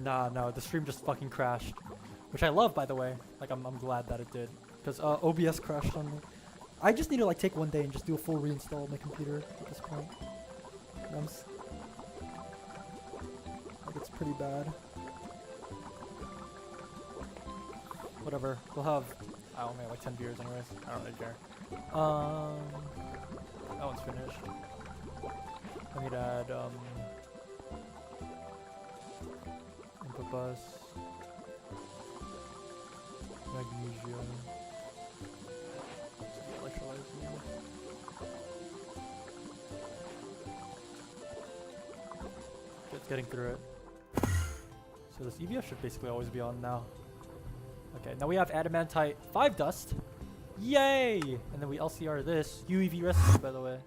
Nah, no, the stream just fucking crashed. Which I love, by the way. Like, I'm glad that it did. Because OBS crashed on me. I just need to, like, take one day and just do a full reinstall of my computer at this point. Like, it's pretty bad. Whatever. We'll have, I don't know, like 10 viewers anyways. I don't really care. That one's finished. I need to add, input bus. Magnesium. Electrolytes. Just getting through it. So this EVF should basically always be on now. Okay, now we have adamantite 5 dust. Yay! And then we LCR this UEV recipe, by the way.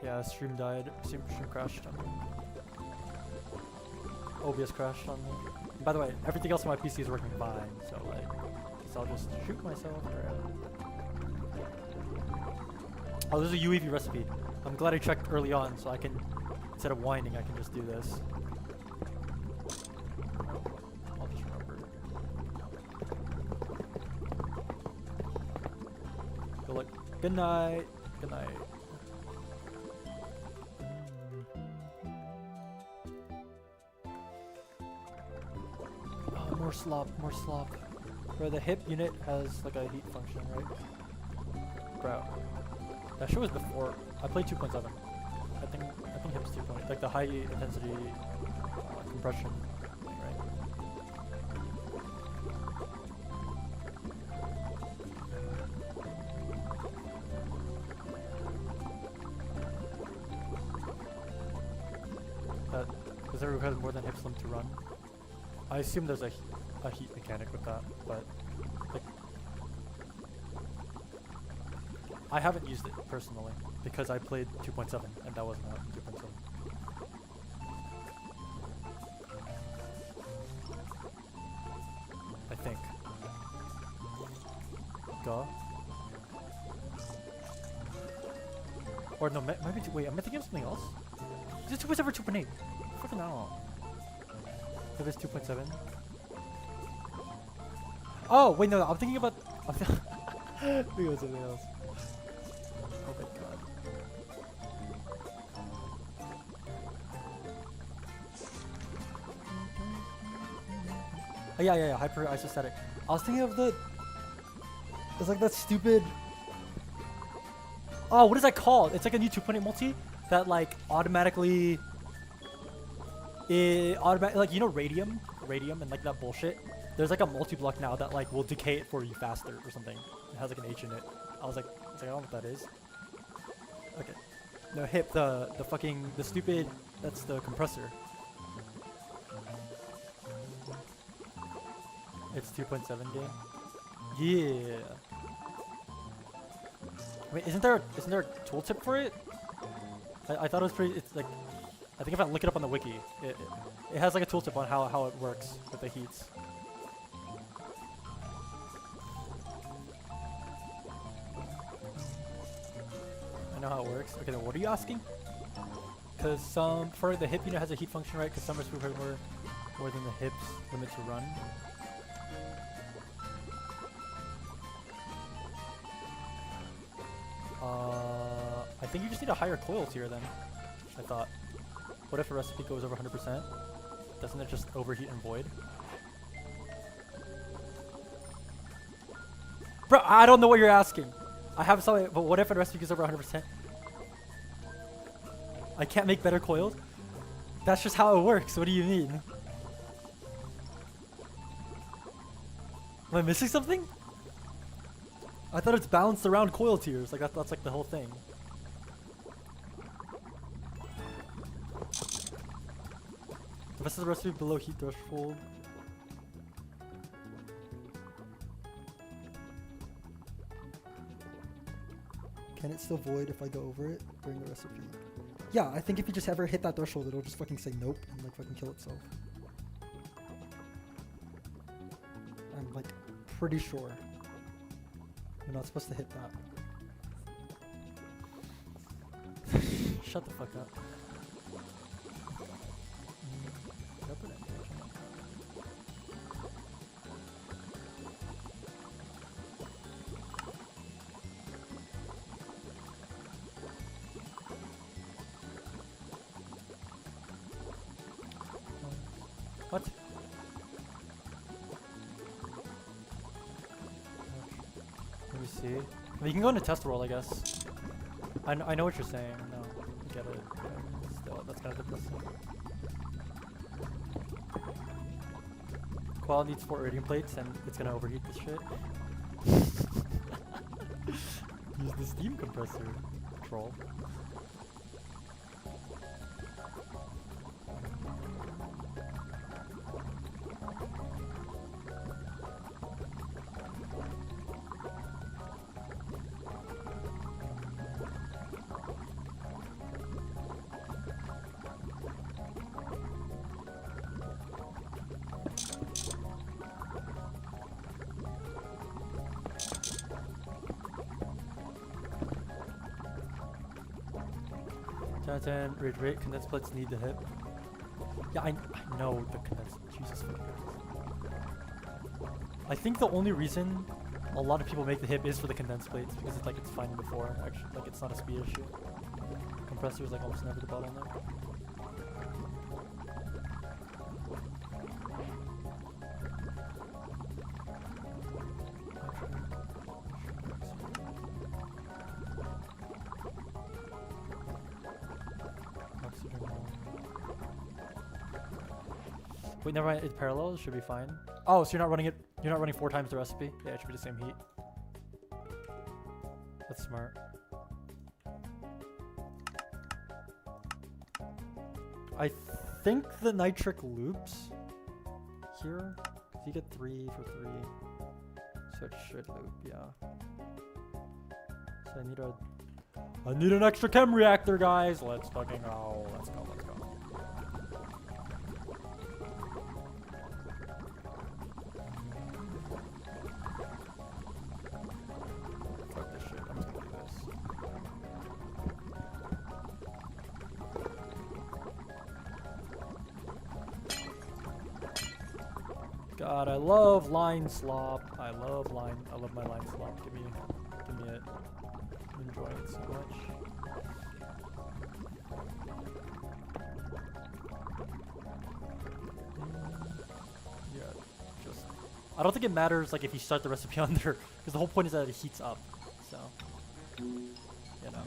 Yeah, stream died. Stream crashed on me. OBS crashed on me. And by the way, everything else on my PC is working fine, so like, guess I'll just shoot myself. Oh, there's a UEV recipe. I'm glad I checked early on, so I can, instead of whining, I can just do this. I'll just remember. Good night. Good night. More slop. Bro, the hip unit has like a heat function, right? Bro, that shit was before. I played 2.7. I think hip's 2.8, like the high intensity compression thing, right? Does that require more than hip slim to run? I assume there's a heat mechanic with that, but like, I haven't used it personally because I played 2.7 and that wasn't 2.7. I think. Go. Or no, maybe wait. Am I thinking of something else? Is it 2.7 or 2.8? Fucking no. If it's 2.7. Oh wait, no, I'm thinking about. I'm thinking about something else. Oh my god. Oh, yeah, hyper isostatic. I was thinking of the. It's like that stupid. Oh, what is that called? It's like a new 2.8 multi that like automatically. Like, you know, radium and like that bullshit. There's like a multi-block now that like will decay it for you faster or something. It has like an H in it. I was like, I don't know what that is. Okay. No, hip, the stupid, that's the compressor. It's 2.7 game. Yeah. Wait, isn't there a tooltip for it? I thought it was pretty. It's like, I think if I look it up on the wiki, it has like a tooltip on how it works with the heats. I know how it works. Okay, then what are you asking? Because for the hip unit has a heat function, right? Because some are super more than the hip's limit to run. I think you just need a higher coil tier then. I thought. What if a recipe goes over 100%? Doesn't it just overheat and void? Bro, I don't know what you're asking. I have something, but what if a recipe goes over 100%? I can't make better coils? That's just how it works. What do you mean? Am I missing something? I thought it's balanced around coil tiers. Like that's like the whole thing. If this is a recipe below heat threshold. Can it still void if I go over it during the recipe? Yeah, I think if you just ever hit that threshold, it'll just fucking say nope and like fucking kill itself. I'm like pretty sure. You're not supposed to hit that. Shut the fuck up. What? Let me see. Well, you can go into test world, I guess. I know what you're saying. No, I get it. Still, that's kind of depressing. Qual needs 4 iridium plates, and it's gonna overheat this shit. Use the steam compressor, troll. Rate condensed plates need to hit. Yeah, I know the condensed. Jesus fucking Christ. I think the only reason a lot of people make the hip is for the condensed plates because it's like it's fine before. Actually, like it's not a speed issue. Compressor is like almost never the bottleneck. Wait, never mind. It's parallel. It should be fine. Oh, so you're not running it. You're not running 4 times the recipe. Yeah, it should be the same heat. That's smart. I think the nitric loops here. Cause you get 3 for 3, so it should loop. Yeah. So I need an extra chem reactor, guys. Let's fucking go. Let's go. Let's go. God, I love line slop. I love my line slop. Give me it. I'm enjoying it so much. Yeah, just I don't think it matters like if you start the recipe under, because the whole point is that it heats up. So, you know.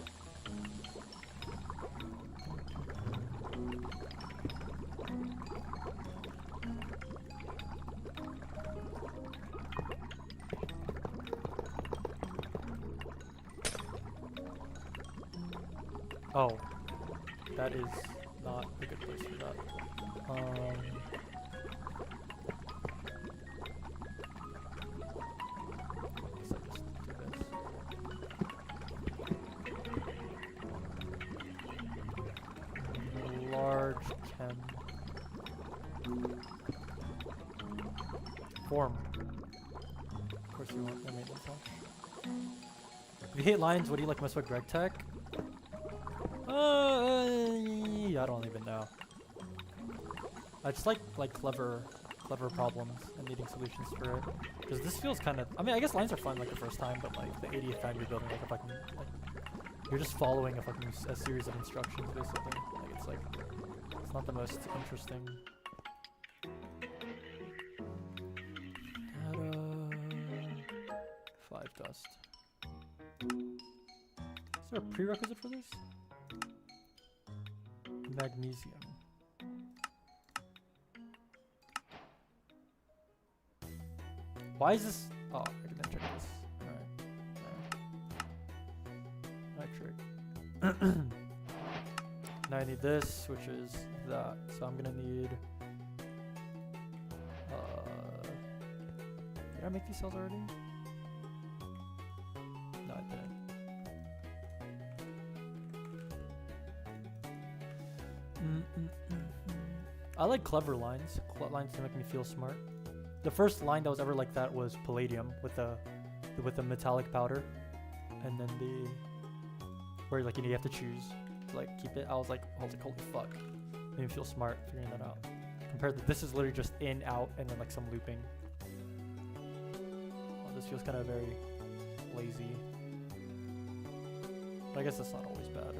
Oh, that is not a good place for that. Guess I just do this. Large chem form. Of course you want the maintenance on. If you hate lines, what do you like most about Greg Tech? I don't even know. I just like clever problems and needing solutions for it. Because this feels kind of, I mean, I guess lines are fun like the first time, but like the 80th time you're building like a fucking, you're just following a series of instructions basically. Like it's not the most interesting. 5 dust. Is there a prerequisite for this? Magnesium. Why is this? Oh, I can check this. Alright. Nitric. Now I need this, which is that. So I'm gonna need. Did I make these cells already? No, I didn't. I like clever lines. Lines to make me feel smart. The first line that was ever like that was palladium with the metallic powder, and then the where like you have to choose to like keep it. I was like holy fuck, made me feel smart figuring that out. Compared to this is literally just in, out, and then like some looping. Oh, this feels kind of very lazy. But I guess that's not always bad.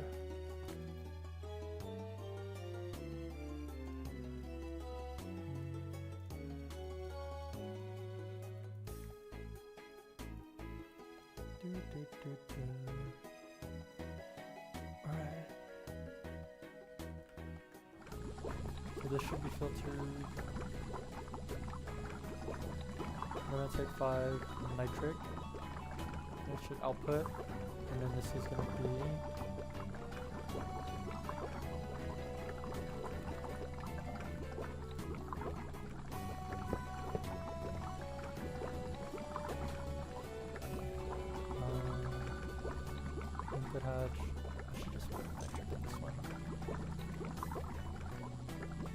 Alright. So this should be filtered. I'm gonna take 5 nitric. It should output. And then this is gonna be input hatch. I should just put nitric in this one.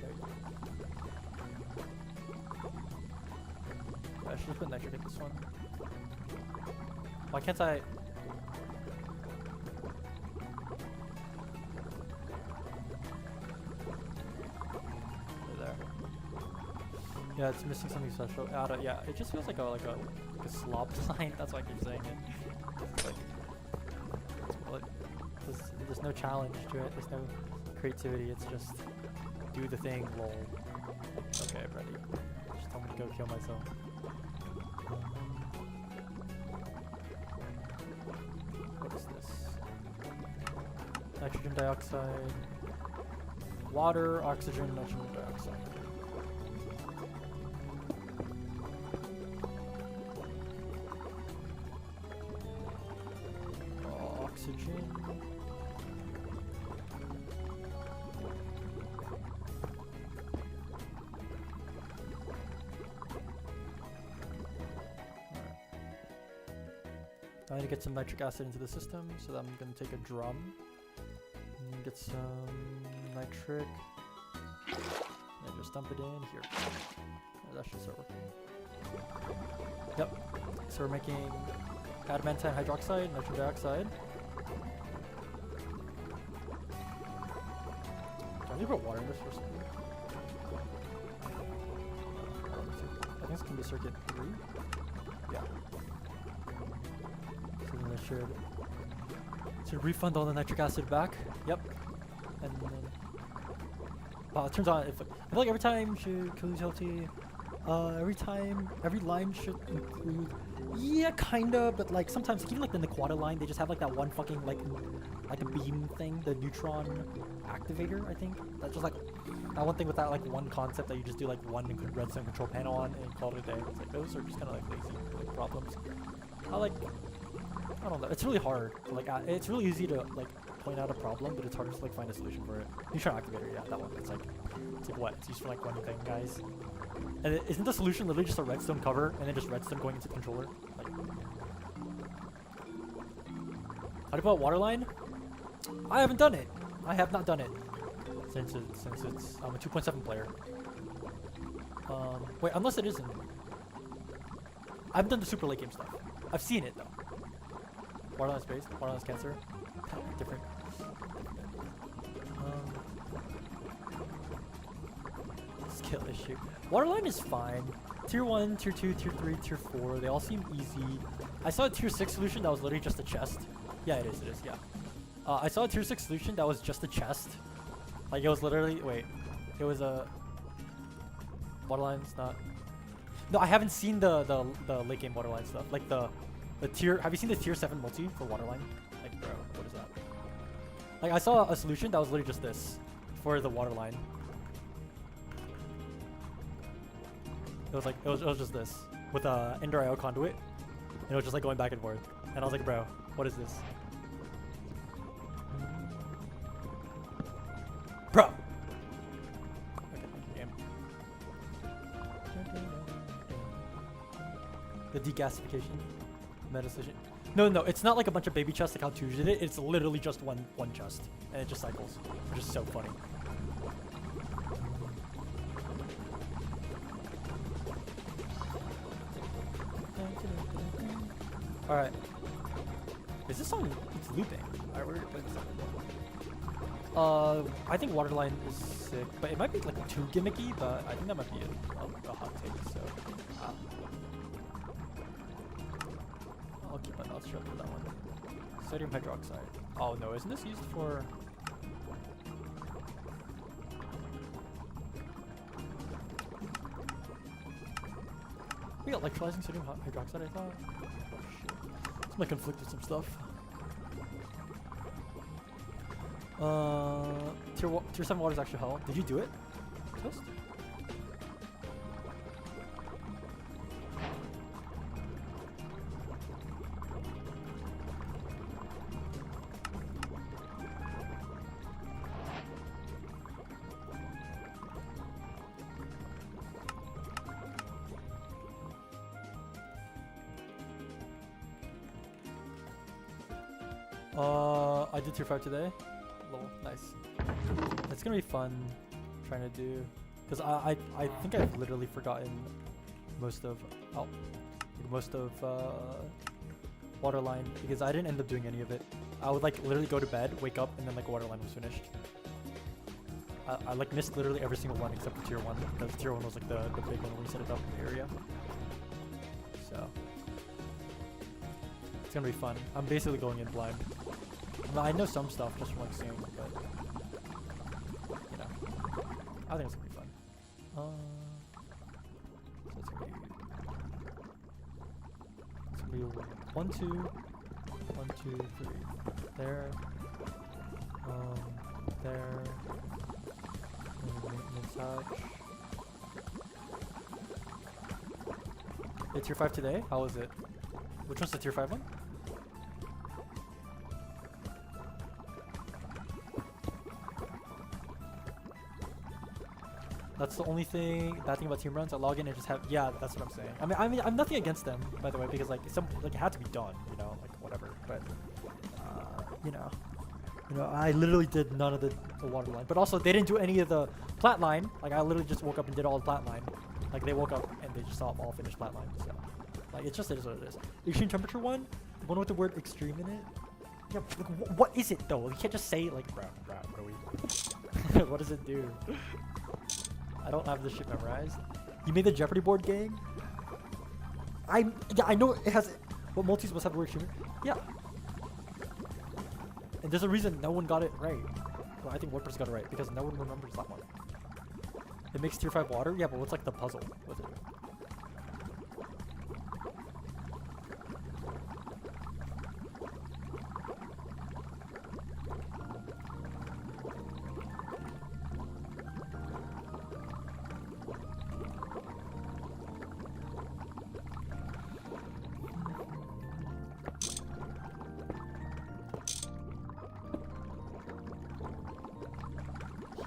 There you go. I should just put nitric in this one. Why can't I? There. Yeah, it's missing something special. Yeah, it just feels like a slop design. That's why I keep saying it. It's like there's no challenge to it. There's no creativity. It's just do the thing. Lol. Okay, I'm ready. Just tell me to go kill myself. What is this? Nitrogen dioxide, water, oxygen, nitrogen dioxide. Oxygen. I need to get some nitric acid into the system, so I'm going to take a drum and get some nitric and just dump it in here. Yeah, that should start working. Yep. So we're making adamantine hydroxide, nitrogen dioxide. Do I need to put water in this for some reason? I think this can be circuit 3. Yeah. So then I should refund all the nitric acid back. Yep. And then it turns out I feel like every time should kill utility. Every line should include, yeah, kinda, but like sometimes, even like the Nequata line, they just have like that one fucking like a beam thing, the neutron activator, I think. That's just like that one thing with that like one concept that you just do like one redstone control panel on and call it a day. It's like those are just kind of like lazy like problems. I don't know. It's really hard. Like it's really easy to like point out a problem, but it's harder to like find a solution for it. Neutron activator, yeah, that one. It's like what? It's used for like one thing, guys. And isn't the solution literally just a redstone cover and then just redstone going into the controller? Like, how do you put a water line? I haven't done it. I have not done it since I'm a 2.7 player. Wait, unless it isn't. I haven't done the super late game stuff. I've seen it though. Water line space, water line cancer. Different. Skill issue. Waterline is fine. Tier 1, Tier 2, Tier 3, Tier 4, they all seem easy. I saw a Tier 6 solution that was literally just a chest. Yeah, it is, yeah. I saw a Tier 6 solution that was just a chest. Like, it was literally, wait. It was a... Waterline's not... No, I haven't seen the late game waterline stuff. Like, the tier... Have you seen the Tier 7 multi for waterline? Like, bro, what is that? Like, I saw a solution that was literally just this for the waterline. It was like it was just this with a Ender IO conduit, and it was just like going back and forth. And I was like, bro, what is this, bro? Okay, game. The degasification meta solution. No, it's not like a bunch of baby chests like how 2 did it. It's literally just one chest, and it just cycles, which is so funny. Alright. Is this song? It's looping. Alright, we're gonna play this song. I think Waterline is sick, but it might be like too gimmicky, but I think that might be a hot take, so I'll keep my mouth shut for that one. Sodium hydroxide. Oh no, isn't this used for... We got electrolyzing sodium hydroxide, I thought. Oh shit. This might conflict with some stuff. Tier 7 water is actually hell. Did you do it? Toast? I did tier 5 today. Lol, nice. It's gonna be fun trying to do, because I think I've literally forgotten most of Waterline, because I didn't end up doing any of it. I would like literally go to bed, wake up, and then like Waterline was finished. I like missed literally every single one except for tier 1, because tier 1 was like the big one when we set it up in the area. So it's gonna be fun. I'm basically going in blind. I know some stuff just from like seeing, but you know, I think it's gonna be fun. So it's gonna be 1, 2, 1, 2, 3. There. There. Maintenance hatch. It's tier 5 today? How was it? Which one's the tier 5 one? That's the only thing, bad thing about team runs. I log in and just have, yeah, that's what I'm saying. I mean, I'm nothing against them, by the way, because like it had to be done, you know, like whatever. But you know, I literally did none of the water line, but also they didn't do any of the plat line. Like I literally just woke up and did all the plat line. Like they woke up and they just saw all finished plat line. So like it just is what it is. Extreme temperature one, the one with the word extreme in it. Yeah, like, what is it though? You can't just say like, bro, what are we? What does it do? I don't have this shit memorized. You made the Jeopardy board, gang? Yeah, I know it has. What multis must have the word extreme? Yeah. And there's a reason no one got it right. Well, I think one person got it right because no one remembers that one. It makes tier 5 water? Yeah, but what's like the puzzle with it?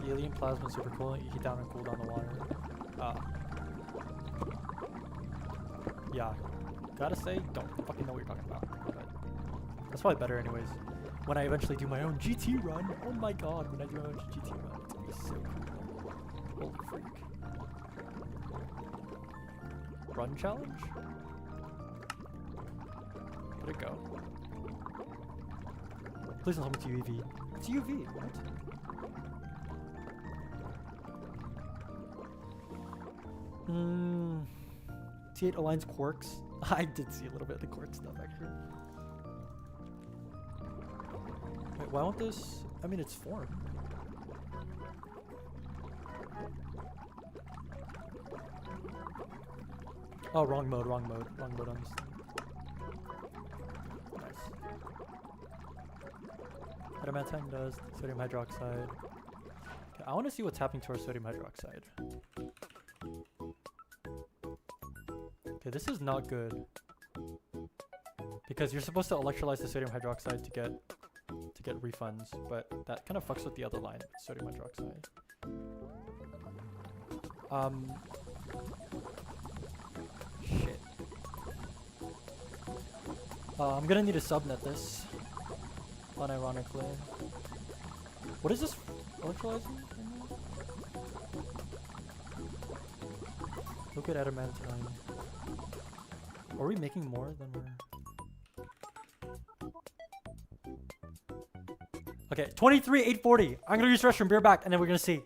Helium plasma super cool. You heat down and cool down the water. Yeah. Gotta say, don't fucking know what you're talking about. But that's probably better anyways. When I eventually do my own GT run. Oh my god, when I do my own GT run, it's gonna be so cool. Holy freak. Run challenge? Where'd it go? Please don't tell me it's UV. It's UV. What? T8 aligns quirks. I did see a little bit of the quirk stuff actually. Wait, why won't this? I mean, it's formed. Oh, wrong mode on this. Nice. Adamantine does sodium hydroxide. Okay, I want to see what's happening to our sodium hydroxide. Okay, this is not good. Because you're supposed to electrolyze the sodium hydroxide to get refunds, but that kind of fucks with the other line, sodium hydroxide. Shit. I'm gonna need to subnet this. Unironically. What is this electrolyzing? Look at adamantine. Are we making more than we're... Okay, 23,840. I'm gonna use restroom. Be right back, and then we're gonna see.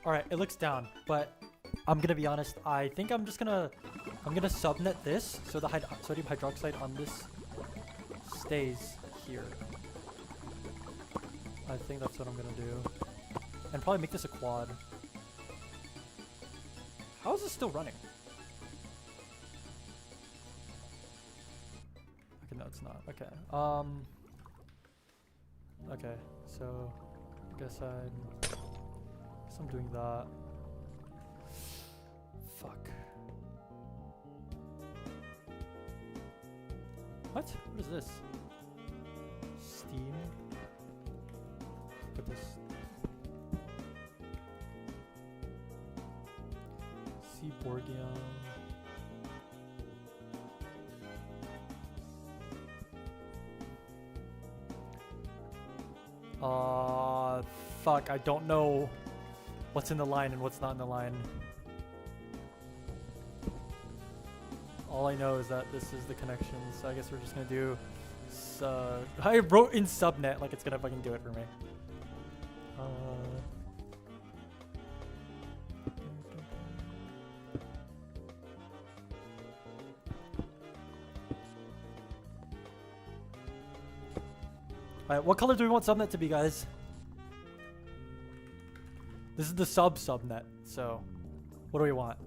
All right, it looks down, but I'm gonna be honest. I think I'm gonna subnet this so the sodium hydroxide on this stays here. I think that's what I'm gonna do, and probably make this a quad. How is this still running? Okay, no, it's not. Okay. Okay, so I guess I'm doing that. Fuck. What? What is this? Steam? Put this. Seaborgium. Fuck, I don't know what's in the line and what's not in the line. All I know is that this is the connection, so I guess we're just gonna do I wrote in subnet like it's gonna fucking do it for me. Alright, what color do we want subnet to be, guys? This is the subnet, so what do we want?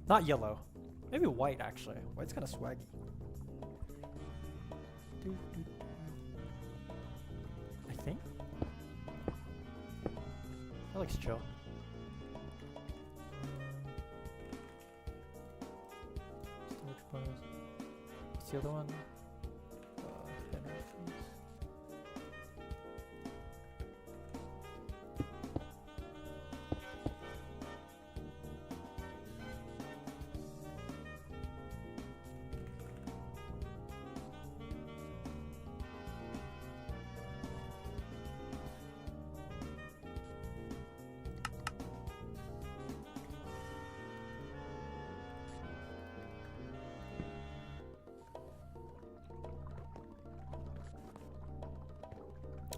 Not yellow. Maybe white, actually. White's kind of swaggy. I think. That looks chill. Storage bars. What's the other one?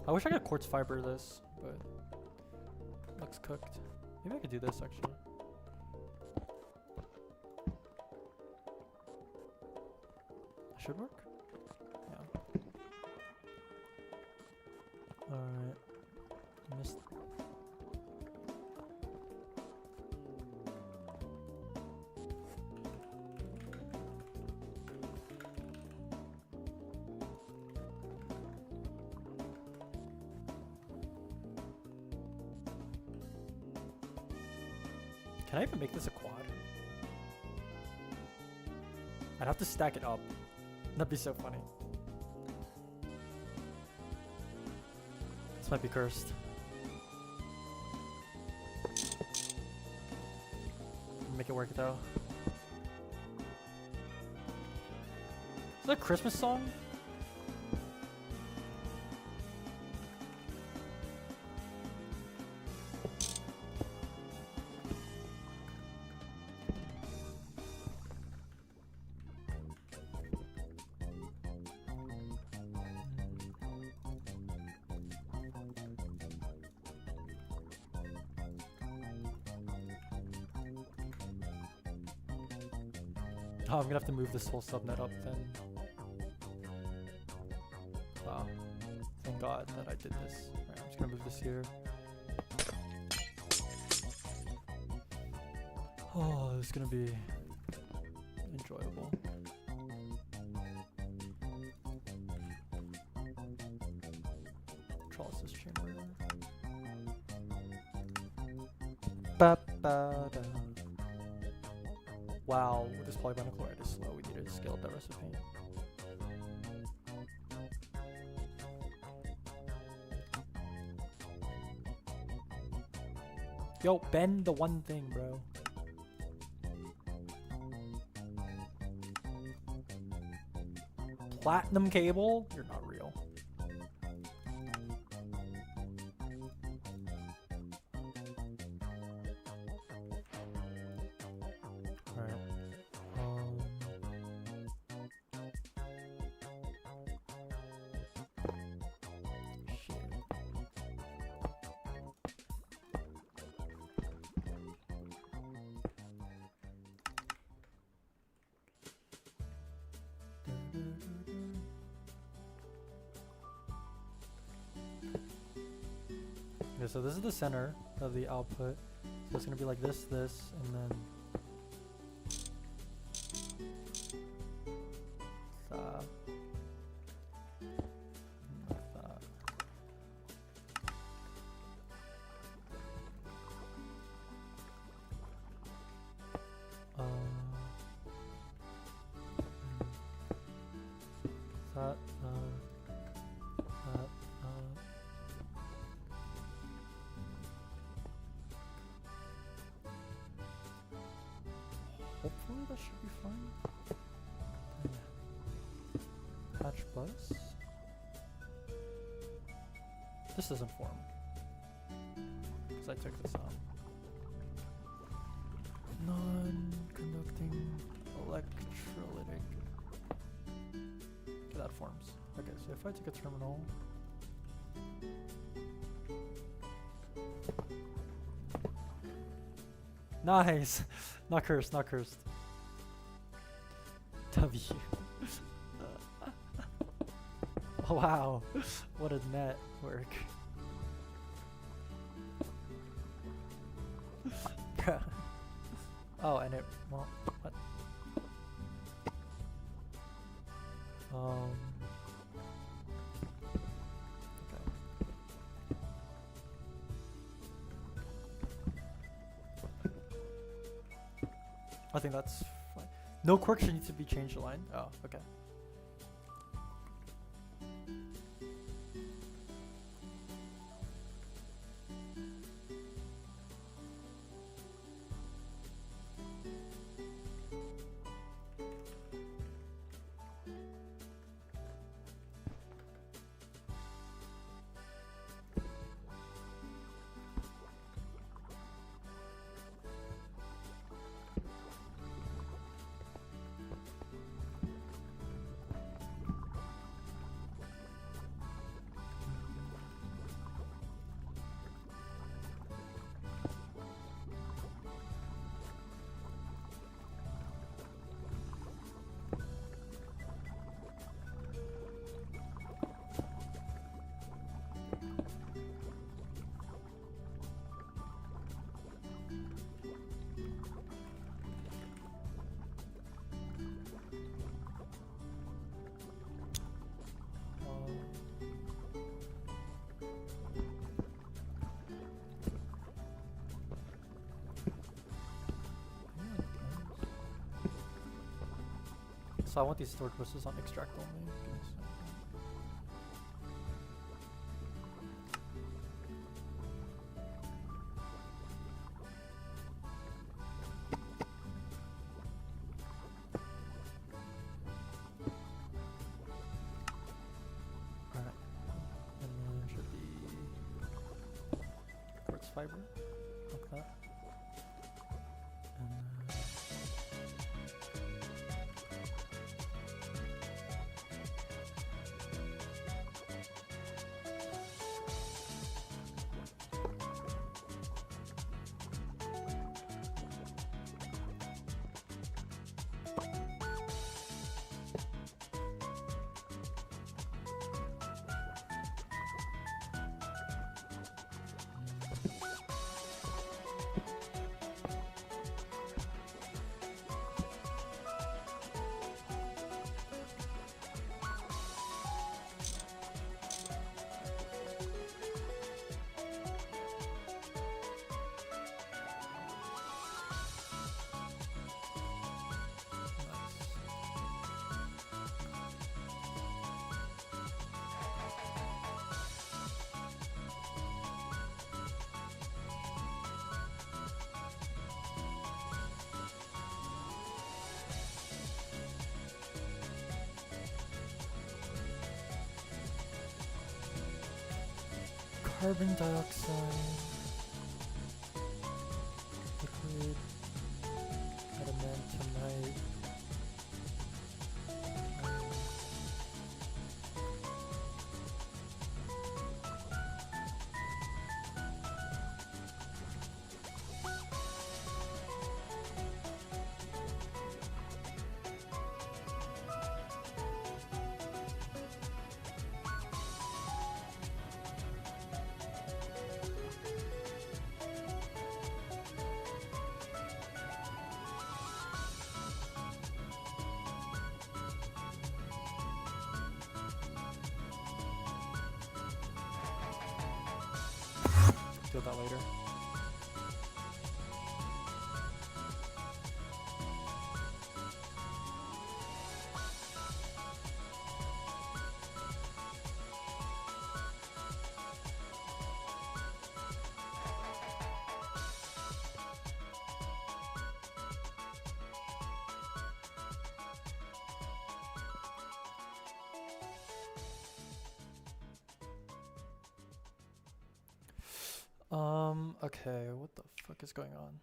I wish I could quartz fiber this, but it looks cooked. Maybe I could do this actually. Should work? Yeah. Alright. Missed. Can I even make this a quad? I'd have to stack it up. That'd be so funny. This might be cursed. Make it work though. Is that a Christmas song? Oh, I'm gonna have to move this whole subnet up then. Wow. Thank God that I did this. Alright, I'm just gonna move this here. Oh, this is gonna be enjoyable. Trellis chamber. Ba-ba-da. Wow, this polyvinyl chloride is slow. We need to scale up that recipe. Yo, bend the one thing, bro. Platinum cable? You're not real. Okay, so this is the center of the output. So it's gonna be like this, and then that. Like that. That. Hopefully that should be fine. Patch bus. This doesn't form. Because I took this out. Non-conducting electrolytic. Okay, that forms. Okay, so if I take a terminal. Nice! Not cursed, not cursed. W. Oh, wow. What a network. Oh, and it, well, what? Okay. I think that's fine. No quirk should need to be changed to line. Oh, okay. So I want these stored crystals on extract only. Give me a second. Alright. And then should be quartz fiber. Like that. And then carbon dioxide, liquid, adamantomite. Deal with that later. Okay, what the fuck is going on?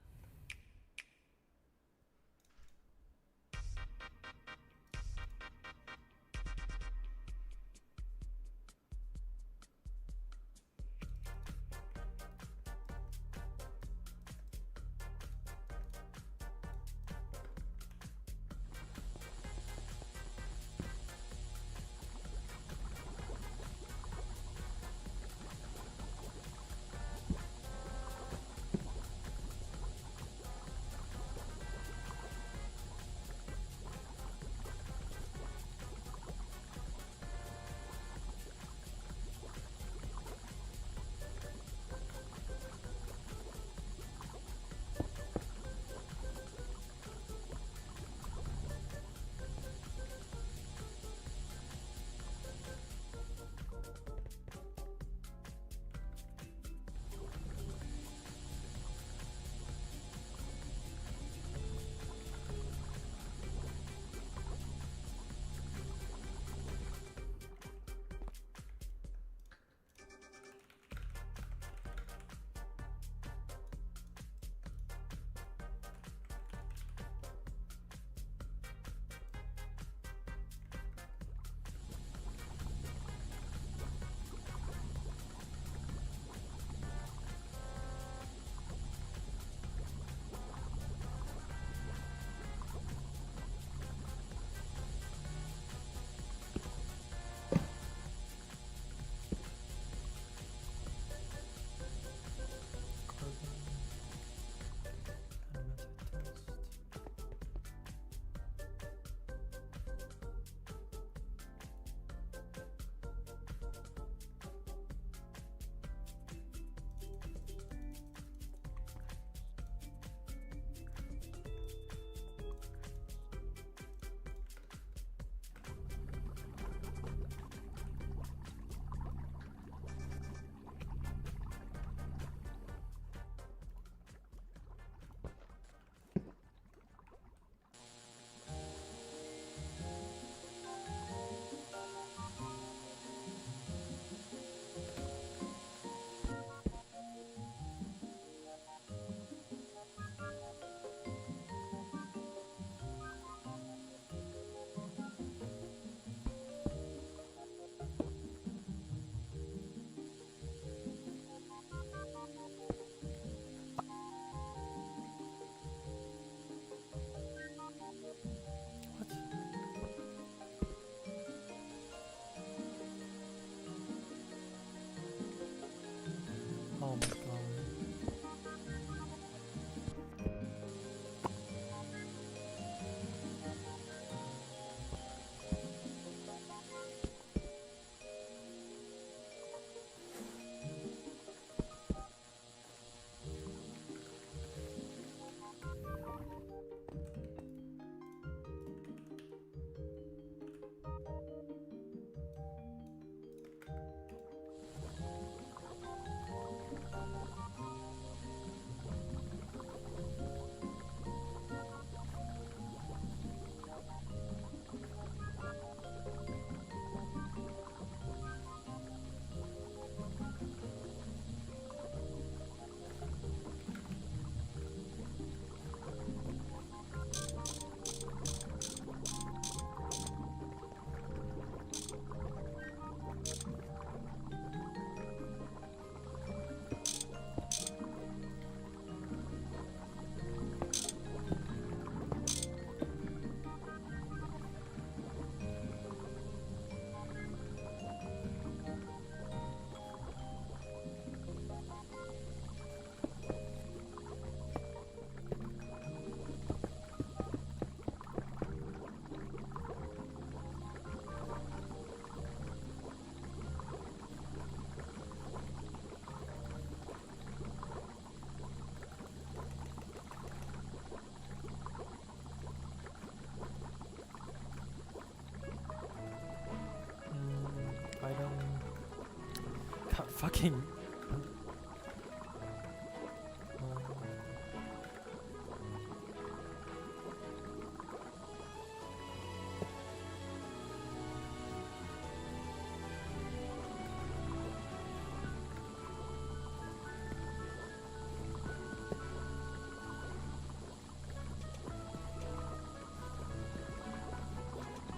fucking.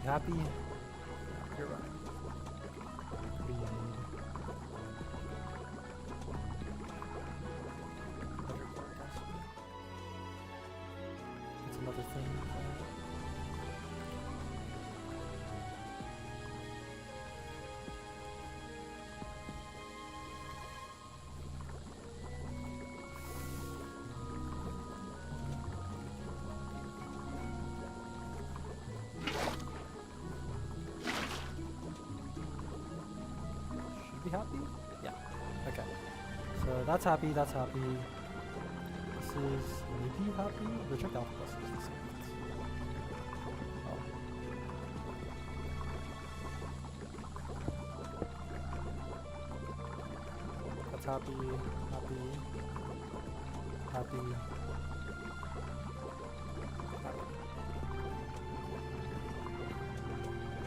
Happy? You're right. What do you need? That's another thing. Be happy? Yeah. Okay. So that's happy, that's happy. This is maybe happy? Reject alpha plus is the same. Oh. That's happy, happy, happy, happy.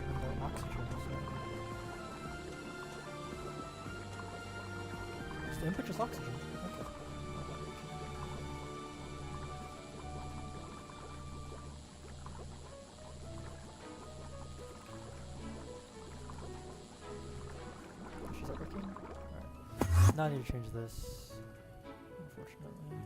And then oxygen, so. The input just oxygen. Okay. She's not working? Alright. Now I need to change this. Unfortunately.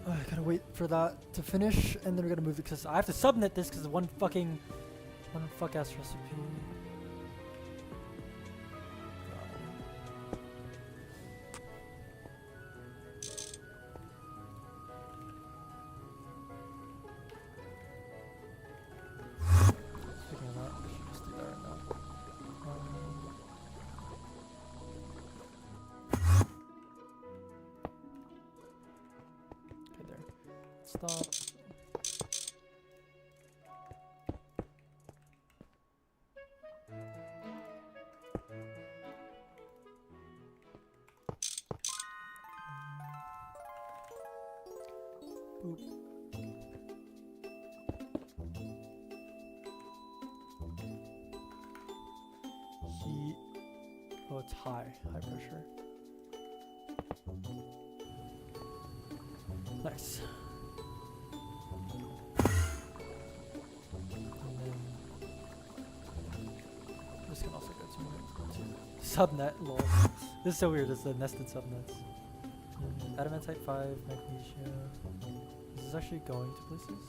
I gotta wait for that to finish, and then we're gonna move it because I have to subnet this because one fuck ass recipe. Speaking of that, I should just do that right now. Okay, there. Stop. Boop. Heat. Oh, it's high pressure. Nice. And then this can also go to subnet. Lol. This is so weird. It's the nested subnets. Adamantite 5, magnesia. Is this actually going to places?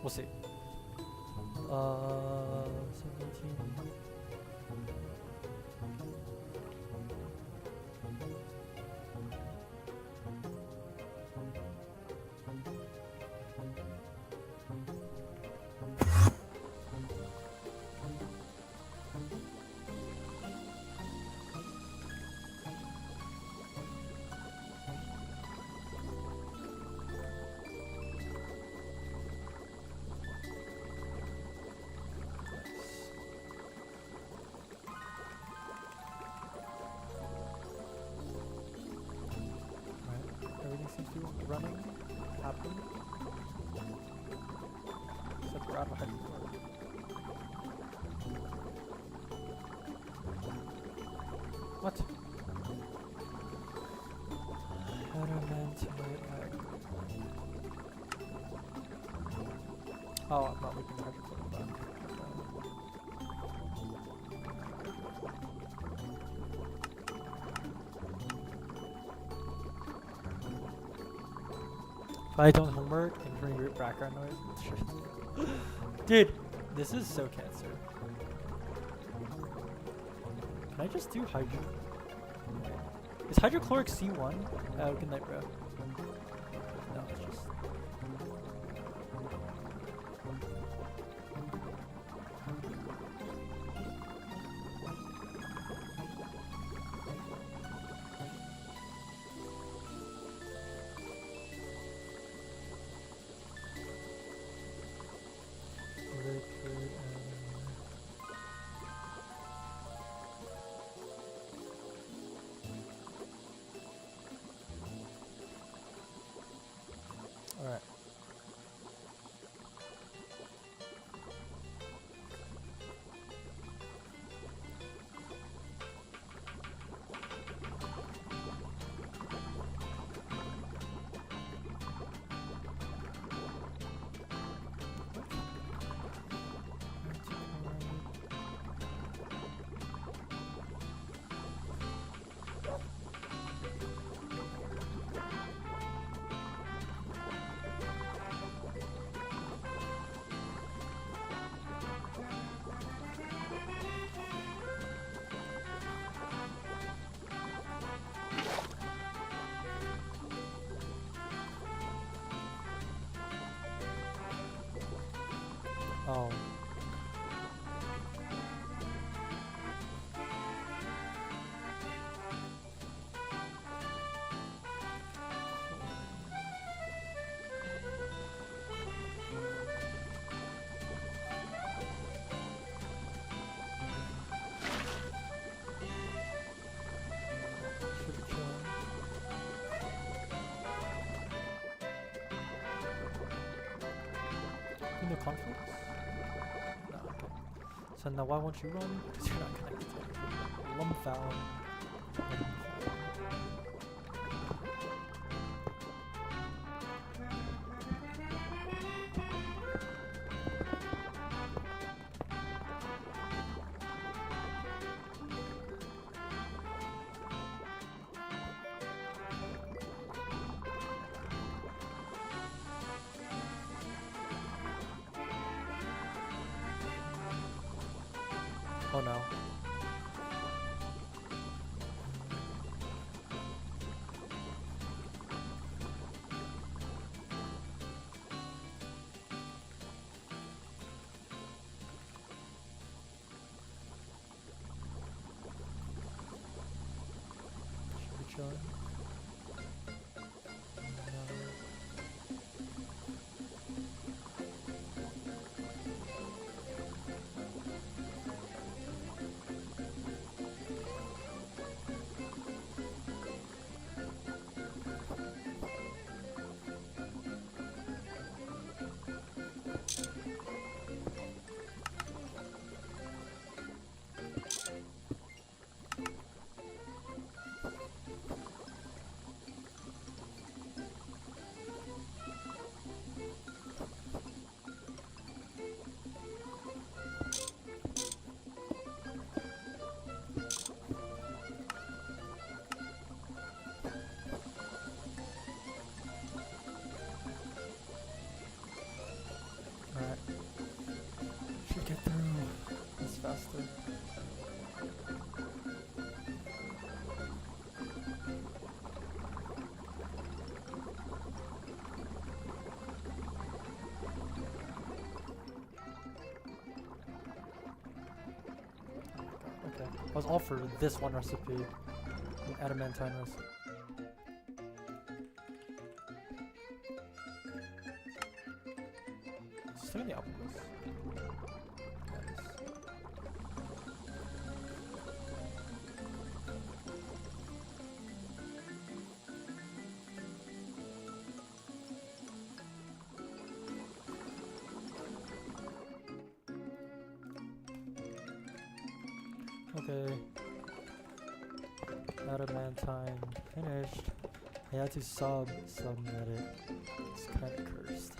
We'll see. 17. Seems to be running, happy. Except we're out of hydrogen. What? Oh, I'm not looking at hydrochloric back. If I don't homework and hearing weird background noise. Dude, this is so cancer. Can I just do hydro? Is hydrochloric C1? Oh, good night, bro. No, it's just. Oh. Should be chilling. No conflicts? No, okay. So now why won't you run? Because you're not connected to anything. Lum found. Oh no. Should be chilling. Alright. Should get through this faster. Okay. I was all for this one recipe. An adamantine recipe. Still in the apples. Okay. Adamantine finished. I had to submit it. It's kind of cursed.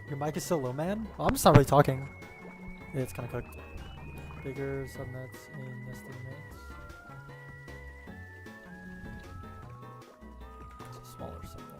Your mic is still low, man? Oh, I'm just not really talking. Yeah, it's kind of cooked. Bigger subnets in nested mates. It's a smaller subnet.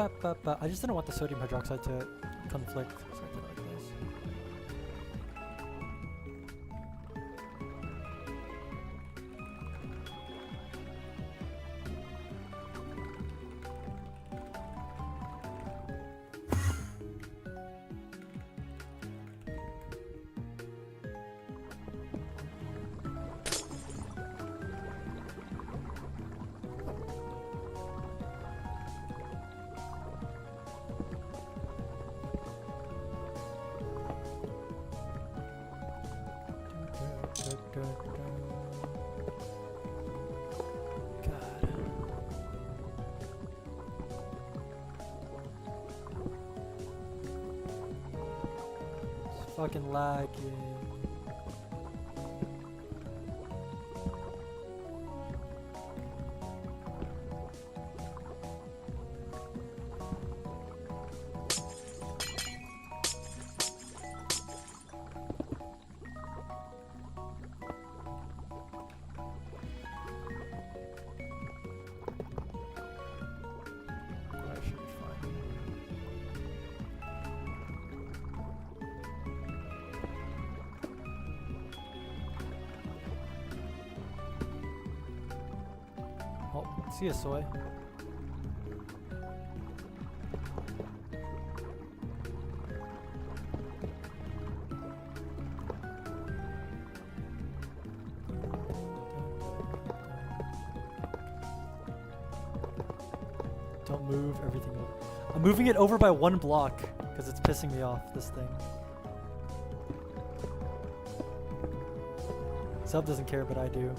I just didn't want the sodium hydroxide to conflict. So I did it like this. God. It's fucking lagging. That should be fine. Oh, see ya, soy. Don't move everything over. I'm moving it over by 1 block because it's pissing me off, this thing. Sub doesn't care, but I do.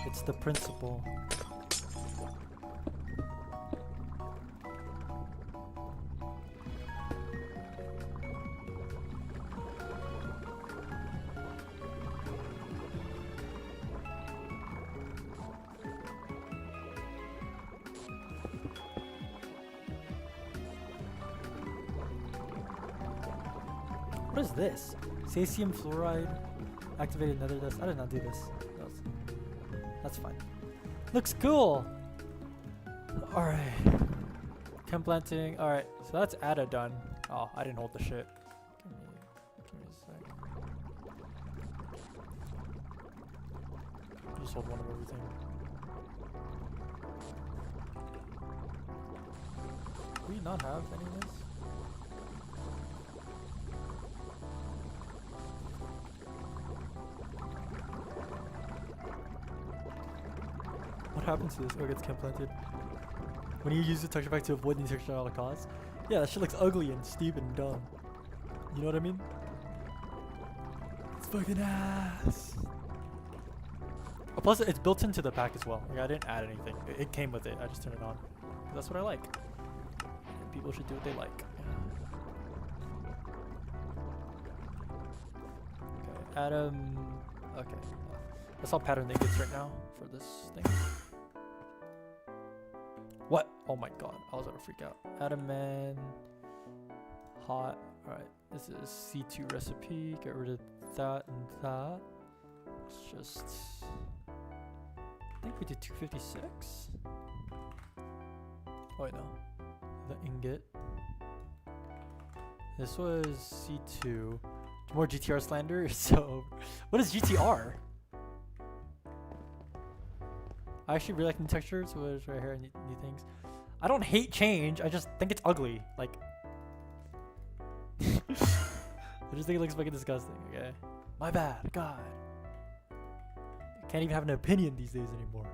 It's the principle. What is this? Cesium fluoride activated nether dust. I did not do this. That's fine. Looks cool. All right. Chem planting. All right. So that's Ada done. Oh, I didn't hold the shit. Give me a sec. Just hold one of everything. Do we not have any of this? What happens to this? Oh, it gets chem planted. When you use the texture pack to avoid the texture at all costs. Yeah, that shit looks ugly and stupid and dumb. You know what I mean? It's fucking ass. Oh, plus, it's built into the pack as well. Like, I didn't add anything. It came with it. I just turned it on. That's what I like. People should do what they like. Okay, Adam. Okay. That's all pattern that gets right now for this thing. What? Oh my god, I was gonna freak out. Adamant. Hot. Alright, this is C2 recipe. Get rid of that and that. It's just. I think we did 256. Oh wait, no. The ingot. This was C2. More GTR slander. So, what is GTR? I actually really like new textures, so it's right here and new things. I don't hate change, I just think it's ugly. Like, I just think it looks fucking disgusting, okay? My bad, God. I can't even have an opinion these days anymore.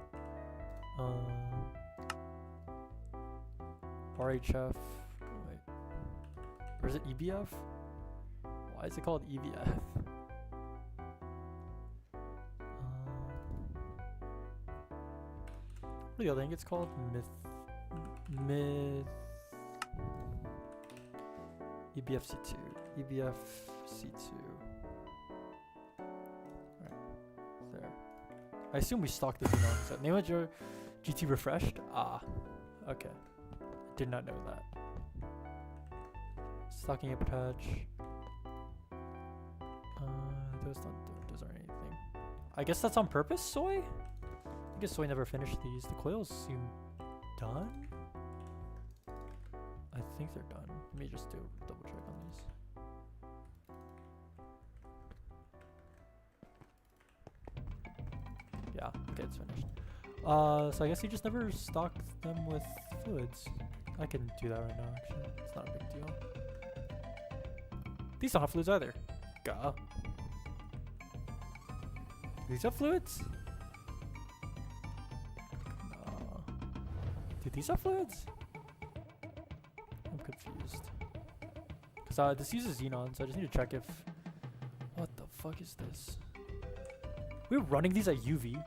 RHF. Wait. Or is it EBF? Why is it called EBF? What do you think it's called? EBFC2. EBFC2. Alright. There. I assume we stocked the Xenon. So name of your GT refreshed? Ah, okay. Did not know that. Stocking a patch. Those aren't anything. I guess that's on purpose, Soy? I guess Soy never finished these. The coils seem done? I think they're done. Let me just do a double check on these. Yeah, okay, it's finished. So I guess he just never stocked them with fluids. I can do that right now, actually. It's not a big deal. These don't have fluids either. Gah. Do these have fluids? No. Do these have fluids? I'm confused. Because this uses xenon, so I just need to check if... What the fuck is this? We're running these at UV?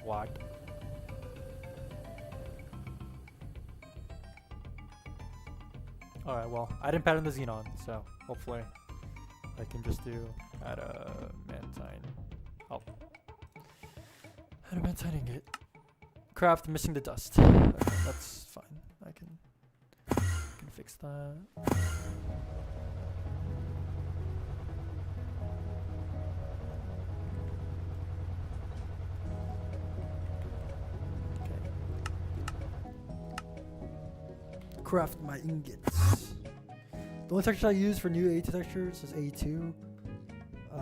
What? Alright, well, I didn't pattern the xenon, so hopefully I can just add a mantine. Oh. Add a mantine ingot. Craft missing the dust. Okay, that's fine. I can fix that. Craft my ingots. The only texture I use for new A2 textures is A2. Yeah, I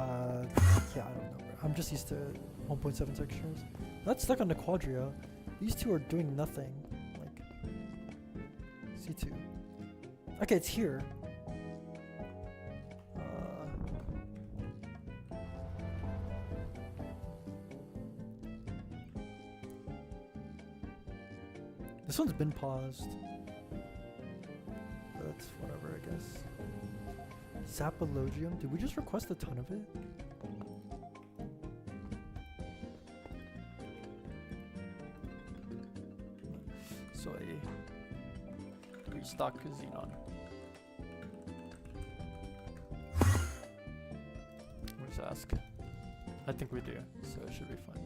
don't know. I'm just used to 1.7 textures. That's stuck on the Quadria. These two are doing nothing. Like C2. Okay, it's here. This one's been paused. That's whatever, I guess. Sapologium? Did we just request a ton of it? So I restock xenon. Let's ask. I think we do, so it should be fine.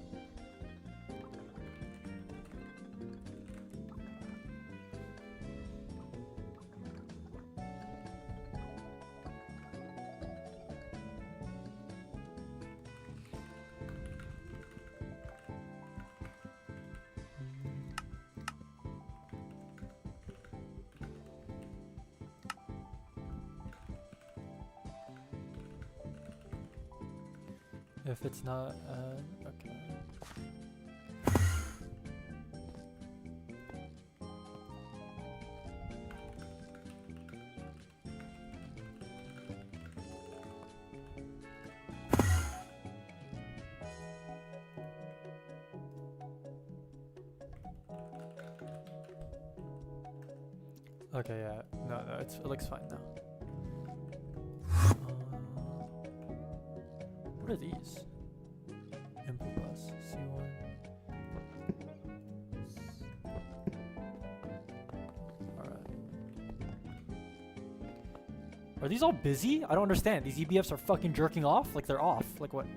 If it's not, okay. Okay, yeah, no, it looks fine now. What are these? Input bus, C1. Alright. Are these all busy? I don't understand. These EBFs are fucking jerking off? Like they're off. Like what?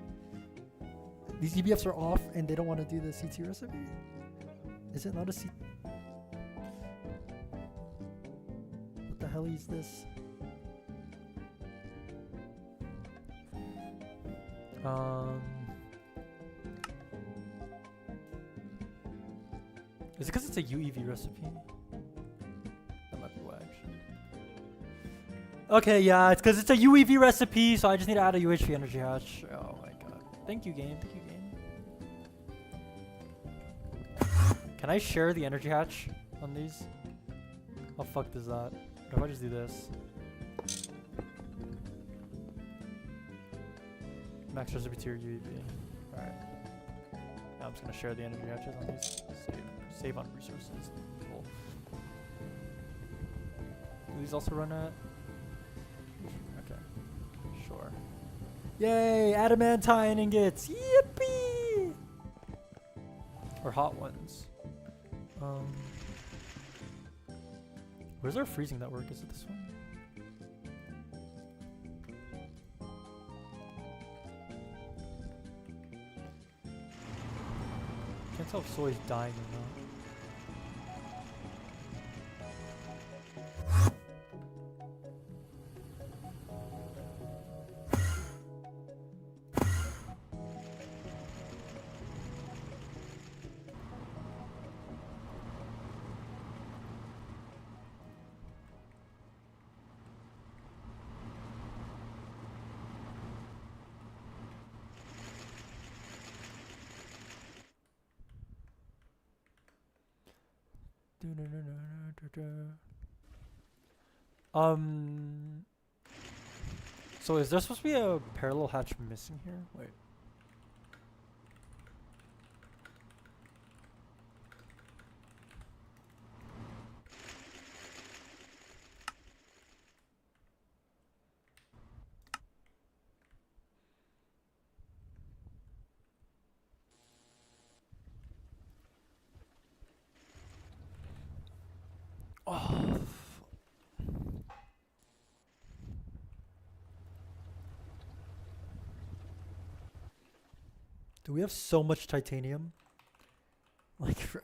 These EBFs are off and they don't want to do the CT recipe? Is it not a CT? What the hell is this? Is it because it's a UEV recipe? That might be why, actually. Okay, yeah, it's because it's a UEV recipe, so I just need to add a UHV energy hatch. Oh my god. Thank you, game. Thank you, game. Can I share the energy hatch on these? How fucked is that? What if I just do this? Max recipe tier UEV. Alright. Now I'm just gonna share the energy hatches on these. Save on resources. Cool. Do these also run at? Okay. Sure. Yay! Adamantine ingots! Yippee! Or hot ones. Where's our freezing network? Is it this one? tell if Soy's dying or not. So is there supposed to be a parallel hatch missing here? Wait. Oh. Do we have so much titanium? Like, bro.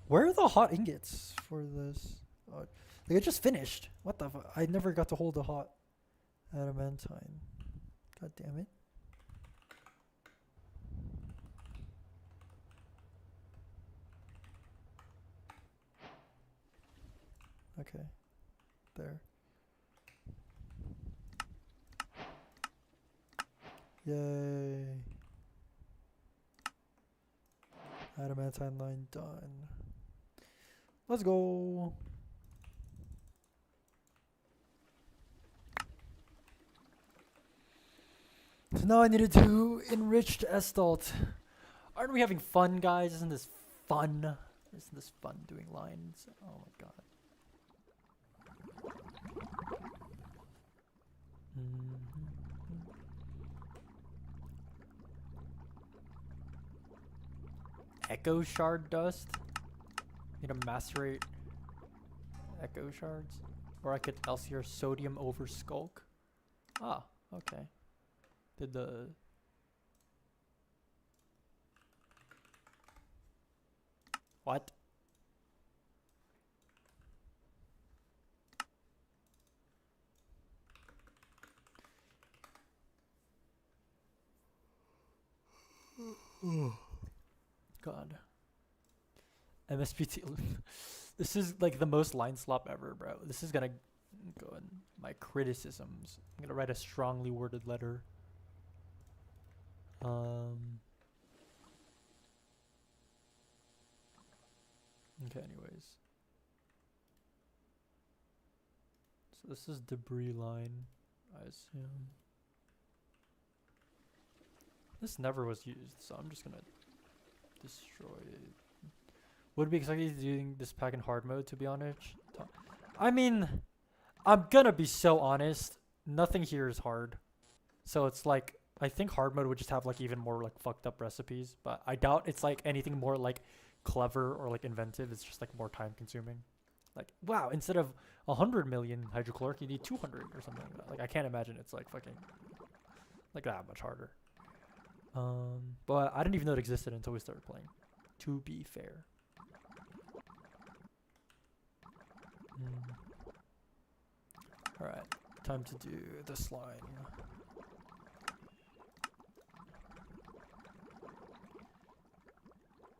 Where are the hot ingots for this? Oh, like it just finished. What the fuck? I never got to hold the hot adamantine. God damn it. Okay. There. Yay. Adamantine line done. Let's go. So now I need to do enriched estalt. Aren't we having fun, guys? Isn't this fun? Isn't this fun doing lines? Oh my god. Echo shard dust? Need to macerate echo shards? Or I could LCR sodium over skulk? Ah, okay. Did the... What? God. MSPT. This is like the most line slop ever, bro. This is gonna go in my criticisms. I'm gonna write a strongly worded letter. Okay, anyways. So this is debris line, I assume. This never was used, so I'm just gonna destroy it. Would be excited doing this pack in hard mode, to be honest. I mean, I'm gonna be so honest. Nothing here is hard. So it's like, I think hard mode would just have like even more like fucked up recipes, but I doubt it's like anything more like clever or like inventive. It's just like more time consuming. Like, wow, instead of 100 million hydrochloric, you need 200 or something like that. Like, I can't imagine it's like fucking like that much harder. But I didn't even know it existed until we started playing, to be fair. Alright, time to do the slime.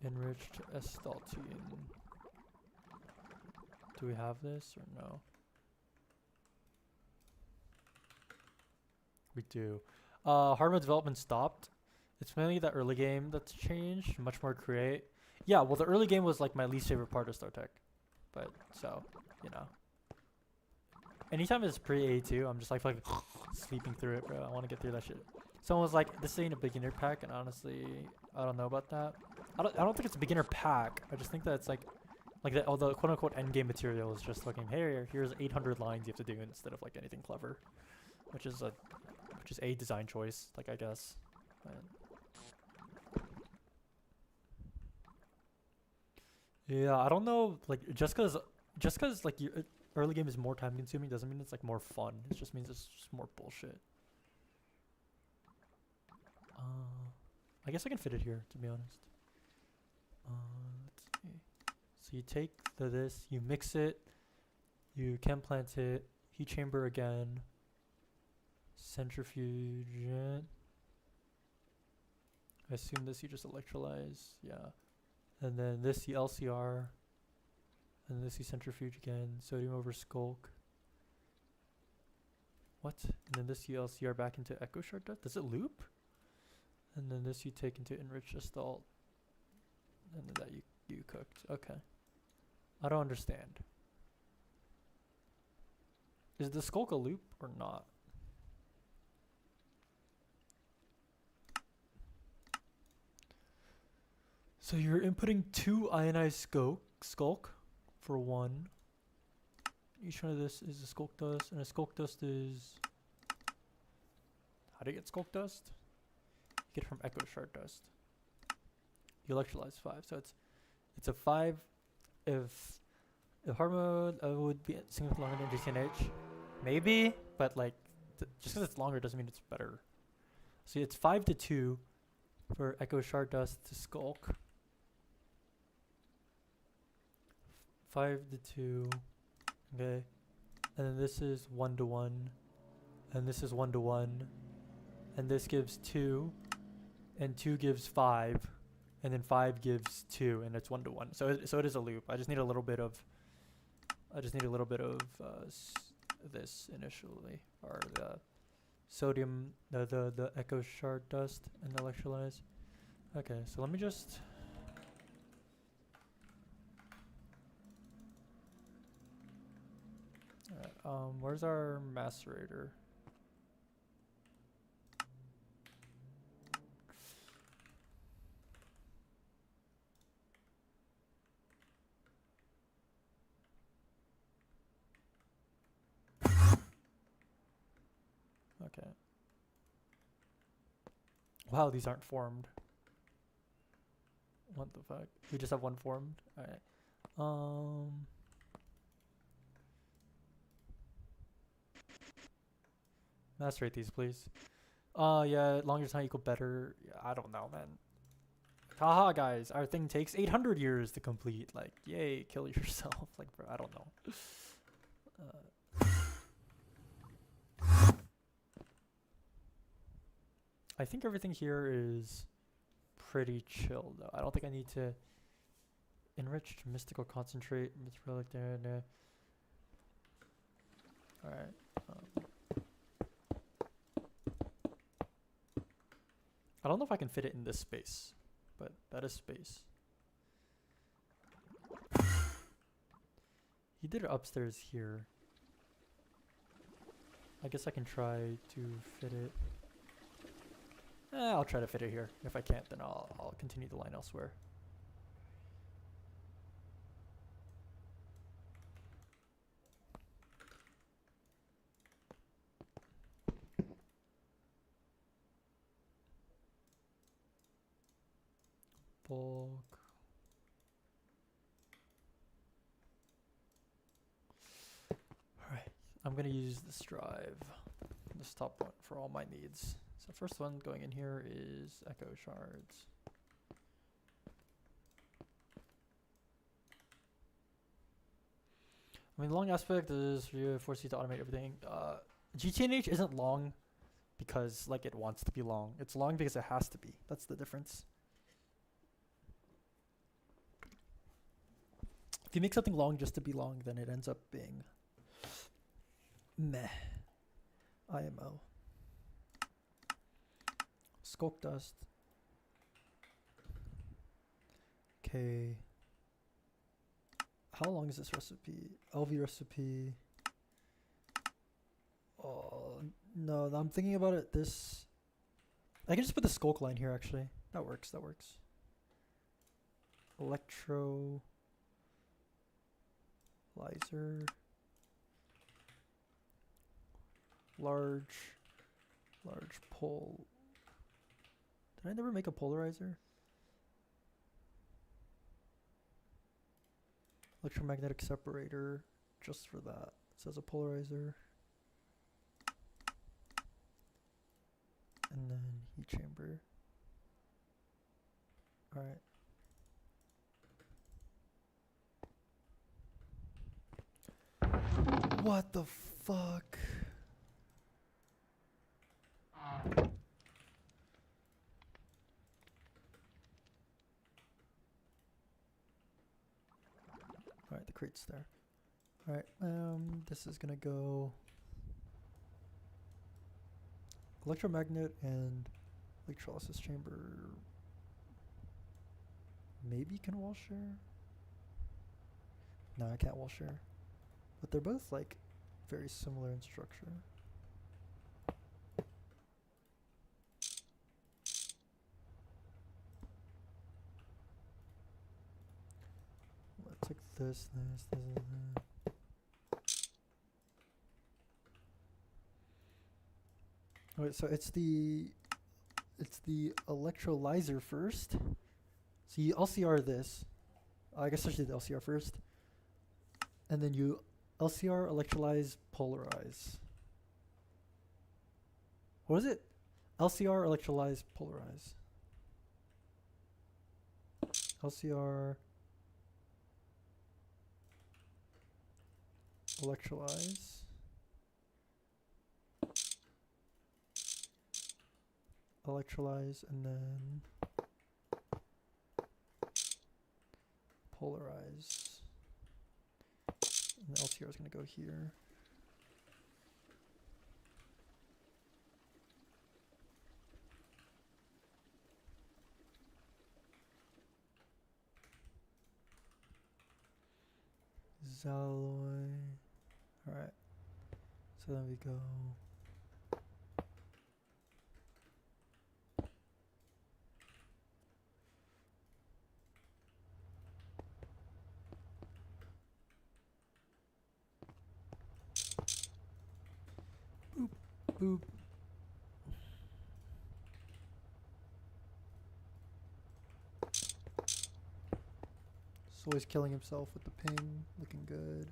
Enriched estaltine. Do we have this or no? We do. Hard mode development stopped. It's mainly the early game that's changed. Much more create. Yeah, well the early game was like my least favorite part of StarTech. But, so, you know. Anytime it's pre-A2, I'm just like fucking sleeping through it, bro. I want to get through that shit. Someone was like, this ain't a beginner pack, and honestly, I don't know about that. I don't think it's a beginner pack. I just think that it's like the quote-unquote endgame material is just fucking, hey, here's 800 lines you have to do instead of like anything clever. Which is just a design choice, like I guess. But yeah, I don't know. Like just cause like your early game is more time consuming doesn't mean it's like more fun. It just means it's just more bullshit. I guess I can fit it here, to be honest. Let's see. So you take this, you mix it, you chem plant it, heat chamber again, centrifuge it. I assume this you just electrolyze, yeah. And then this you LCR, and this you centrifuge again, sodium over skulk. What? And then this you LCR back into echo shard dust. Does it loop? And then this you take into enrich gestalt. And then that you cooked. Okay. I don't understand. Is the skulk a loop or not? So you're inputting 2 ionized skulk for 1. Each one of this is a skulk dust, and a skulk dust is... How do you get skulk dust? You get it from echo shard dust. You electrolyze 5, so it's a 5. If hard mode would be significantly longer than GCNH, maybe, but like just because it's longer doesn't mean it's better. See, it's 5 to 2 for echo shard dust to skulk. 5 to 2, okay, and then this is 1 to 1, and this is 1 to 1, and this gives 2, and 2 gives 5, and then 5 gives 2, and it's 1 to 1. So it is a loop. I just need a little bit of this initially, or the sodium, the echo shard dust and electrolyze. Okay, so let me just. Alright, where's our macerator? Okay. Wow, these aren't formed. What the fuck? We just have one formed? Alright. Macerate these, please. Yeah, longer time equal better. Yeah, I don't know, man. Haha, guys, our thing takes 800 years to complete. Like, yay, kill yourself. Like, bro, I don't know. I think everything here is pretty chill, though. I don't think I need to enriched mystical concentrate. Relic there. Alright. I don't know if I can fit it in this space, but that is space. He did it upstairs here. I guess I can try to fit it. I'll try to fit it here. If I can't, then I'll continue the line elsewhere. Bulk. Alright, I'm gonna use this drive, this top one, for all my needs. So first one going in here is echo shards. I mean, the long aspect is you force you to automate everything. GTNH isn't long because like it wants to be long. It's long because it has to be. That's the difference. If you make something long just to be long, then it ends up being meh. IMO. Skulk dust. Okay. How long is this recipe? LV recipe. Oh, no, I'm thinking about it. This. I can just put the skulk line here, actually. That works, that works. Electrolyzer. Large Large pole. Did I never make a polarizer? Electromagnetic separator, just for that. It says a polarizer. And then heat chamber. Alright. What the fuck? Alright, the crate's there. Alright, this is gonna go electromagnet and electrolysis chamber. Maybe can wall share? No, I can't wall share. But they're both like very similar in structure. Let's take this. Alright, so it's the electrolyzer first. So you LCR this. I guess I should do the LCR first. And then you LCR, electrolyze, polarize. What is it? LCR, electrolyze, polarize. LCR, electrolyze. Electrolyze and then polarize. And the LCR is going to go here. Zalloy. Alright. So then we go. Boop. Soy's killing himself with the ping, looking good.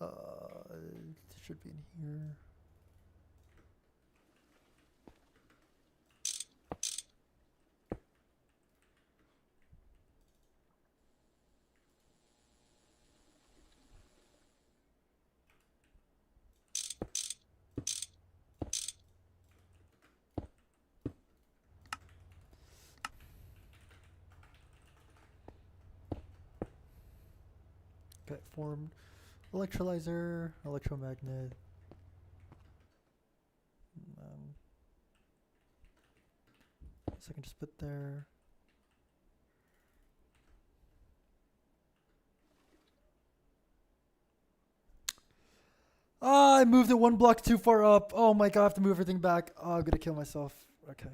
It should be in here. Okay, formed electrolyzer, electromagnet. So I can just put there. Ah, I moved it one block too far up. Oh my god, I have to move everything back. Oh, I'm gonna kill myself. Okay.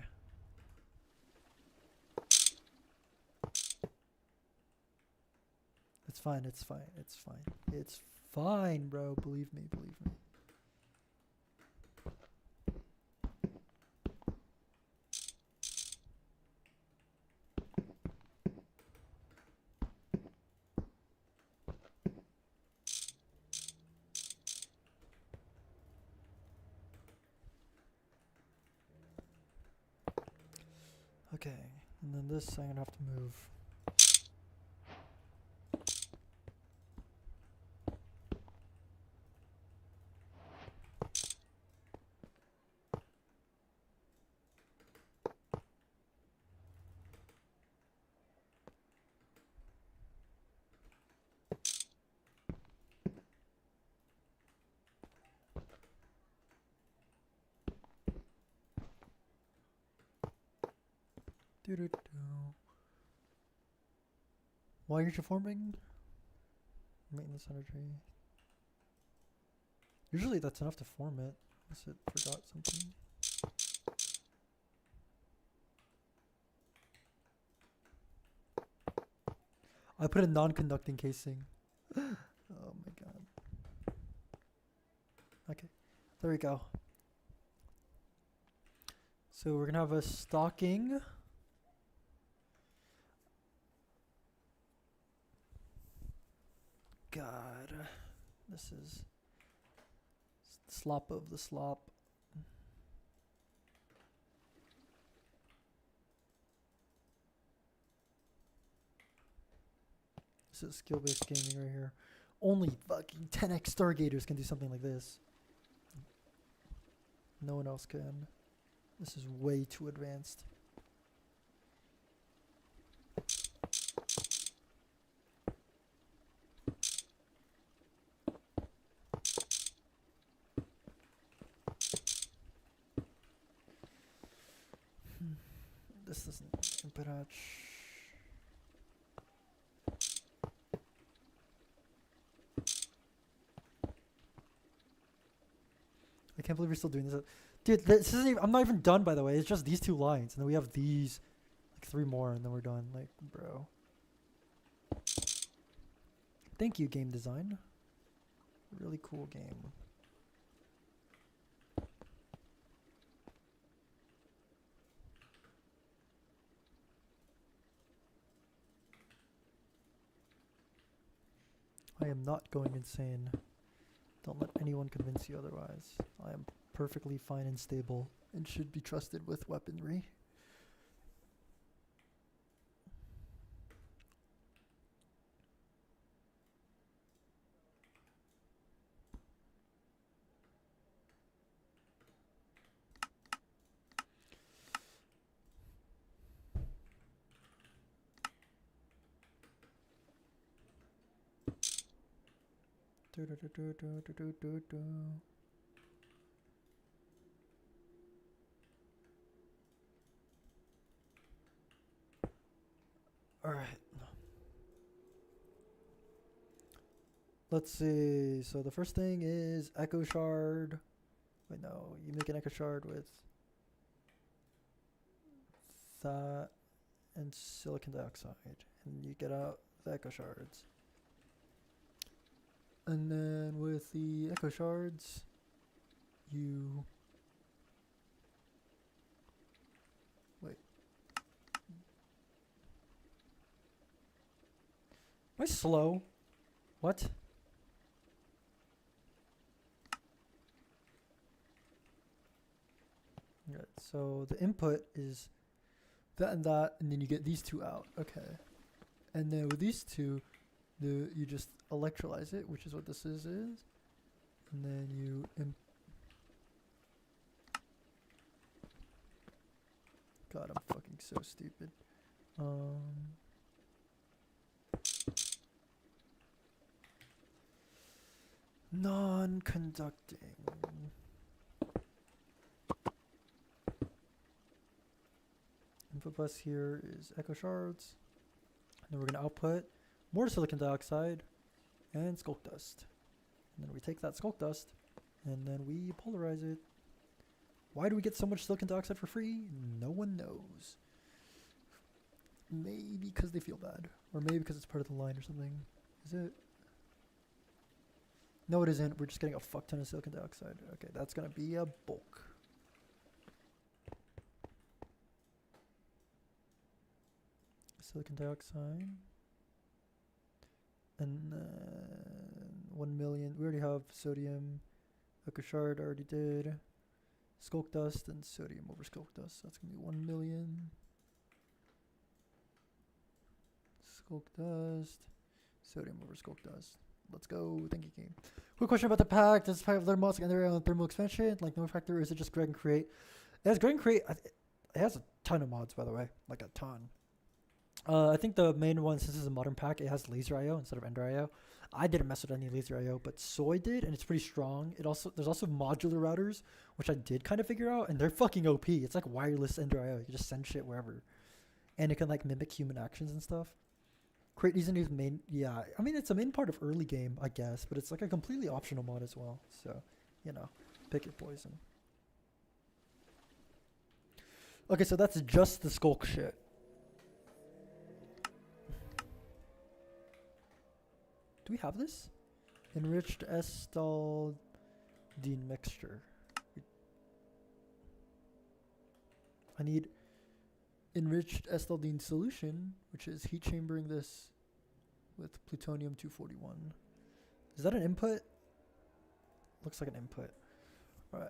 It's fine, it's fine, it's fine. It's fine, bro. Believe me, believe me. Okay, and then this I'm gonna have to move. Why aren't you forming? Maintenance energy. Usually that's enough to form it. Unless it forgot something. I put a non-conducting casing. Oh my god. Okay, there we go. So we're gonna have a stocking. God, this is slop of the slop. This is skill-based gaming right here. Only fucking 10x Stargaters can do something like this. No one else can. This is way too advanced. This doesn't input hatch. I can't believe we're still doing this. Dude, this isn't even, I'm not even done, by the way. It's just these 2 lines. And then we have these, like 3 more, and then we're done. Like, bro. Thank you, game design. Really cool game. I am not going insane. Don't let anyone convince you otherwise. I am perfectly fine and stable and should be trusted with weaponry. All right. Let's see. So the first thing is Echo Shard. Wait, no. You make an Echo Shard with that and silicon dioxide, and you get out the Echo Shards. And then with the Echo Shards, you... Wait. Am I slow? What? Right, so the input is that, and then you get these 2 out. Okay. And then with these 2, you just electrolyze it, which is what this is. And then you God, I'm fucking so stupid. Non-conducting. Input bus here is Echo Shards. And then we're going to output more silicon dioxide and skulk dust. And then we take that skulk dust and then we polarize it. Why do we get so much silicon dioxide for free? No one knows. Maybe because they feel bad. Or maybe because it's part of the line or something. Is it? No, it isn't. We're just getting a fuck ton of silicon dioxide. Okay, that's going to be a bulk. Silicon dioxide. And then 1 million. We already have sodium. Echo Shard already did. Skulk dust and sodium over skulk dust. That's going to be 1 million. Skulk dust. Sodium over skulk dust. Let's go. Thank you, game. Quick question about the pack. Does this pack have other mods like thermal expansion? Like no factor, or is it just Greg and Create? It has Greg and Create. It has a ton of mods, by the way. Like a ton. I think the main one, since this is a modern pack, it has laser IO instead of Ender IO. I didn't mess with any laser IO, but Soy did, and it's pretty strong. There's also modular routers, which I did kind of figure out, and they're fucking OP. It's like wireless Ender IO. You can just send shit wherever, and it can like mimic human actions and stuff. Crate isn't even main. Yeah, I mean it's a main part of early game, I guess, but it's like a completely optional mod as well. So, you know, pick your poison. Okay, so that's just the skulk shit. Do we have this? Enriched Estaldine mixture. I need enriched Estaldine solution, which is heat chambering this with plutonium 241. Is that an input? Looks like an input. Alright.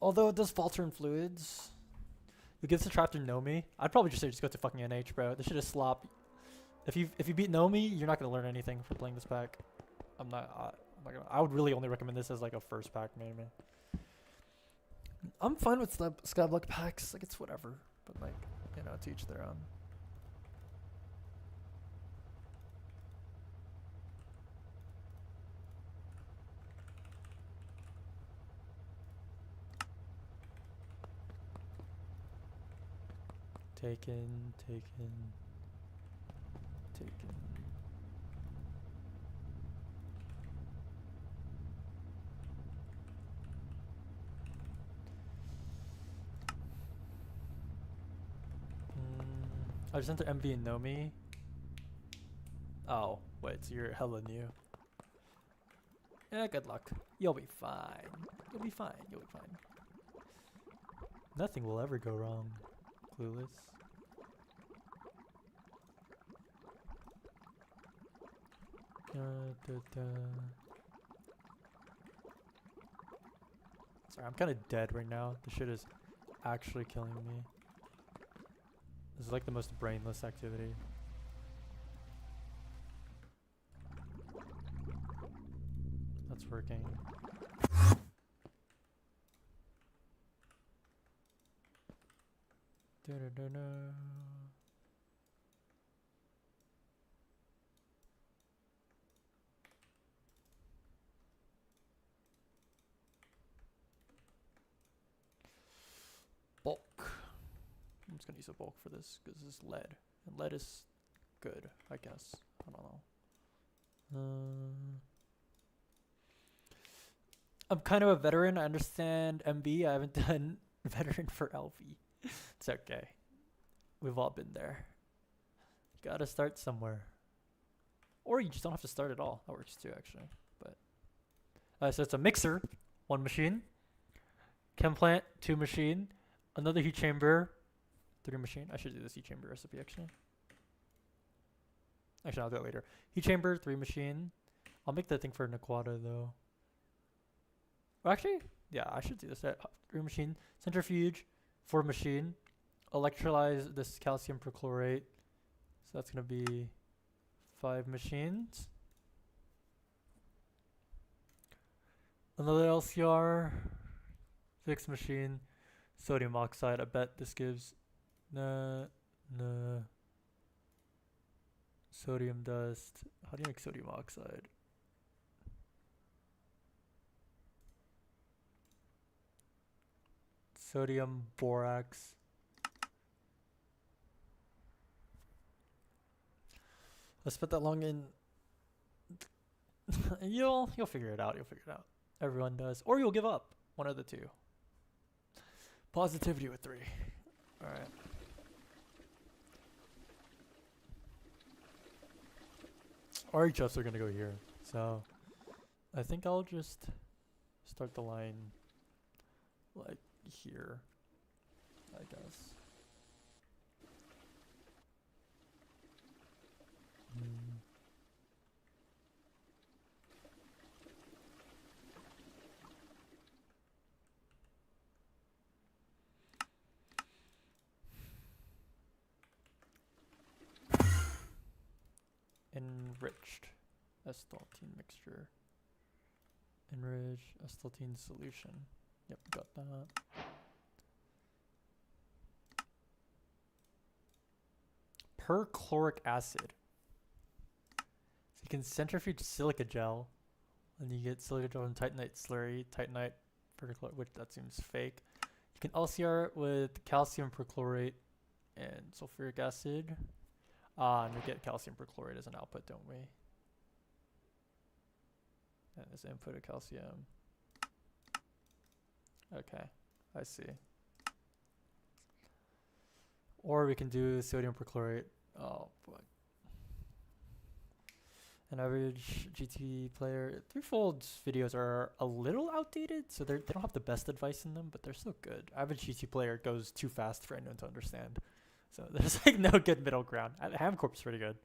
Although it does falter in fluids. It gives the chapter Nomi. I'd probably just say just go to fucking NH, bro. This shit is slop. If you beat Nomi, you're not gonna learn anything from playing this pack. I'm not gonna. I would really only recommend this as like a first pack, maybe. I'm fine with Skyblock packs. Like it's whatever, but like you know, to each their own. Taken. I just enter MV and Nomi. Oh, wait, so you're hella new. Yeah, good luck. You'll be fine. You'll be fine. Nothing will ever go wrong. Clueless. Sorry, I'm kind of dead right now. This shit is actually killing me. This is like the most brainless activity. That's working. Bulk. I'm just gonna use a bulk for this because this is lead. And lead is good, I guess. I don't know. I'm kind of a veteran. I understand MB. I haven't done veteran for LV. It's okay. We've all been there. You gotta start somewhere. Or you just don't have to start at all. That works too, actually. But so it's a mixer, 1 machine. Chem plant, 2 machine. Another heat chamber, 3 machine. I should do this heat chamber recipe, actually. Actually, I'll do it later. Heat chamber, 3 machine. I'll make that thing for Naquata, though. Well, actually, yeah, I should do this. 3 machine. Centrifuge, 4 machine. Electrolyze this calcium perchlorate. So that's going to be 5 machines. Another LCR, 6 machine. Sodium oxide. I bet this gives sodium dust. How do you make sodium oxide? Sodium borax. I spent that long in. You'll figure it out. Everyone does, or you'll give up. One of the two. Positivity with 3. All right. RHFs are gonna go here, so I think I'll just start the line like here, I guess. Enriched Estaldine mixture. Enriched Estaldine solution. Yep, got that. Perchloric acid. So you can centrifuge silica gel, and you get silica gel and titanite slurry, titanite perchlorate, which that seems fake. You can LCR with calcium perchlorate and sulfuric acid. And we get calcium perchlorate as an output, don't we? And as input of calcium. Okay, I see. Or we can do sodium perchlorate. Oh boy. An average GT player. Threefold's videos are a little outdated, so they don't have the best advice in them, but they're still good. Average GT player goes too fast for anyone to understand. So there's like no good middle ground. Hamcorp is pretty good.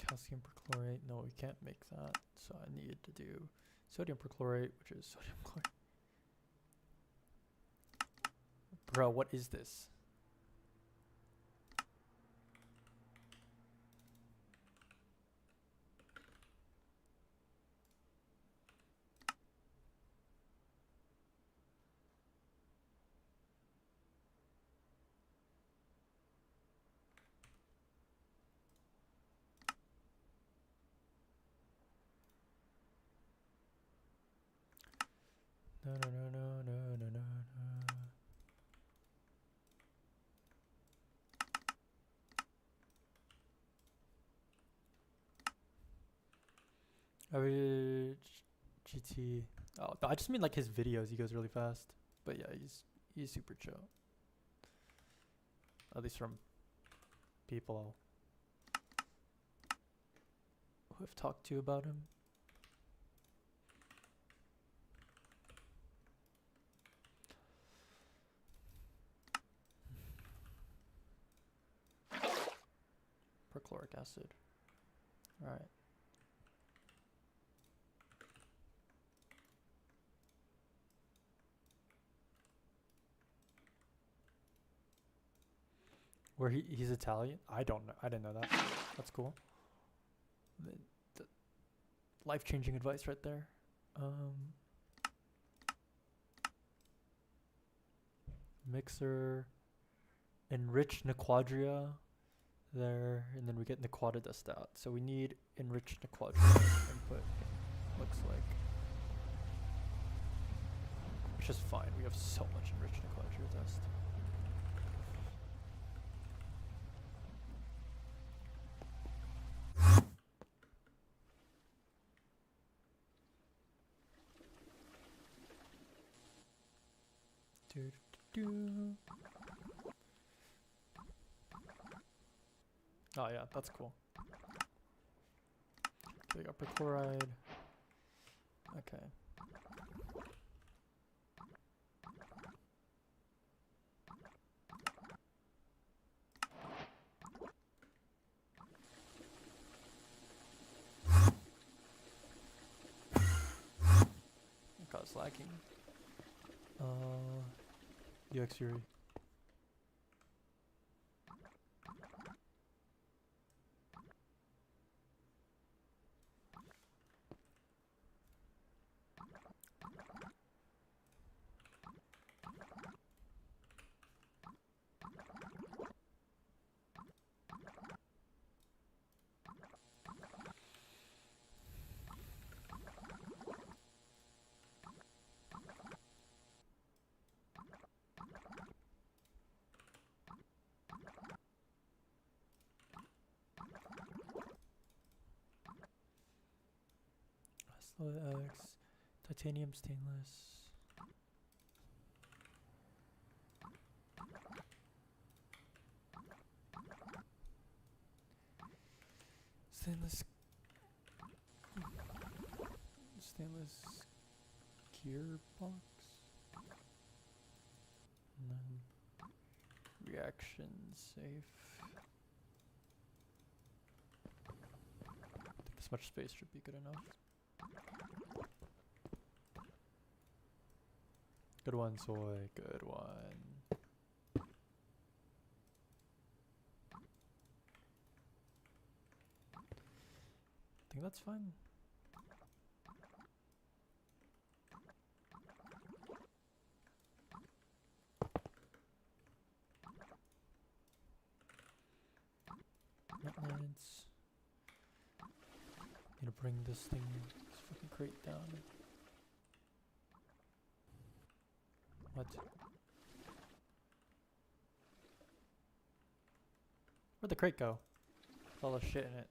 Calcium perchlorate. No, we can't make that. So I need to do sodium perchlorate, which is sodium chlorate. Bro, what is this? No, no, no, no, no, no, no, no. Average GT. Oh, I just mean like his videos. He goes really fast. But yeah, he's super chill. At least from people who have talked to you about him. Perchloric acid. All right. Where he's Italian? I don't know. I didn't know that. That's cool. The life-changing advice right there. Mixer, enriched Nequadria there, and then we get Nequada dust out. So we need enriched Nequadria input, looks like. Which is fine. We have so much enriched Nequadria dust. Oh yeah, that's cool. Okay, we got perchloride. Okay. Cause lacking. UX Fury. X, titanium stainless. Stainless gearbox. And then reaction safe. I think this much space should be good enough. Good one, Soy. Good one. I think that's fine. Maintenance. Need to bring this fucking crate down. What? Where'd the crate go? With all the shit in it.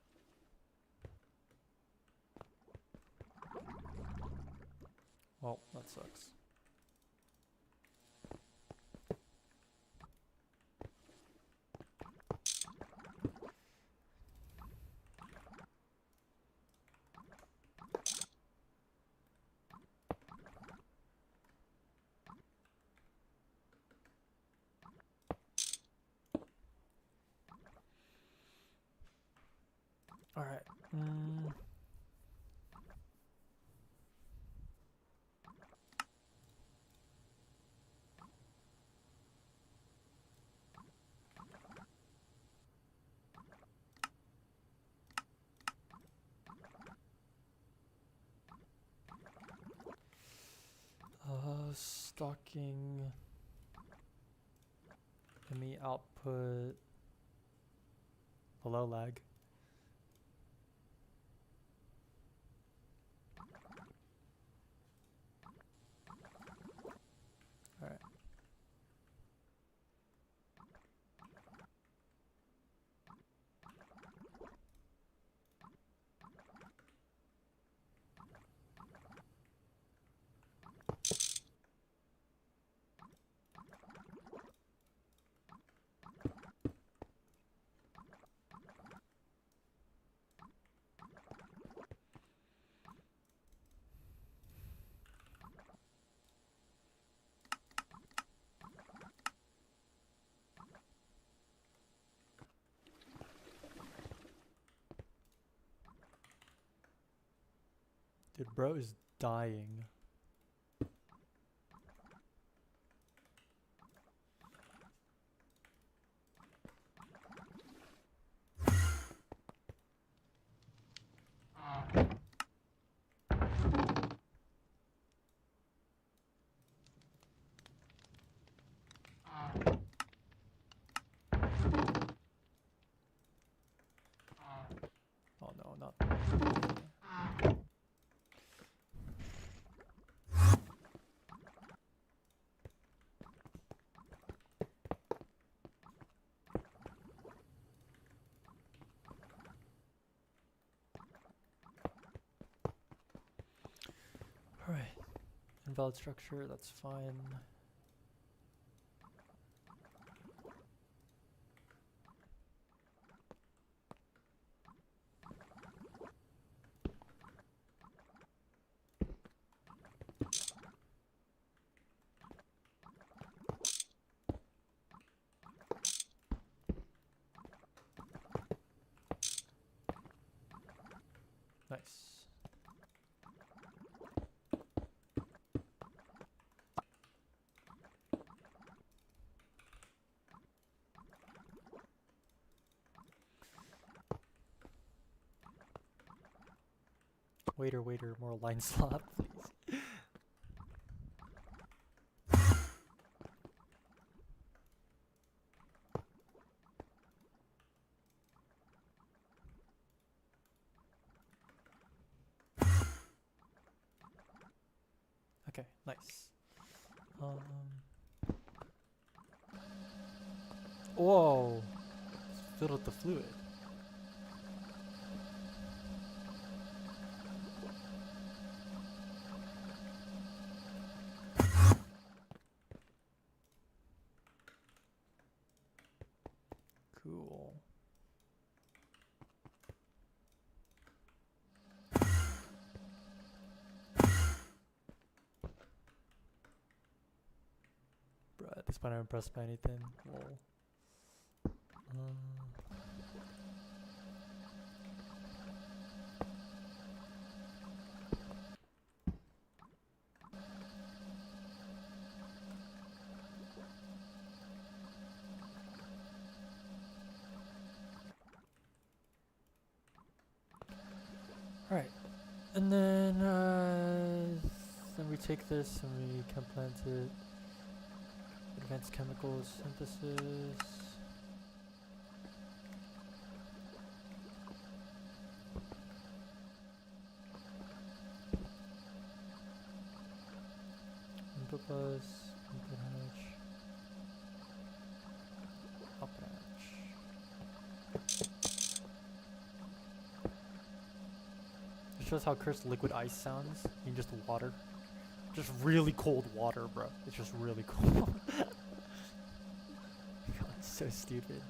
Well, that sucks. All right. Stocking ME output below lag. All right. Dude, bro is dying. Oh no, not. All right. Invalid structure, that's fine. Nice. Waiter, more line slot, please. Okay, nice. Whoa! It's filled with the fluid. Cool. Bruh, at this point I'm impressed by anything. Lol. Alright, and then we take this and we can plant it. Advanced chemical synthesis. Input bus, input shows how cursed liquid ice sounds. You just water. Just really cold water, bro. It's just really cold. God, it's so stupid.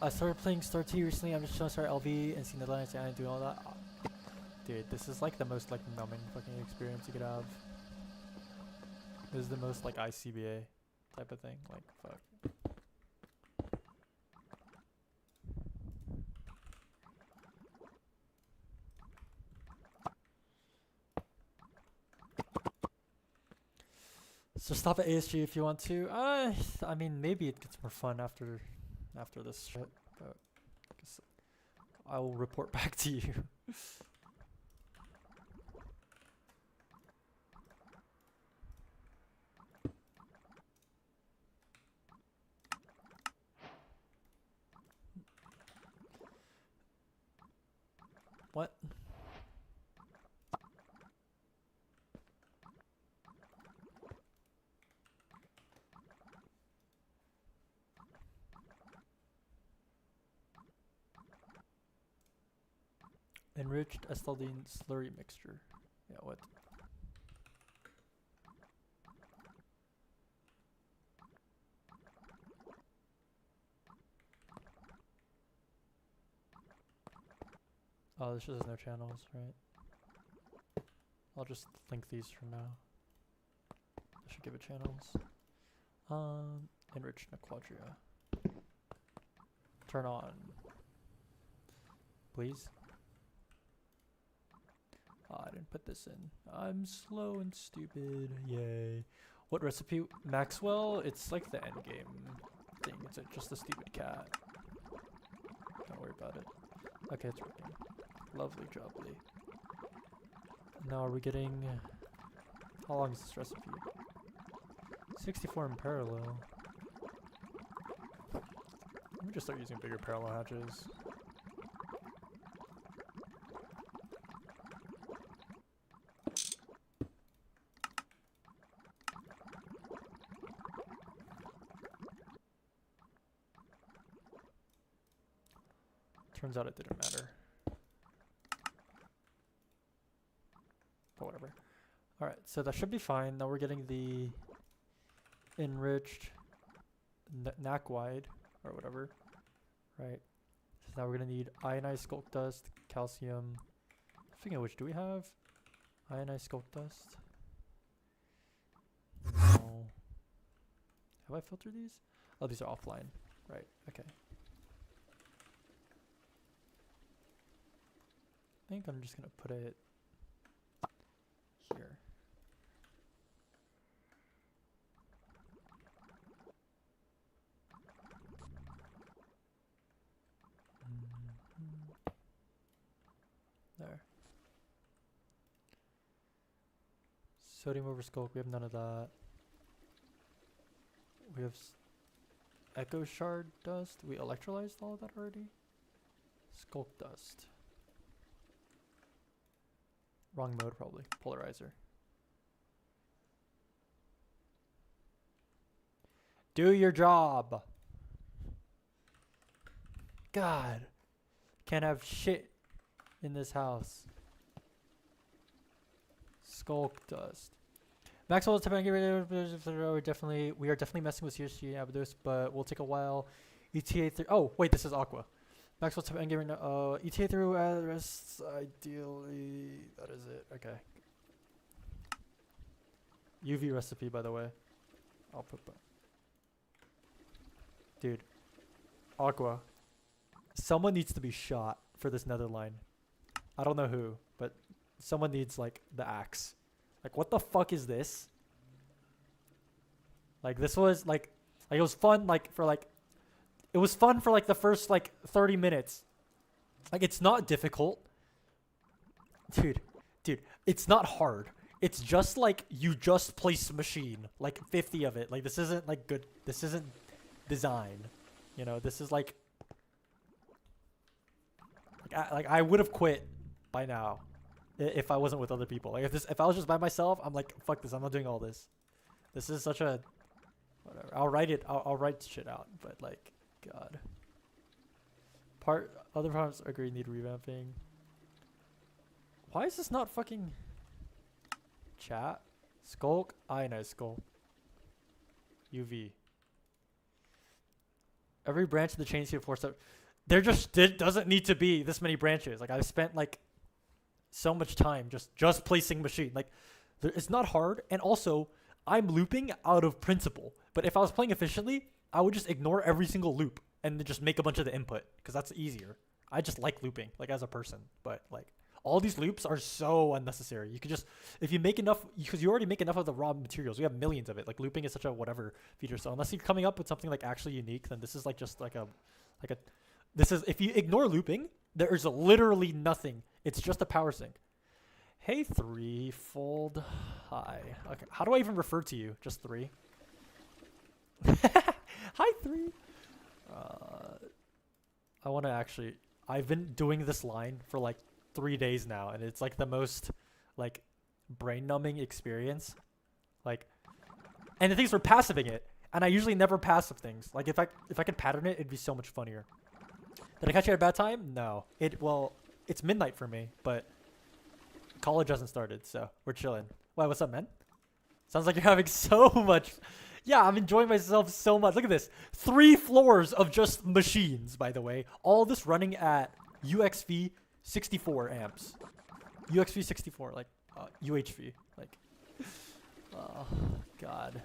I started playing Star T recently. I'm just trying to start LV and seeing the lines and doing all that. Dude, this is like the most like numbing fucking experience you could have. This is the most like ICBA type of thing. Like fuck. So stop at ASG if you want to. I mean, maybe it gets more fun after this shit, but I guess I will report back to you. What? Enriched estaldine slurry mixture. Yeah, what? Oh, this just has no channels, right? I'll just link these for now. I should give it channels. Enriched Quadria. Turn on. Please. Oh, I didn't put this in. I'm slow and stupid. Yay. What recipe? Maxwell? It's like the end game thing. It's just a stupid cat. Don't worry about it. Okay, it's working. Lovely jubbly. Now are we getting... How long is this recipe? 64 in parallel. Let me just start using bigger parallel hatches. Turns out it didn't matter. But whatever. Alright, so that should be fine. Now we're getting the enriched knack wide or whatever. Right. So now we're gonna need ionized skulk dust, calcium. Speaking of which, do we have ionized skulk dust? No. Have I filtered these? Oh, these are offline. Right, okay. I think I'm just gonna put it here. There. Sodium over skulk, we have none of that. We have echo shard dust. We electrolyzed all of that already? Skulk dust. Wrong mode, probably. Polarizer. Do your job! God! Can't have shit in this house. Skulk dust. Maxwell's type we are definitely messing with CSG and Abydos, but we'll take a while. ETA 3. Oh, wait, this is Aqua. Maxwell type ETA through address ideally. That is it. Okay. UV recipe, by the way. I'll put that. Dude. Aqua. Someone needs to be shot for this nether line. I don't know who, but someone needs like the axe. Like what the fuck is this? Like this was like it was fun like for like it was fun for like the first like 30 minutes. Like it's not difficult. Dude, it's not hard. It's just like you just place a machine, like 50 of it. Like this isn't like good. This isn't design. You know, this is like I would have quit by now if I wasn't with other people. Like if I was just by myself, I'm like fuck this. I'm not doing all this. This is such a whatever. I'll write it. I'll write shit out. But like God. Other parts agree need revamping. Why is this not fucking chat? Skulk, ionized skull. UV. Every branch of the chain see force up. There just doesn't need to be this many branches. Like I've spent like so much time just placing machine. Like it's not hard, and also I'm looping out of principle. But if I was playing efficiently, I would just ignore every single loop and then just make a bunch of the input because that's easier. I just like looping, like as a person, but like all these loops are so unnecessary. You could just, if you make enough, because you already make enough of the raw materials. We have millions of it. Like looping is such a whatever feature. So unless you're coming up with something like actually unique, then this is like just like a, this is, if you ignore looping, there is literally nothing. It's just a power sink. Hey, threefold. Hi. Okay. How do I even refer to you? Just three? Hi, three. I want to actually, I've been doing this line for like 3 days now, and it's like the most like brain numbing experience. Like, and the things for passiving it, and I usually never passive things. Like if I could pattern it, it'd be so much funnier. Did I catch you at a bad time? No. Well, it's midnight for me, but college hasn't started, so we're chilling. Why, what's up, man? Sounds like you're having so much. Yeah, I'm enjoying myself so much. Look at this. 3 floors of just machines, by the way. All this running at UXV 64 amps. UXV 64, like UHV. Like, oh, God.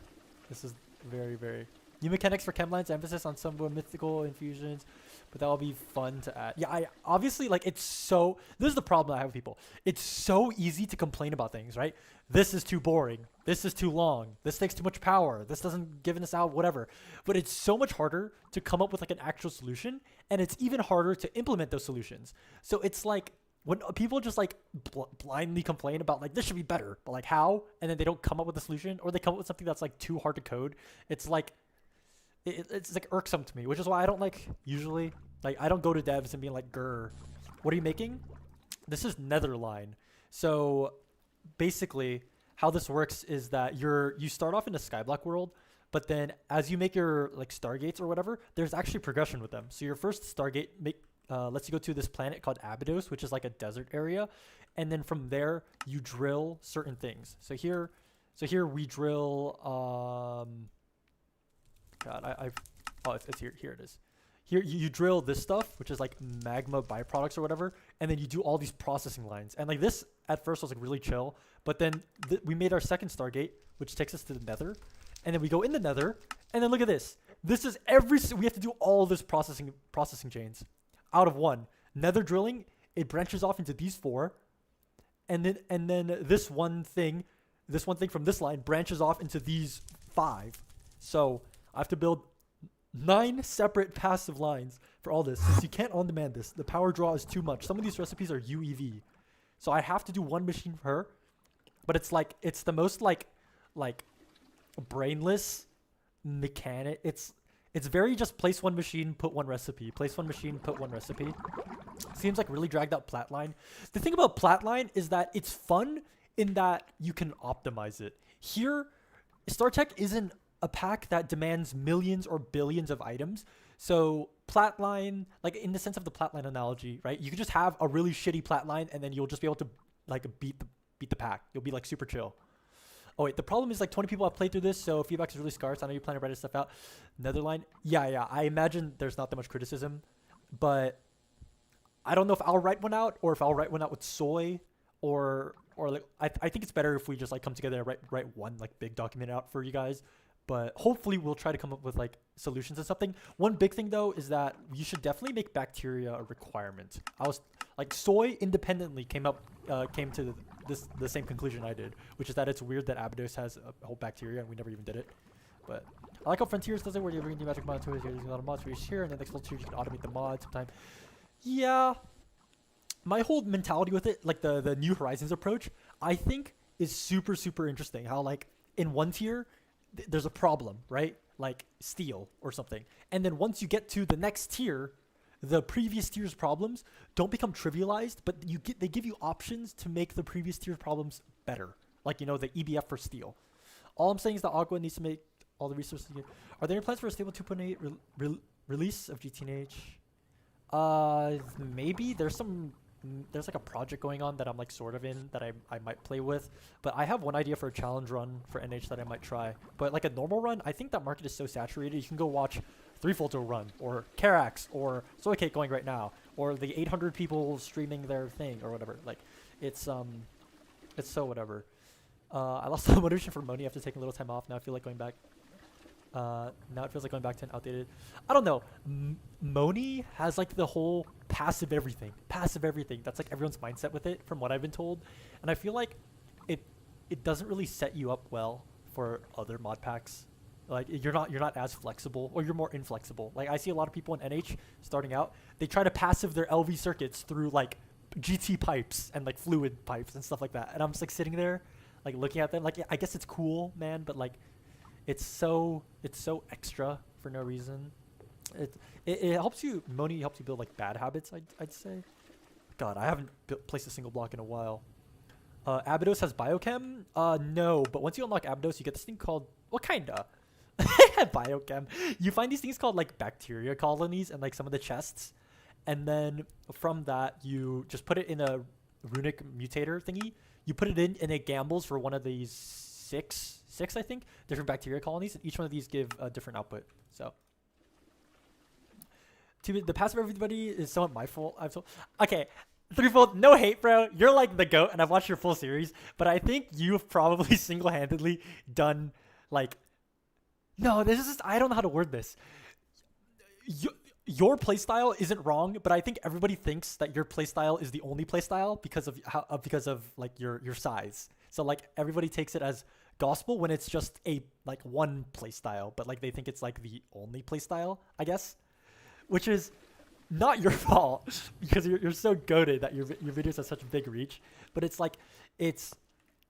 This is very, very... New mechanics for chemlines, emphasis on some more mythical infusions, but that will be fun to add. Yeah, I obviously, like, it's so... This is the problem I have with people. It's so easy to complain about things, right? This is too boring. This is too long. This takes too much power. This doesn't give us out, whatever. But it's so much harder to come up with, like, an actual solution, and it's even harder to implement those solutions. So it's like... When people just like blindly complain about like this should be better, but like how, and then they don't come up with a solution, or they come up with something that's like too hard to code, it's like it's like irksome to me, which is why I don't like usually like I don't go to devs and be like, grr, what are you making? This is Netherline. So basically how this works is that you start off in a skyblock world, but then as you make your like stargates or whatever, there's actually progression with them. So your first stargate lets you go to this planet called Abydos, which is like a desert area, and then from there you drill certain things. So here we drill. God, it's here. Here it is. Here you drill this stuff, which is like magma byproducts or whatever, and then you do all these processing lines. And like this at first was like really chill, but then we made our second Stargate, which takes us to the Nether, and then we go in the Nether, and then look at this. This is we have to do all this processing chains. Out of one. Nether drilling, it branches off into these 4, and then this one thing from this line branches off into these 5. So I have to build 9 separate passive lines for all this. Since you can't on demand this, the power draw is too much. Some of these recipes are UEV, so I have to do one machine for her. But it's like it's the most like brainless mechanic. It's very just place one machine, put one recipe. Place one machine, put one recipe. Seems like really dragged out Platline. The thing about Platline is that it's fun in that you can optimize it. Here, StarTech isn't a pack that demands millions or billions of items. So Platline, like in the sense of the Platline analogy, right? You could just have a really shitty Platline and then you'll just be able to like beat the pack. You'll be like super chill. Oh wait, the problem is like 20 people have played through this, so feedback is really scarce. I know you're planning to write stuff out. Netherline, yeah. I imagine there's not that much criticism, but I don't know if I'll write one out or if I'll write one out with Soy, or like I think it's better if we just like come together and write one like big document out for you guys. But hopefully we'll try to come up with like solutions and something. One big thing though is that you should definitely make bacteria a requirement. I was like, soy independently came to the same conclusion I did, which is that it's weird that Abydos has a whole bacteria and we never even did it. But I like how Frontiers does it, where you bring new magic mods to it, you're using a lot of mods for each tier, and then next level tier you can automate the mod sometime. Yeah, my whole mentality with it, like the New Horizons approach, I think is super, super interesting. How like in one tier, there's a problem, right? Like steel or something. And then once you get to the next tier, the previous tier's problems don't become trivialized, but they give you options to make the previous tier's problems better. Like, you know, the EBF for steel. All I'm saying is that Aqua needs to make all the resources. Are there any plans for a stable 2.8 release of GTH? Maybe there's like a project going on that I'm like sort of in that I might play with, but I have one idea for a challenge run for NH that I might try. But like a normal run, I think that market is so saturated. You can go watch 3Photo run or Karax or Soycake going right now, or the 800 people streaming their thing or whatever. Like it's so whatever. I lost the motivation for Moni after taking a little time off. Now I feel like going back. Now it feels like going back to an outdated. I don't know. Moni has like the whole passive everything. That's like everyone's mindset with it, from what I've been told, and I feel like it doesn't really set you up well for other mod packs. Like you're not as flexible, or you're more inflexible. Like I see a lot of people in NH starting out, they try to passive their LV circuits through like GT pipes and like fluid pipes and stuff like that, and I'm just like sitting there, like looking at them. Like, yeah, I guess it's cool, man, but like. It's so extra for no reason. It helps you. Moni helps you build like bad habits. I'd say. God, I haven't placed a single block in a while. Abydos has biochem. No, but once you unlock Abydos, you get this thing called what kinda biochem. You find these things called like bacteria colonies in like some of the chests, and then from that you just put it in a runic mutator thingy. You put it in, and it gambles for one of these six I think different bacteria colonies, and each one of these give a different output. So the passive everybody is somewhat my fault. Okay, 3Fold, no hate, bro, you're like the GOAT and I've watched your full series, but I think you've probably single-handedly done like, no, this is just, I don't know how to word this. Your playstyle isn't wrong, but I think everybody thinks that your playstyle is the only playstyle because of like your size. So like everybody takes it as gospel when it's just a like one playstyle, but like they think it's like the only playstyle, I guess, which is not your fault because you're so goated that your videos have such a big reach. But it's like, it's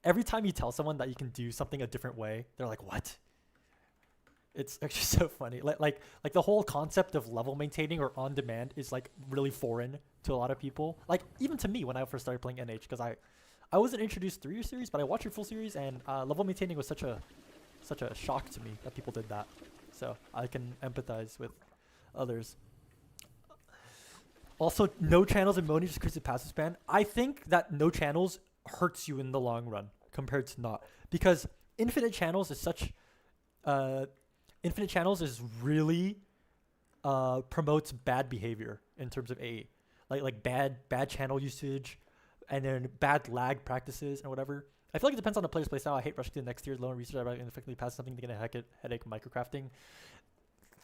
every time you tell someone that you can do something a different way, they're like, what? It's actually so funny. Like the whole concept of level maintaining or on demand is like really foreign to a lot of people. Like even to me when I first started playing NH, because I wasn't introduced through your series, but I watched your full series, and level maintaining was such a shock to me that people did that. So I can empathize with others. Also, no channels in Moni just increases passive span. I think that no channels hurts you in the long run compared to not, because infinite channels is such. Infinite channels is really promotes bad behavior in terms of AE, like bad channel usage, and then bad lag practices and whatever. I feel like it depends on the player's playstyle. I hate rushing to the next tier, low in research. I can effectively pass something to get a headache microcrafting.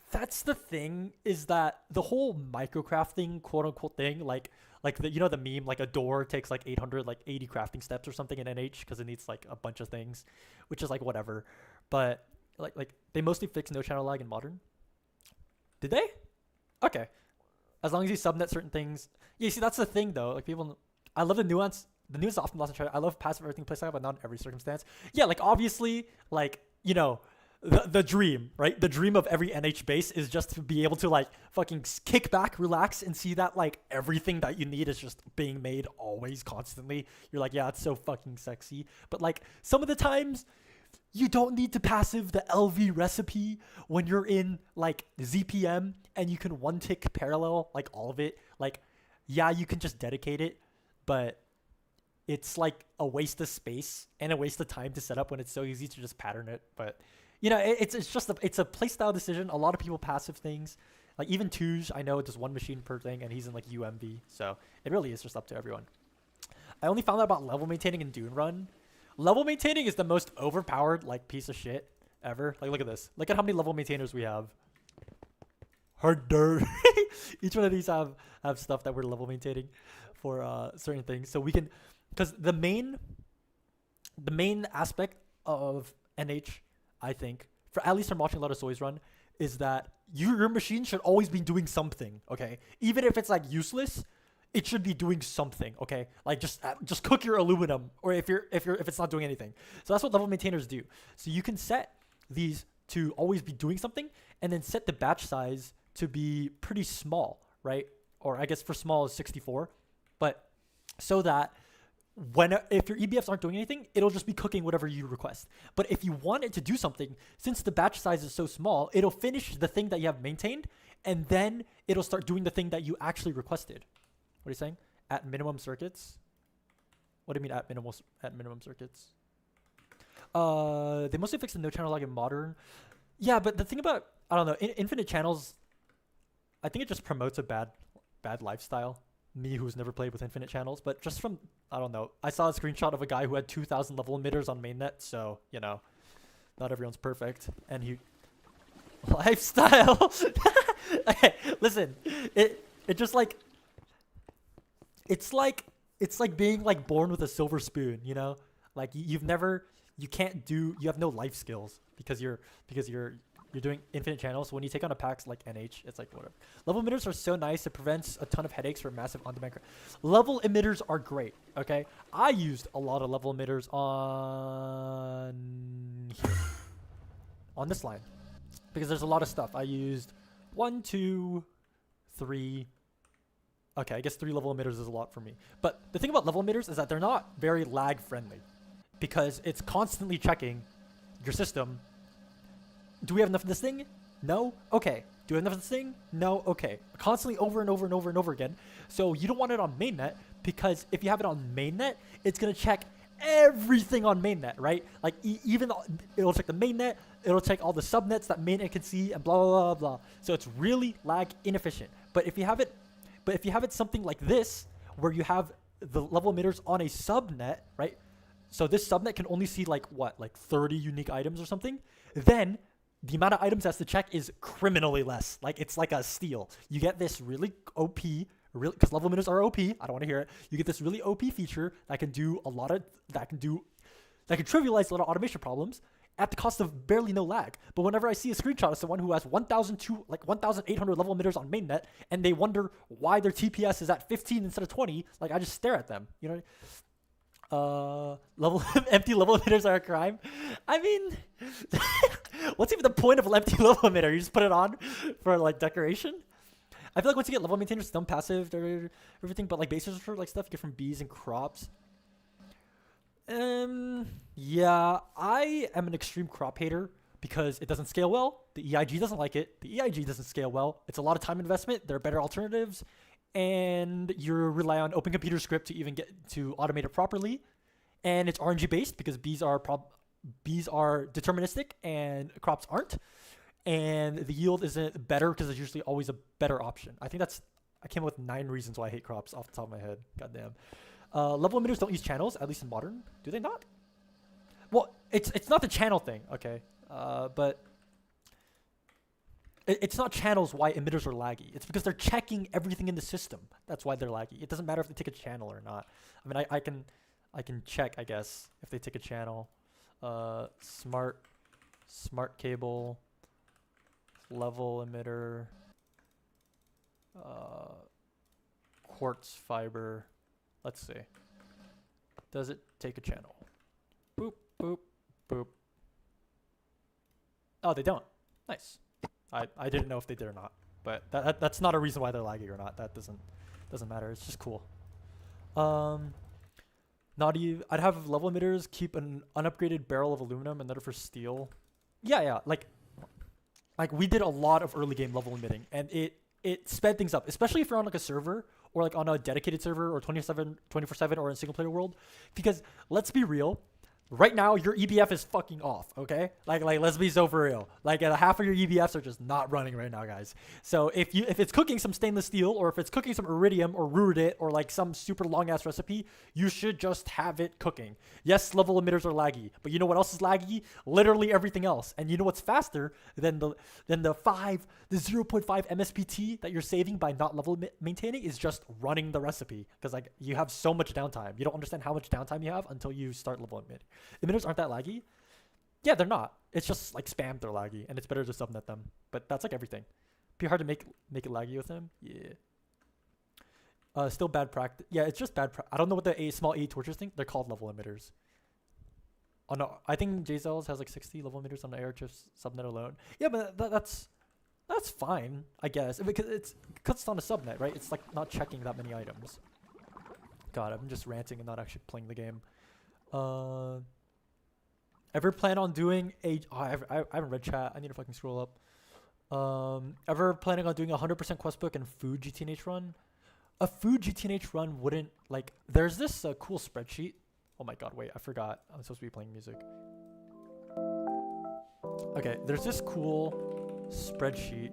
That's the thing, is that the whole microcrafting quote unquote thing, like the, you know, the meme, like a door takes like 880 crafting steps or something in NH because it needs like a bunch of things, which is like whatever. But like they mostly fix no channel lag in modern. Did they? Okay. As long as you subnet certain things. Yeah, see, that's the thing though. Like people, I love the nuance. The nuance is often lost in try. I love passive everything playstyle, but not in every circumstance. Yeah, like obviously, like, you know, the dream, right? The dream of every NH base is just to be able to like fucking kick back, relax, and see that like everything that you need is just being made always, constantly. You're like, yeah, it's so fucking sexy. But like some of the times, you don't need to passive the LV recipe when you're in like ZPM and you can one tick parallel like all of it. Like, yeah, you can just dedicate it, but it's like a waste of space and a waste of time to set up when it's so easy to just pattern it. But you know, it's just it's a playstyle decision. A lot of people passive things. Like even Touge, I know just one machine per thing, and he's in like UMV. So it really is just up to everyone. I only found out about level maintaining in Dune Run. Level maintaining is the most overpowered like piece of shit ever. Like look at this. Look at how many level maintainers we have. harder. Each one of these have stuff that we're level maintaining for certain things. So we can, because the main aspect of NH, I think, for at least from watching a lot of Soys run, is that your machine should always be doing something. Okay, even if it's like useless, it should be doing something. Okay, like just cook your aluminum, or if it's not doing anything. So that's what level maintainers do. So you can set these to always be doing something, and then set the batch size to be pretty small, right? Or I guess for small is 64, but so that if your EBFs aren't doing anything, it'll just be cooking whatever you request. But if you want it to do something, since the batch size is so small, it'll finish the thing that you have maintained, and then it'll start doing the thing that you actually requested. What are you saying? At minimum circuits? What do you mean at minimum circuits? They mostly fixed the no channel lag in modern. Yeah, but the thing about, I don't know, infinite channels, I think it just promotes a bad lifestyle. Me, who's never played with infinite channels, but just from, I don't know, I saw a screenshot of a guy who had 2,000 level emitters on mainnet, so, you know, not everyone's perfect. And he, lifestyle. Okay, listen, it just like, it's like being like born with a silver spoon, you know, like you have no life skills because you're doing infinite channels. So when you take on a packs like NH, it's like whatever. Level emitters are so nice. It prevents a ton of headaches for massive on-demand. Level emitters are great. Okay, I used a lot of level emitters on here, on this line, because there's a lot of stuff. I used 1, 2, 3. Okay, I guess 3 level emitters is a lot for me. But the thing about level emitters is that they're not very lag friendly, because it's constantly checking your system. Do we have enough of this thing? No? Okay. Do we have enough of this thing? No? Okay. Constantly over and over and over and over again. So you don't want it on mainnet, because if you have it on mainnet, it's going to check everything on mainnet, right? Like it'll check the mainnet, it'll check all the subnets that mainnet can see, and blah, blah, blah, blah. So it's really lag inefficient. But if you have it something like this, where you have the level emitters on a subnet, right? So this subnet can only see like 30 unique items or something. Then the amount of items that's to check is criminally less. Like it's like a steal. You get this really OP, because level emitters are OP. I don't want to hear it. You get this really OP feature that can do that can trivialize a lot of automation problems at the cost of barely no lag. But whenever I see a screenshot of someone who has 1,800 level emitters on mainnet, and they wonder why their TPS is at 15 instead of 20, like I just stare at them, you know? Empty level emitters are a crime. I mean, what's even the point of an empty level emitter? You just put it on for like decoration? I feel like once you get level maintainers, dumb passive, everything, but like bases for like stuff you get from bees and crops. Yeah, I am an extreme crop hater because it doesn't scale well. The EIG doesn't like it. The EIG doesn't scale well. It's a lot of time investment. There are better alternatives. And you rely on Open Computer Script to even get to automate it properly, and it's RNG based because bees are deterministic and crops aren't, and the yield isn't better because there's usually always a better option. I came up with 9 reasons why I hate crops off the top of my head. Goddamn. Level emitters don't use channels, at least in modern. Do they not? Well, it's not the channel thing, okay, but. It's not channels why emitters are laggy. It's because they're checking everything in the system. That's why they're laggy. It doesn't matter if they take a channel or not. I mean, I can check, I guess, if they take a channel. Smart cable, level emitter, quartz fiber. Let's see. Does it take a channel? Boop, boop, boop. Oh, they don't. Nice. I didn't know if they did or not, but that's not a reason why they're laggy or not. That doesn't matter. It's just cool. I'd have level emitters keep an unupgraded barrel of aluminum and another for steel. Yeah, like we did a lot of early game level emitting, and it sped things up, especially if you're on like a server or like on a dedicated server or 24/7 or in single player world, because let's be real, Right now, your EBF is fucking off, okay? Like let's be so for real. Like half of your EBFs are just not running right now, guys. So if it's cooking some stainless steel, or if it's cooking some iridium or rudit, or like some super long ass recipe, you should just have it cooking. Yes, level emitters are laggy, but you know what else is laggy? Literally everything else. And you know what's faster than the 0.5 MSPT that you're saving by not level maintaining is just running the recipe, because like you have so much downtime. You don't understand how much downtime you have until you start level emitting. Emitters aren't that laggy. Yeah, they're not. It's just like spam, they're laggy, and it's better to subnet them. But that's like everything. Be hard to make it laggy with them. Yeah. Still bad practice. Yeah, it's just bad. I don't know what the small A torches think. They're called level emitters. Oh no, I think JZels has like 60 level emitters on the airchips subnet alone. Yeah, but that's fine, I guess, because it's on a subnet, right? It's like not checking that many items. God, I'm just ranting and not actually playing the game. Ever plan on doing a I haven't read chat. I need to fucking scroll up. Ever planning on doing a 100% quest book and food GTNH run? A food GTNH run wouldn't, like, there's this cool spreadsheet. Oh my god, wait, I forgot. I'm supposed to be playing music. Okay, there's this cool spreadsheet.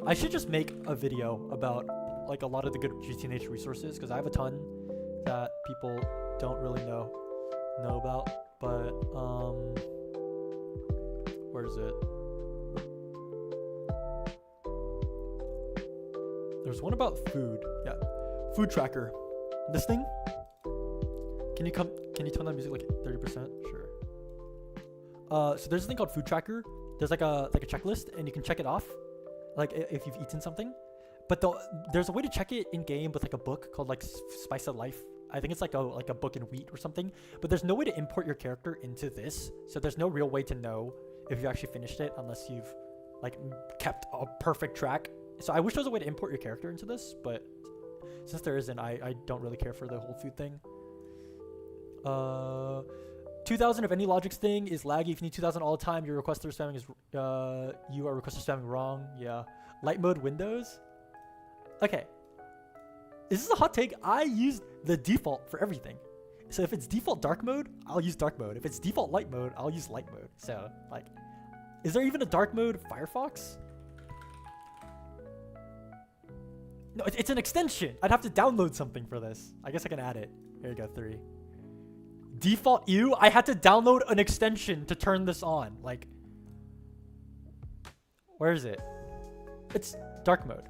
I should just make a video about like a lot of the good GTNH resources, because I have a ton that people don't really know about, but where is it? There's one about food. Yeah, food tracker. This thing. Can you turn that music like 30%? Sure. So there's a thing called food tracker. There's like a checklist, and you can check it off, like if you've eaten something. But there's a way to check it in game with like a book called like Spice of Life. I think it's like a book in wheat or something. But there's no way to import your character into this, so there's no real way to know if you actually finished it unless you've like kept a perfect track. So I wish there was a way to import your character into this, but since there isn't, I don't really care for the whole food thing. 2000 if any logics thing is laggy. If you need 2000 all the time, your requester spamming is you are requester spamming wrong. Yeah. Light mode Windows. Okay. Is this a hot take? I use the default for everything. So if it's default dark mode, I'll use dark mode. If it's default light mode, I'll use light mode. So like, is there even a dark mode Firefox? No, it's an extension. I'd have to download something for this. I guess I can add it. Here you go, 3. Default ew, I had to download an extension to turn this on. Like, where is it? It's dark mode.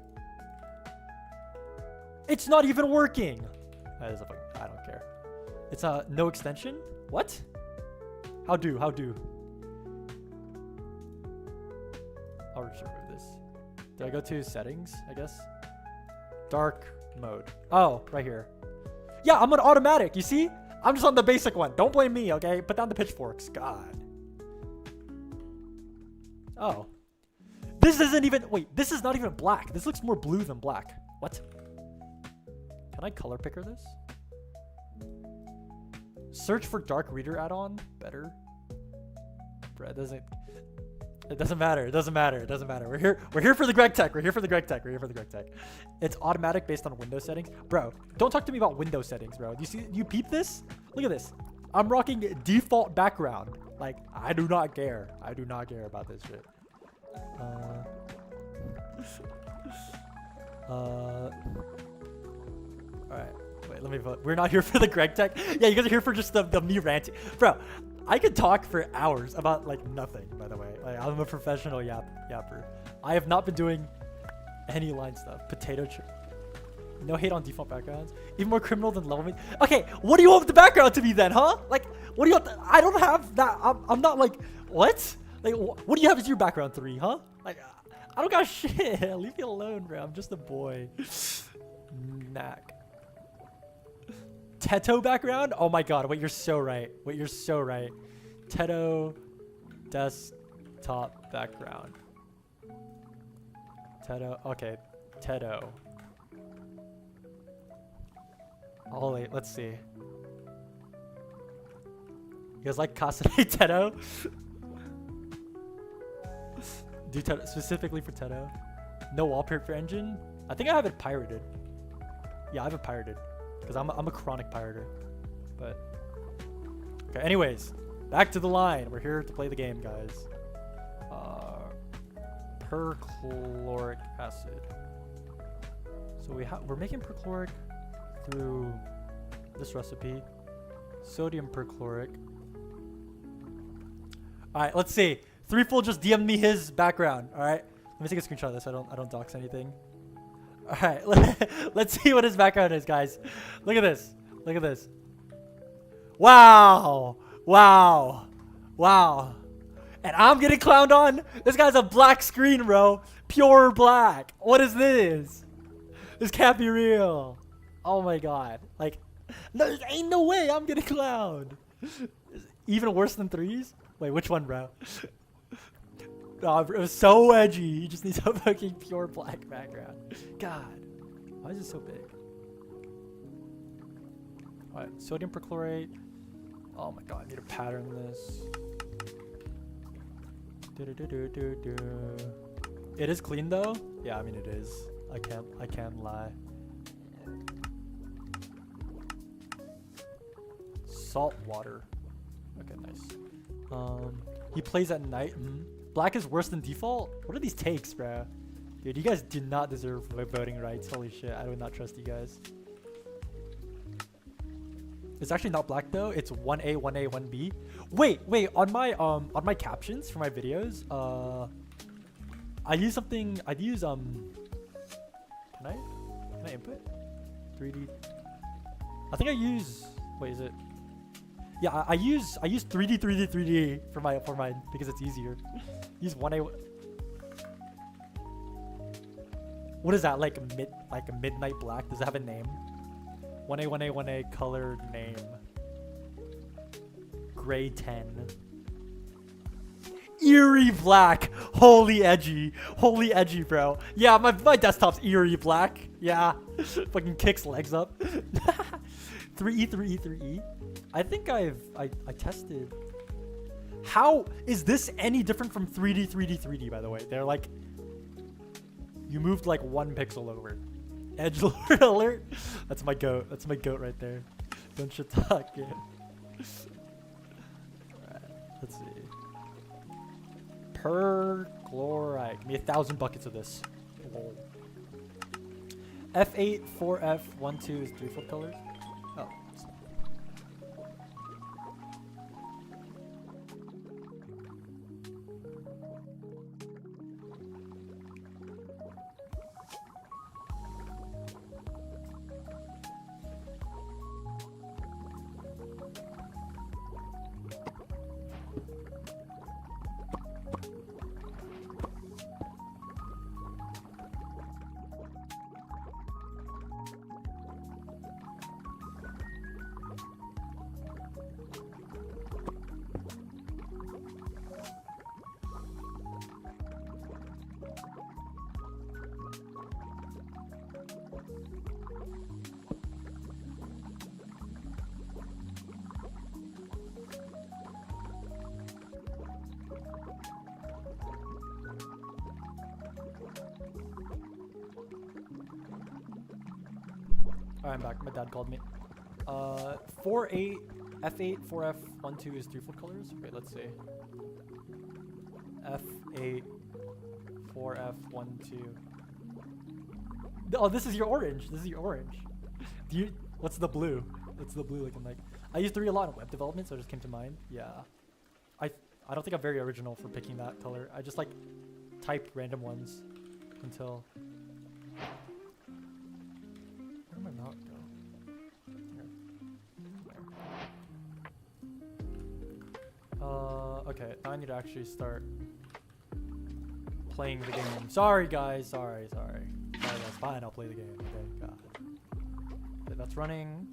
It's not even working. That is a fucking, I don't care. It's a no extension. What? How do? I'll just remove this. Did I go to settings? I guess. Dark mode. Oh, right here. Yeah, I'm on automatic. You see? I'm just on the basic one. Don't blame me, okay? Put down the pitchforks. God. Oh. This isn't even... Wait, this is not even black. This looks more blue than black. What? Can I color picker this? Search for dark reader add-on. Better. Bruh, it doesn't matter. It doesn't matter. It doesn't matter. We're here for the Greg Tech. We're here for the Greg Tech. It's automatic based on Windows settings. Bro, don't talk to me about Windows settings, bro. You peep this? Look at this. I'm rocking default background. Like, I do not care. I do not care about this shit. Alright. Wait, let me vote. We're not here for the Greg Tech. Yeah, you guys are here for just the me ranting. Bro, I could talk for hours about like nothing, by the way. Like, I'm a professional yapper. I have not been doing any line stuff. Potato chip. No hate on default backgrounds. Even more criminal than level. Okay, what do you want the background to be then, huh? Like, what do you want? I don't have that. I'm not like, what? Like, what do you have as your background 3, huh? Like, I don't got shit. Leave me alone, bro. I'm just a boy. Knack. Teto background? Oh my god. Wait, you're so right. Teto desktop background. Teto. Okay. Teto. Oh wait, let's see. You guys like Kasane Teto? Do Teto specifically for Teto? No wallpaper engine? I think I have it pirated. Yeah, I have it pirated. Because I'm a chronic pirater. But okay, anyways. Back to the line. We're here to play the game, guys. Perchloric acid. So we're making perchloric through this recipe. Sodium perchloric. All right, let's see. Threefold just DM'd me his background. All right, let me take a screenshot of this. I don't dox anything. All right, let's see what his background is, guys. Look at this. Look at this. Wow, wow, wow. And I'm getting clowned on. This guy's a black screen, bro. Pure black. What is this? This can't be real. Oh my god. Like, no, ain't no way I'm getting clowned. Even worse than threes? Wait, which one, bro? Oh, it was so edgy. He just needs a fucking pure black background. God. Why is it so big? Alright, sodium perchlorate. Oh my god, I need to pattern this. It is clean though? Yeah, I mean it is. I can't lie. Salt water. Okay, nice. He plays at night. Black is worse than default? What are these takes, bro? Dude, you guys do not deserve voting rights. Holy shit, I do not trust you guys. It's actually not black though. It's 1A, 1A, 1B. Wait, on my captions for my videos, I use something. Can I input 3D? I think I use. Wait, is it? Yeah, I use 3D for mine because it's easier. Use 1A. What is that, like a midnight black? Does it have a name? 1A color name. Gray 10. Eerie black. Holy edgy, bro. Yeah, my desktop's eerie black. Yeah, fucking kicks legs up. 3E. I think I tested. How is this any different from 3D? By the way, they're like, you moved like 1 pixel over. Edgelord alert. That's my goat. That's my goat right there. Don't shit talk, yeah. Alright, let's see. Perchloride. Give me 1,000 buckets of this. Whoa. F8, 4F, 1, 2 is threefold colors. Oh. Alright, I'm back. My dad called me. 4-8, F8, 4F, 1, 2 is threefold colors. Wait, let's see. F8, 4F, 1, 2. Oh, this is your orange. This is your orange. What's the blue? What's the blue looking like? I used 3 a lot in web development, so it just came to mind. Yeah. I don't think I'm very original for picking that color. I just like typed random ones until. Where did my mount go? Here. Okay, now I need to actually start playing the game. Sorry guys, sorry guys, fine, I'll play the game. Okay, God. Okay, that's running.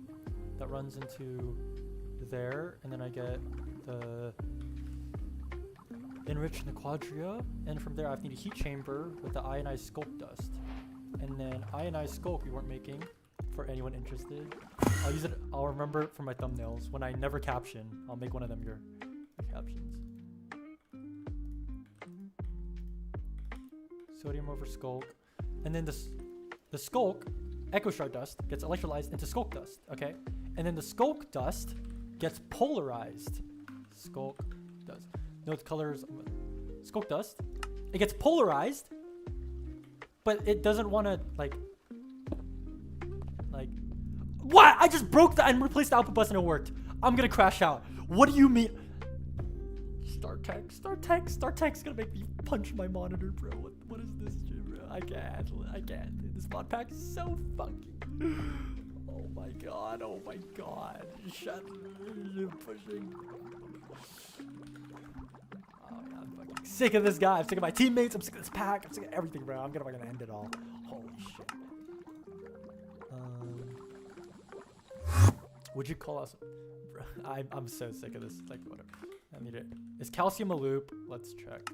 That runs into there, and then I get the enrich in the quadria, and from there I need a heat chamber with the ionized sculk dust, and then ionized sculk we weren't making. For anyone interested, I'll use it. I'll remember it for my thumbnails when I never caption. I'll make one of them your captions. Sodium over sculk, and then the sculk echo shard dust gets electrolyzed into sculk dust. Okay, and then the sculk dust gets polarized. Skulk does. Note colors. Skulk dust. It gets polarized, but it doesn't want to like. What? I just broke that and replaced the output bus and it worked. I'm gonna crash out. What do you mean? StarTech's gonna make me punch my monitor, bro. What is this shit, bro? I can't. This mod pack is so funky. Oh my god. Shut you pushing. Oh yeah, I'm fucking sick of this guy. I'm sick of my teammates. I'm sick of this pack. I'm sick of everything, bro. I'm gonna fucking end it all. Holy shit. Would you call us? Bro, I'm so sick of this. Like whatever. I need it. Is calcium a loop? Let's check.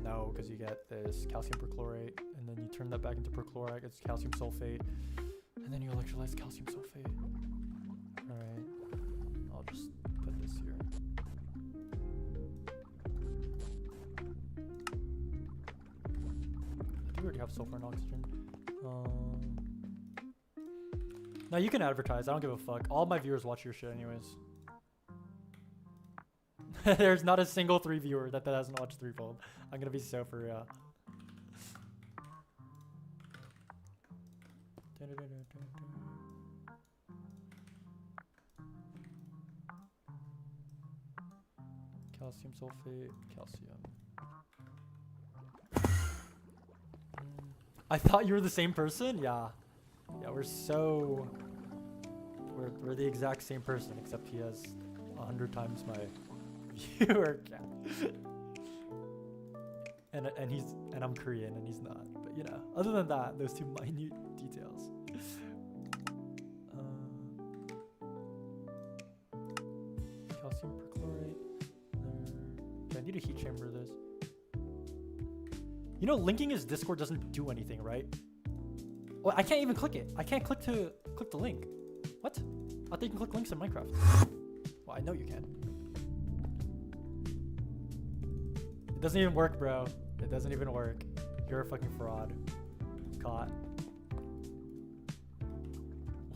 No, because you get this calcium perchlorate, and then you turn that back into perchlorate. It's calcium sulfate, and then you electrolyze calcium sulfate. All right. I'll just put this here. I think we already have sulfur and oxygen. No, you can advertise. I don't give a fuck. All my viewers watch your shit anyways. There's not a single 3 viewer that hasn't watched Threefold. I'm gonna be so for real. Calcium sulfate, calcium. I thought you were the same person? Yeah. Yeah, we're the exact same person, except he has 100 times my viewer count. and I'm Korean and he's not. But you know, other than that, those two minute details. Calcium perchlorate. Okay, I need a heat chamber this. You know, linking his Discord doesn't do anything, right? Well, I can't even click it. I can't click the link. What? I thought you can click links in Minecraft. Well, I know you can. It doesn't even work, bro. It doesn't even work. You're a fucking fraud. Caught.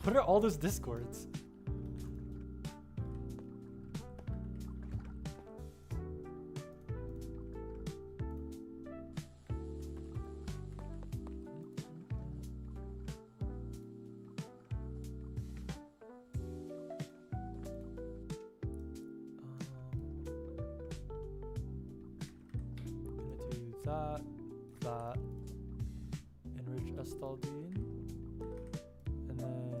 What are all those Discords? That enrich estaldine, and then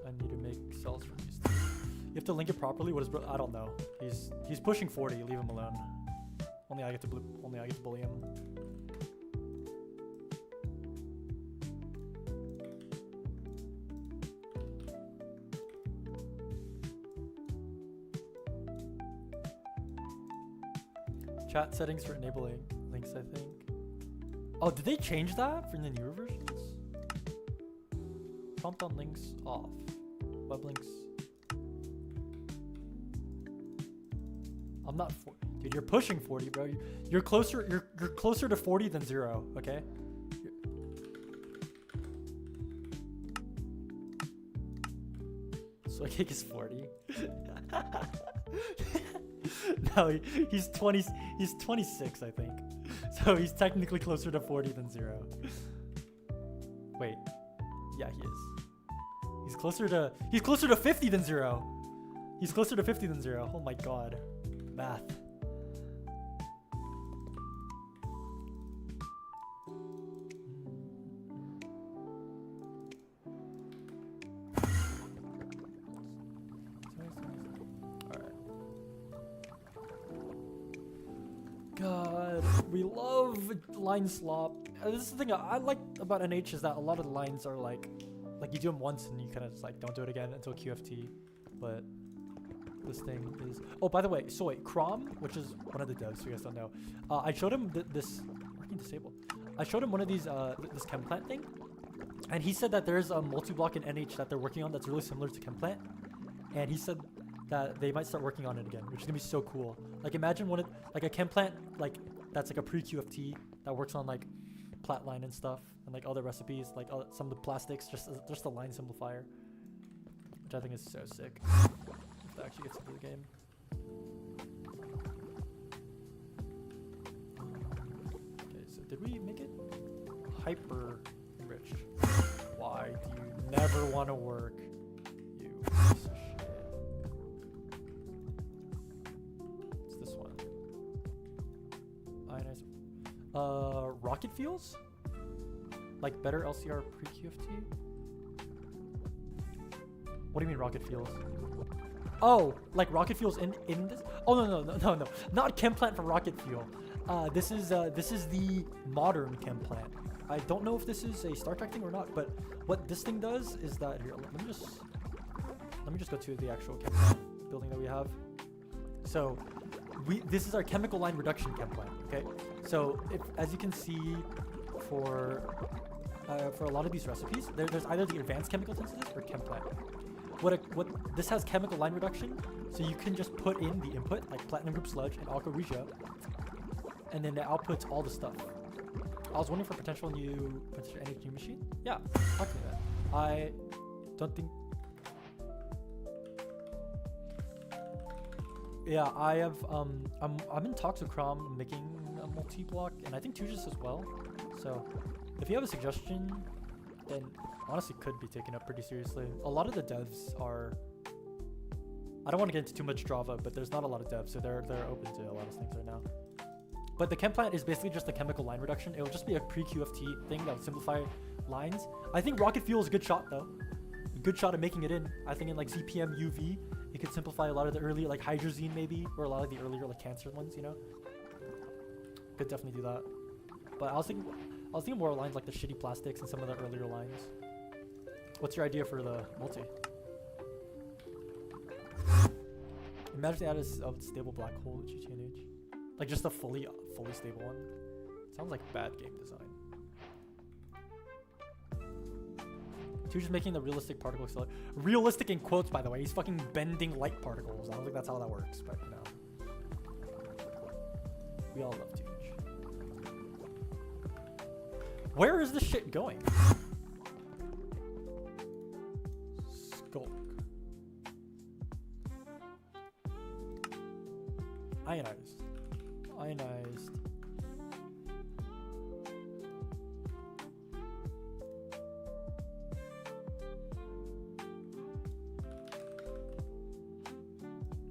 I need to make cells from these two. You have to link it properly. What is I don't know. He's pushing 40. Leave him alone. Only I get to bully him. Chat settings for enabling links, I think. Oh, did they change that for the newer versions? Prompt on links off. Web links. I'm not dude, you're pushing 40, bro. You're closer to 40 than 0, okay? So Cake is 40. No, he's 20. He's 26, I think. So he's technically closer to 40 than 0. Wait, yeah, he is. He's closer to 50 than 0. He's closer to 50 than 0. Oh my god, math. God, we love line slop. This is the thing I like about NH is that a lot of the lines are like you do them once and you kind of just like don't do it again until QFT. But this thing is. Oh, by the way, so wait, Crom, which is one of the devs, so you guys don't know. I showed him this working disabled. I showed him one of these this Chemplant thing, and he said that there's a multi-block in NH that they're working on that's really similar to Chemplant, and he said that they might start working on it again, which is gonna be so cool. Like imagine like a Chemplant like that's like a pre-QFT that works on like Platline and stuff and like other recipes, like some of the plastics, just a line simplifier, which I think is so sick. If that actually gets into the game. Okay, so did we make it hyper enriched? Why do you never want to work? You piece of shit. It's this one. Nice. Rocket fuels? Like better LCR pre-QFT? What do you mean rocket fuels? Oh, like rocket fuels in this? Oh no, not chem plant for rocket fuel. This is the modern chem plant. I don't know if this is a Star Trek thing or not, but what this thing does is that here. Let me just go to the actual chem plant building that we have. So this is our chemical line reduction chem plant. Okay, so as you can see for a lot of these recipes, there's either the advanced chemical synthesis or chem plant. What this has chemical line reduction, so you can just put in the input like platinum group sludge and alkyl regia, and then it outputs all the stuff. I was wondering for potential energy machine. Yeah, talk to me about that. I don't think. Yeah, I have. I'm in talks with Crom making a multi-block, and I think Tujus as well. So, if you have a suggestion, then honestly could be taken up pretty seriously. A lot of the devs are. I don't want to get into too much Java, but there's not a lot of devs, so they're open to a lot of things right now. But the chem plant is basically just a chemical line reduction. It will just be a pre-QFT thing that would simplify lines. I think rocket fuel is a good shot though. A good shot at making it in. I think in like ZPM UV, it could simplify a lot of the early like hydrazine maybe, or a lot of the earlier like cancer ones, you know. Could definitely do that. But I was thinking more lines like the shitty plastics and some of the earlier lines. What's your idea for the multi? Imagine they added a stable black hole at GTNH. Like just a fully stable one. Sounds like bad game design. Two just making the realistic particle accelerator. Realistic in quotes, by the way. He's fucking bending light particles. I don't think that's how that works, but you know. We all love Tooch. Where is this shit going? Skulk. Ionized. Ionized.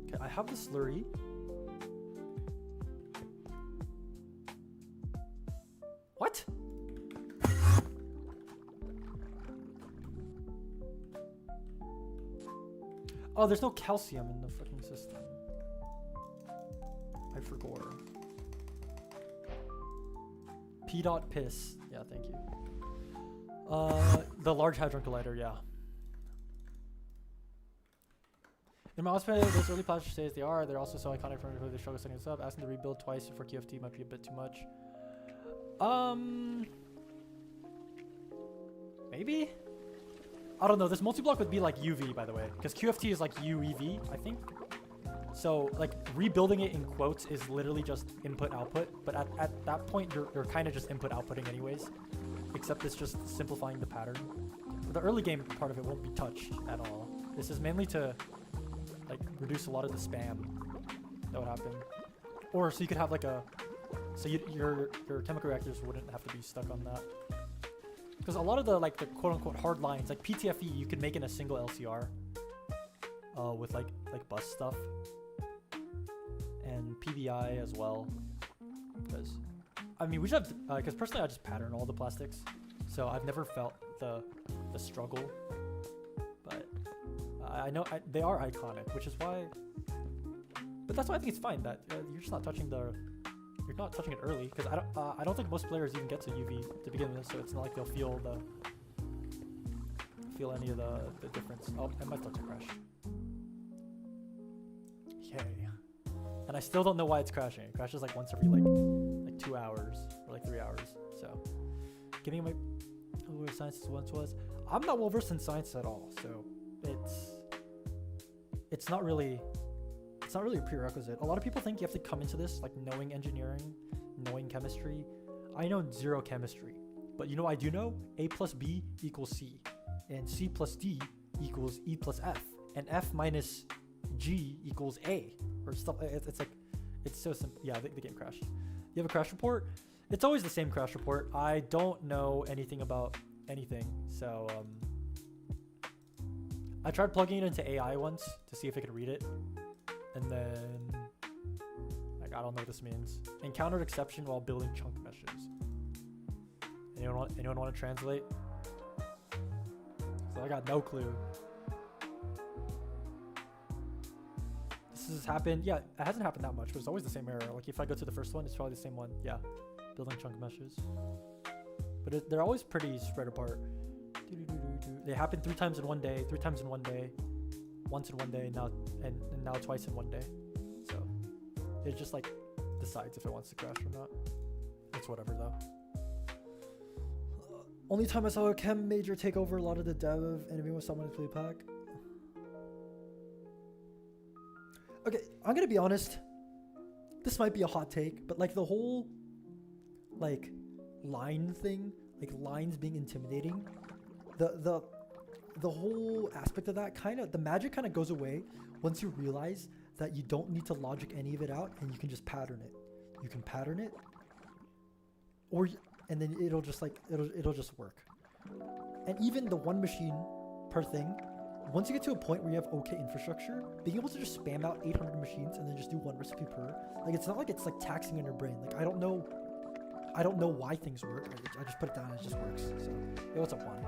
Okay, I have the slurry. What? Oh, there's no calcium in the fucking system. I forgot. P dot piss. Yeah, thank you. The Large Hadron Collider, yeah. In my hospital, those early plastic states they're also so iconic from who they struggle setting this up. Asking to rebuild twice for QFT might be a bit too much. Maybe? I don't know. This multi-block would be like UV, by the way, because QFT is like UEV, I think. So like rebuilding it in quotes is literally just input output, but at that point you're kind of just input outputting anyways, except it's just simplifying the pattern. The early game part of it won't be touched at all. This is mainly to like reduce a lot of the spam that would happen, or so you could have like your chemical reactors wouldn't have to be stuck on that. Because a lot of the like the quote-unquote hard lines, like PTFE, you could make in a single LCR with like bus stuff, and PBI as well. Because I mean, we should have because personally I just pattern all the plastics, so I've never felt the struggle. But I know they are iconic, which is why. But that's why I think it's fine that you're just not touching You're not touching it early, because I don't think most players even get to UV to begin with, so it's not like they'll feel any of the difference. Oh, I might start to crash. Yay. And I still don't know why it's crashing. It crashes like once every like 2 hours or like 3 hours. So giving my where science once was. I'm not well versed in science at all, so it's not really a prerequisite. A lot of people think you have to come into this like knowing engineering, knowing chemistry. I know zero chemistry, but you know I do know A plus B equals C, and C plus D equals E plus F, and F minus G equals A or stuff. It's like, it's so simple. Yeah, the game crashed. You have a crash report? It's always the same crash report. I don't know anything about anything, so I tried plugging it into AI once to see if it could read it, and then like I don't know what this means. Encountered exception while building chunk meshes. Anyone want to translate? So I got no clue. This has happened. Yeah, it hasn't happened that much, but it's always the same error. Like if I go to the first one, it's probably the same one. Yeah, building chunk meshes. But they're always pretty spread apart. They happen 3 times in one day, 3 times in one day, once in one day, now and now twice in one day. So it just like decides if it wants to crash or not. It's whatever though. Only time I saw a chem major take over a lot of the dev and everyone was someone to play pack. Okay, I'm gonna be honest. This might be a hot take, but like the whole like line thing, like lines being intimidating, the whole aspect of that the magic kind of goes away once you realize that you don't need to logic any of it out and you can just pattern it. You can pattern it, and then it'll just like it'll just work. And even the one machine per thing, once you get to a point where you have okay infrastructure, being able to just spam out 800 machines and then just do one recipe per, like it's not like it's like taxing on your brain. Like I don't know why things work. I just put it down and it just works. So it was a one.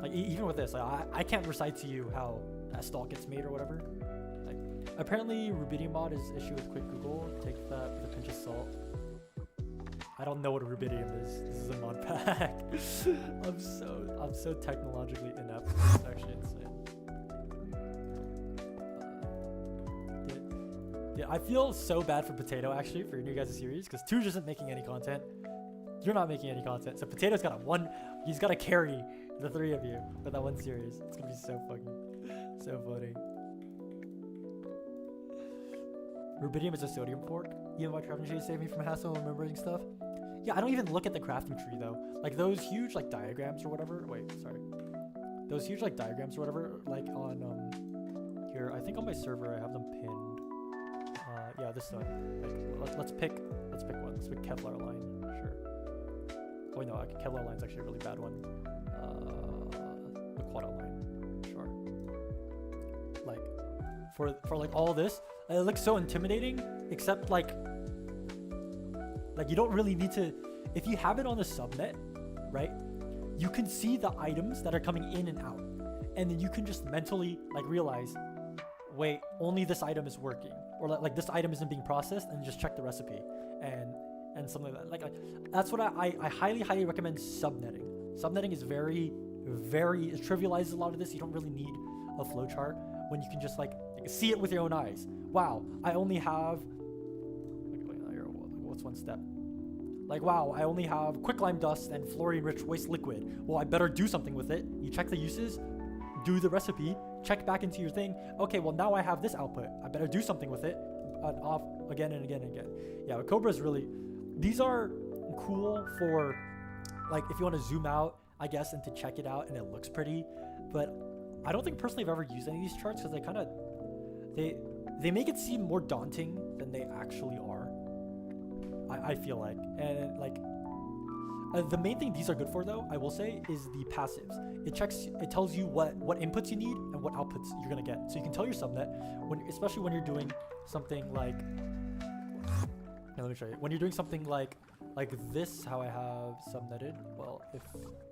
Like even with this, like, I can't recite to you how a stall gets made or whatever. Like apparently Rubidium mod is issued with quick Google. Take that with a pinch of salt. I don't know what a rubidium is. This is a mod pack. I'm so technologically inept. It's actually insane. Yeah, I feel so bad for Potato actually for your new guys' series because Tooge isn't making any content. You're not making any content. So Potato's got he's got to carry the 3 of you for that one series. It's gonna be so funny. Rubidium is a sodium fork. Even my crafting tree saved me from hassle and remembering stuff. Yeah, I don't even look at the crafting tree though. Like those huge like diagrams or whatever. Wait, sorry. Those huge like diagrams or whatever. Like on here, I think on my server I have them pinned. Yeah, this one. Like, let's pick one. Let's pick Kevlar line. Sure. Oh wait, no, Kevlar line's actually a really bad one. The quad line. Sure. Like for like all this, it looks so intimidating. Except like you don't really need to. If you have it on the subnet, right? You can see the items that are coming in and out, and then you can just mentally like realize, wait, only this item is working, or like this item isn't being processed, and just check the recipe and something like that. Like that's what I highly recommend subnetting. Subnetting is very it trivializes a lot of this. You don't really need a flowchart when you can just like see it with your own eyes. Wow, I only have what's one step? Like, wow, I only have quicklime dust and fluorine-rich waste liquid. Well, I better do something with it. You check the uses, do the recipe, check back into your thing. Okay, well, now I have this output. I better do something with it. Off again and again and again. Yeah, but Cobra's really... These are cool for, like, if you want to zoom out, I guess, and to check it out, and it looks pretty. But I don't think personally I've ever used any of these charts because they kind of... They make it seem more daunting than they actually are. I feel like, and like the main thing these are good for though, I will say, is the passives. It tells you what inputs you need and what outputs you're gonna get, so you can tell your subnet especially when you're doing something like, now let me show you, when you're doing something like this, how I have subnetted. Well,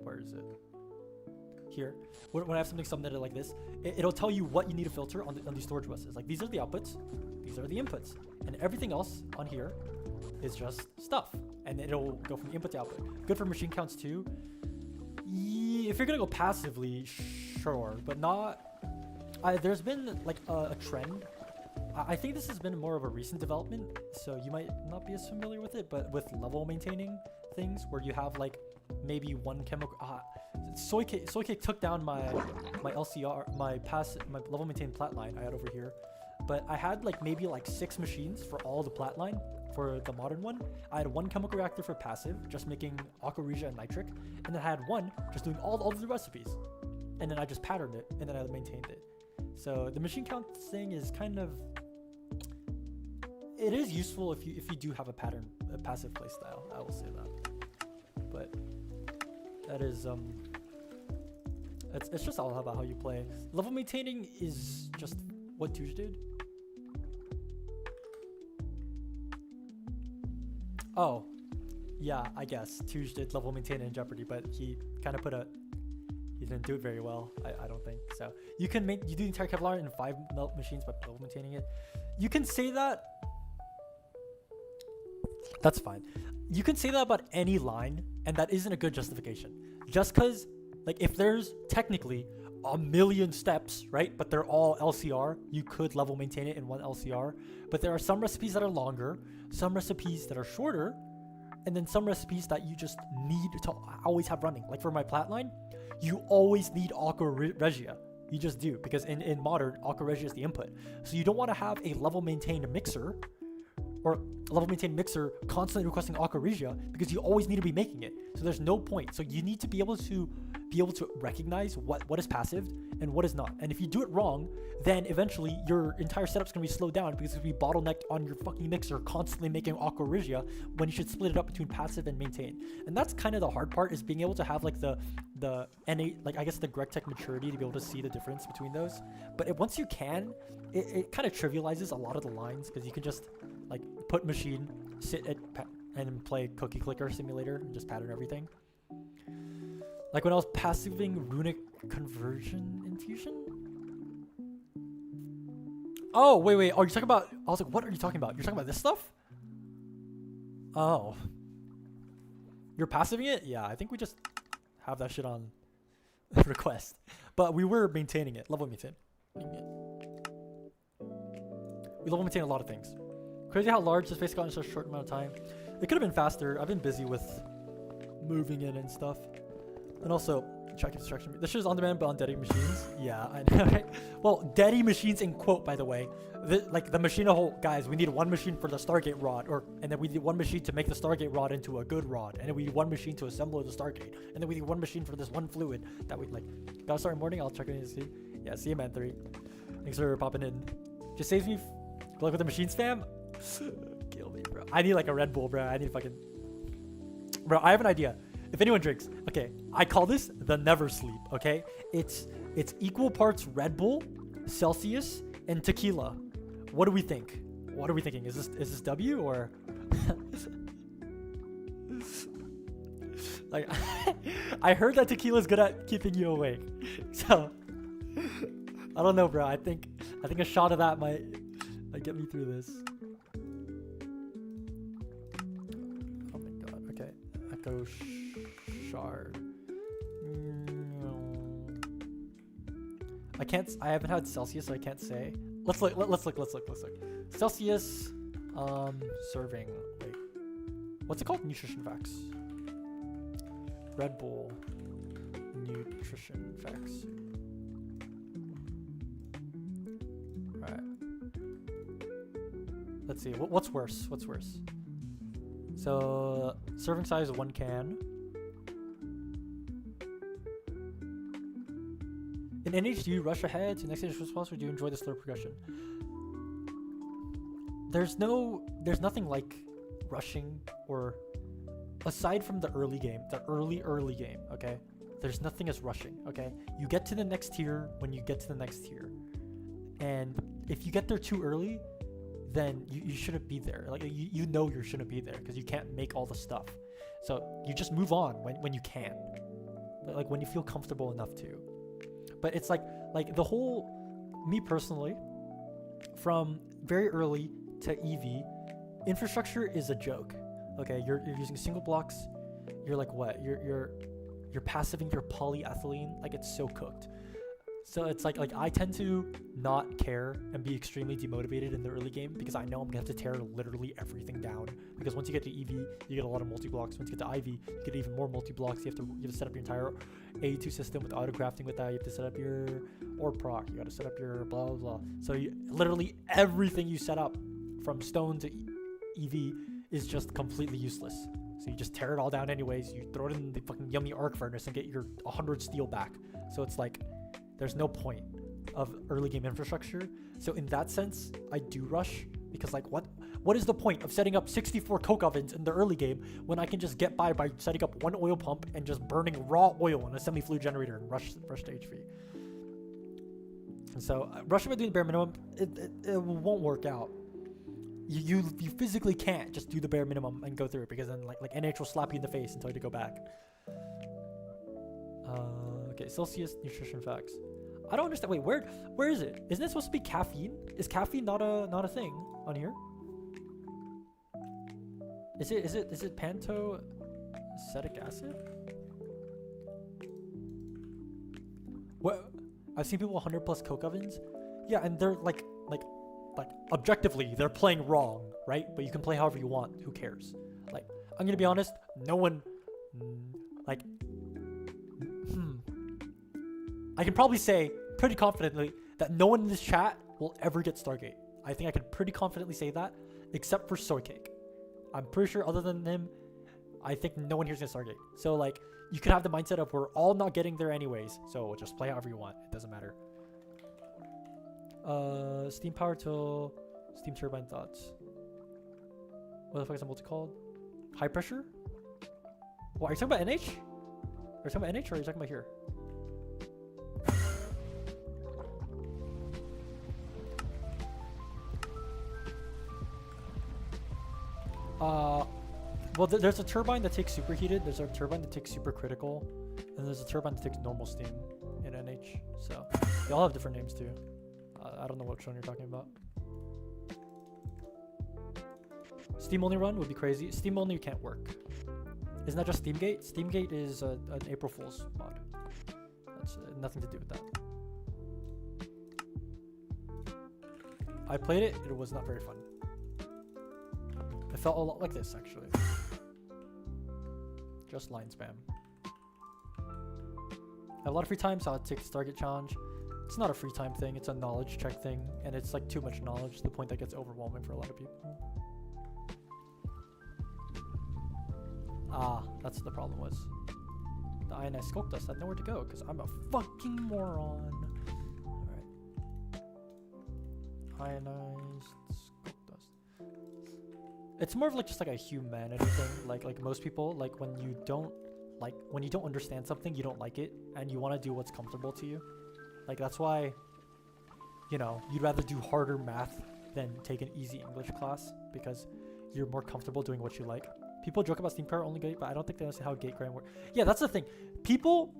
where is it? Here, when I have something subnetted like this, it'll tell you what you need to filter on these storage buses. Like these are the outputs, these are the inputs, and everything else on here is just stuff, and it'll go from input to output. Good for machine counts too. Yeah, if you're gonna go passively, sure, but not. There's been like a trend. I think this has been more of a recent development, so you might not be as familiar with it, but with level maintaining things where you have like maybe one chemical. Soycake took down my LCR, my level maintained plat line I had over here, but I had like maybe like 6 machines for all the plat line. For the modern one, I had 1 chemical reactor for passive, just making aquaregia and nitric, and then I had 1 just doing all the recipes, and then I just patterned it, and then I maintained it. So the machine count thing is kind of, it is useful if you do have a passive playstyle. I will say that. But that is it's just all about how you play. Level maintaining is just what Touche did. Oh, yeah, I guess Touche did level maintaining in Jeopardy, but he kind of he didn't do it very well. I don't think so. You do the entire Kevlar in 5 melt machines by level maintaining it. You can say that. That's fine. You can say that about any line, and that isn't a good justification. Just because, like, if there's technically a million steps, right, but they're all LCR, you could level maintain it in one LCR. But there are some recipes that are longer, some recipes that are shorter, and then some recipes that you just need to always have running. Like for my plat line, you always need Aqua Regia. You just do, because in modern, Aqua Regia is the input. So you don't want to have a level maintained mixer or a level maintained mixer constantly requesting Aqua Regia, because you always need to be making it. So there's no point. So you need to be able to recognize what is passive and what is not. And if you do it wrong, then eventually your entire setup's gonna be slowed down, because it's gonna be bottlenecked on your fucking mixer constantly making Aqua Regia when you should split it up between passive and maintain. And that's kind of the hard part, is being able to have like the innate, like I guess the Greg Tech maturity to be able to see the difference between those. But once you can, it kind of trivializes a lot of the lines, because you can just like put machine, sit at and play Cookie Clicker Simulator and just pattern everything. Like when I was passiving Runic Conversion Infusion. Oh, wait. Are you talking about? I was like, what are you talking about? You're talking about this stuff? Oh. You're passiving it? Yeah, I think we just have that shit on request. But we were maintaining it. Level maintain. We level maintain a lot of things. Crazy how large this space got in such a short amount of time. It could have been faster. I've been busy with moving in and stuff. And also, check instruction. This shit is on demand, but on Deddy machines. Yeah, I know, right? Well, Deddy machines in quote, by the way. Like the machine whole, guys, we need one machine for the Stargate rod, and then we need one machine to make the Stargate rod into a good rod, and then we need one machine to assemble the Stargate, and then we need one machine for this one fluid that we like. Gotta start in the morning. I'll check in and see. Yeah, see you, man. 3. Thanks for popping in. Just saves me. Good luck with the machine spam. Kill me, bro. I need like a Red Bull, bro. I need fucking. Bro, I have an idea. If anyone drinks, okay, I call this the never sleep, okay? It's equal parts Red Bull, Celsius, and tequila. What do we think? What are we thinking? Is this W or like I heard that tequila is good at keeping you awake. So I don't know, bro. I think a shot of that might get me through this. Oh my god. Okay. Echo shard. I haven't had Celsius, so I can't say. Let's look. Celsius serving. Wait. What's it called? Nutrition facts. Red Bull nutrition facts. Alright. Let's see. What's worse? So serving size 1 can. In NH, do you rush ahead to next stage response, or do you enjoy the slow progression? There's nothing like rushing, or aside from the early game, the early game, okay? There's nothing as rushing, okay? You get to the next tier when you get to the next tier. And if you get there too early, then you shouldn't be there. Like you know you shouldn't be there because you can't make all the stuff. So you just move on when you can. Like when you feel comfortable enough to. But it's like the whole, me personally, from very early to EV, infrastructure is a joke. Okay, you're using single blocks. You're like what? You're passiving your polyethylene like it's so cooked. So it's like I tend to not care and be extremely demotivated in the early game because I know I'm gonna have to tear literally everything down. Because once you get to EV, you get a lot of multi-blocks. Once you get to IV, you get even more multi-blocks. You have to set up your entire A2 system with auto-crafting with that. You have to set up your ore proc. You gotta set up your blah blah blah. So literally everything you set up from stone to EV is just completely useless. So you just tear it all down anyways. You throw it in the fucking yummy arc furnace and get your 100 steel back. So it's like there's no point. of early game infrastructure. So in that sense, I do rush, because like what is the point of setting up 64 coke ovens in the early game when I can just get by setting up one oil pump and just burning raw oil in a semi-fluid generator and rush to HV. And so rushing by doing the bare minimum, it won't work out. You physically can't just do the bare minimum and go through it, because then like NH will slap you in the face and tell you to go back. Okay, Celsius nutrition facts. I don't understand. Wait, where is it? Isn't it supposed to be caffeine? Is caffeine not a thing on here? Is it pantocetic acid? What? I've seen people 100+ coke ovens. Yeah, and they're like objectively they're playing wrong, right? But you can play however you want. Who cares? Like, I'm gonna be honest. No one, like, I can probably say pretty confidently that no one in this chat will ever get Stargate. I think I can pretty confidently say that, except for Soycake. I'm pretty sure other than him, I think no one here's gonna Stargate. So like, you could have the mindset of we're all not getting there anyways, so just play however you want. It doesn't matter. Steam power till steam turbine thoughts. What the fuck is that multi called? High pressure? What, are you talking about NH? Are you talking about NH or are you talking about here? Well, there's a turbine that takes superheated, there's a turbine that takes supercritical, and there's a turbine that takes normal steam in NH. So they all have different names too. I don't know which one you're talking about. Steam only run would be crazy. Steam only can't work. Isn't that just Steamgate? Steamgate is an April Fool's mod. That's nothing to do with that. I played it. It was not very fun. It felt a lot like this, actually. Just line spam. I have a lot of free time, so I'll take the Stargate challenge. It's not a free time thing, it's a knowledge check thing, and it's like too much knowledge to the point that gets overwhelming for a lot of people. Ah, that's what the problem was. The ionized sculpt dust had nowhere to go, because I'm a fucking moron. Alright. Ionized sculpt dust. It's more of like just like a humanity thing. Like most people, like when you don't understand something, you don't like it, and you want to do what's comfortable to you. Like that's why, you know, you'd rather do harder math than take an easy English class, because you're more comfortable doing what you like. People joke about steam power only gate, but I don't think they understand how gate grind works. Yeah, that's the thing. People,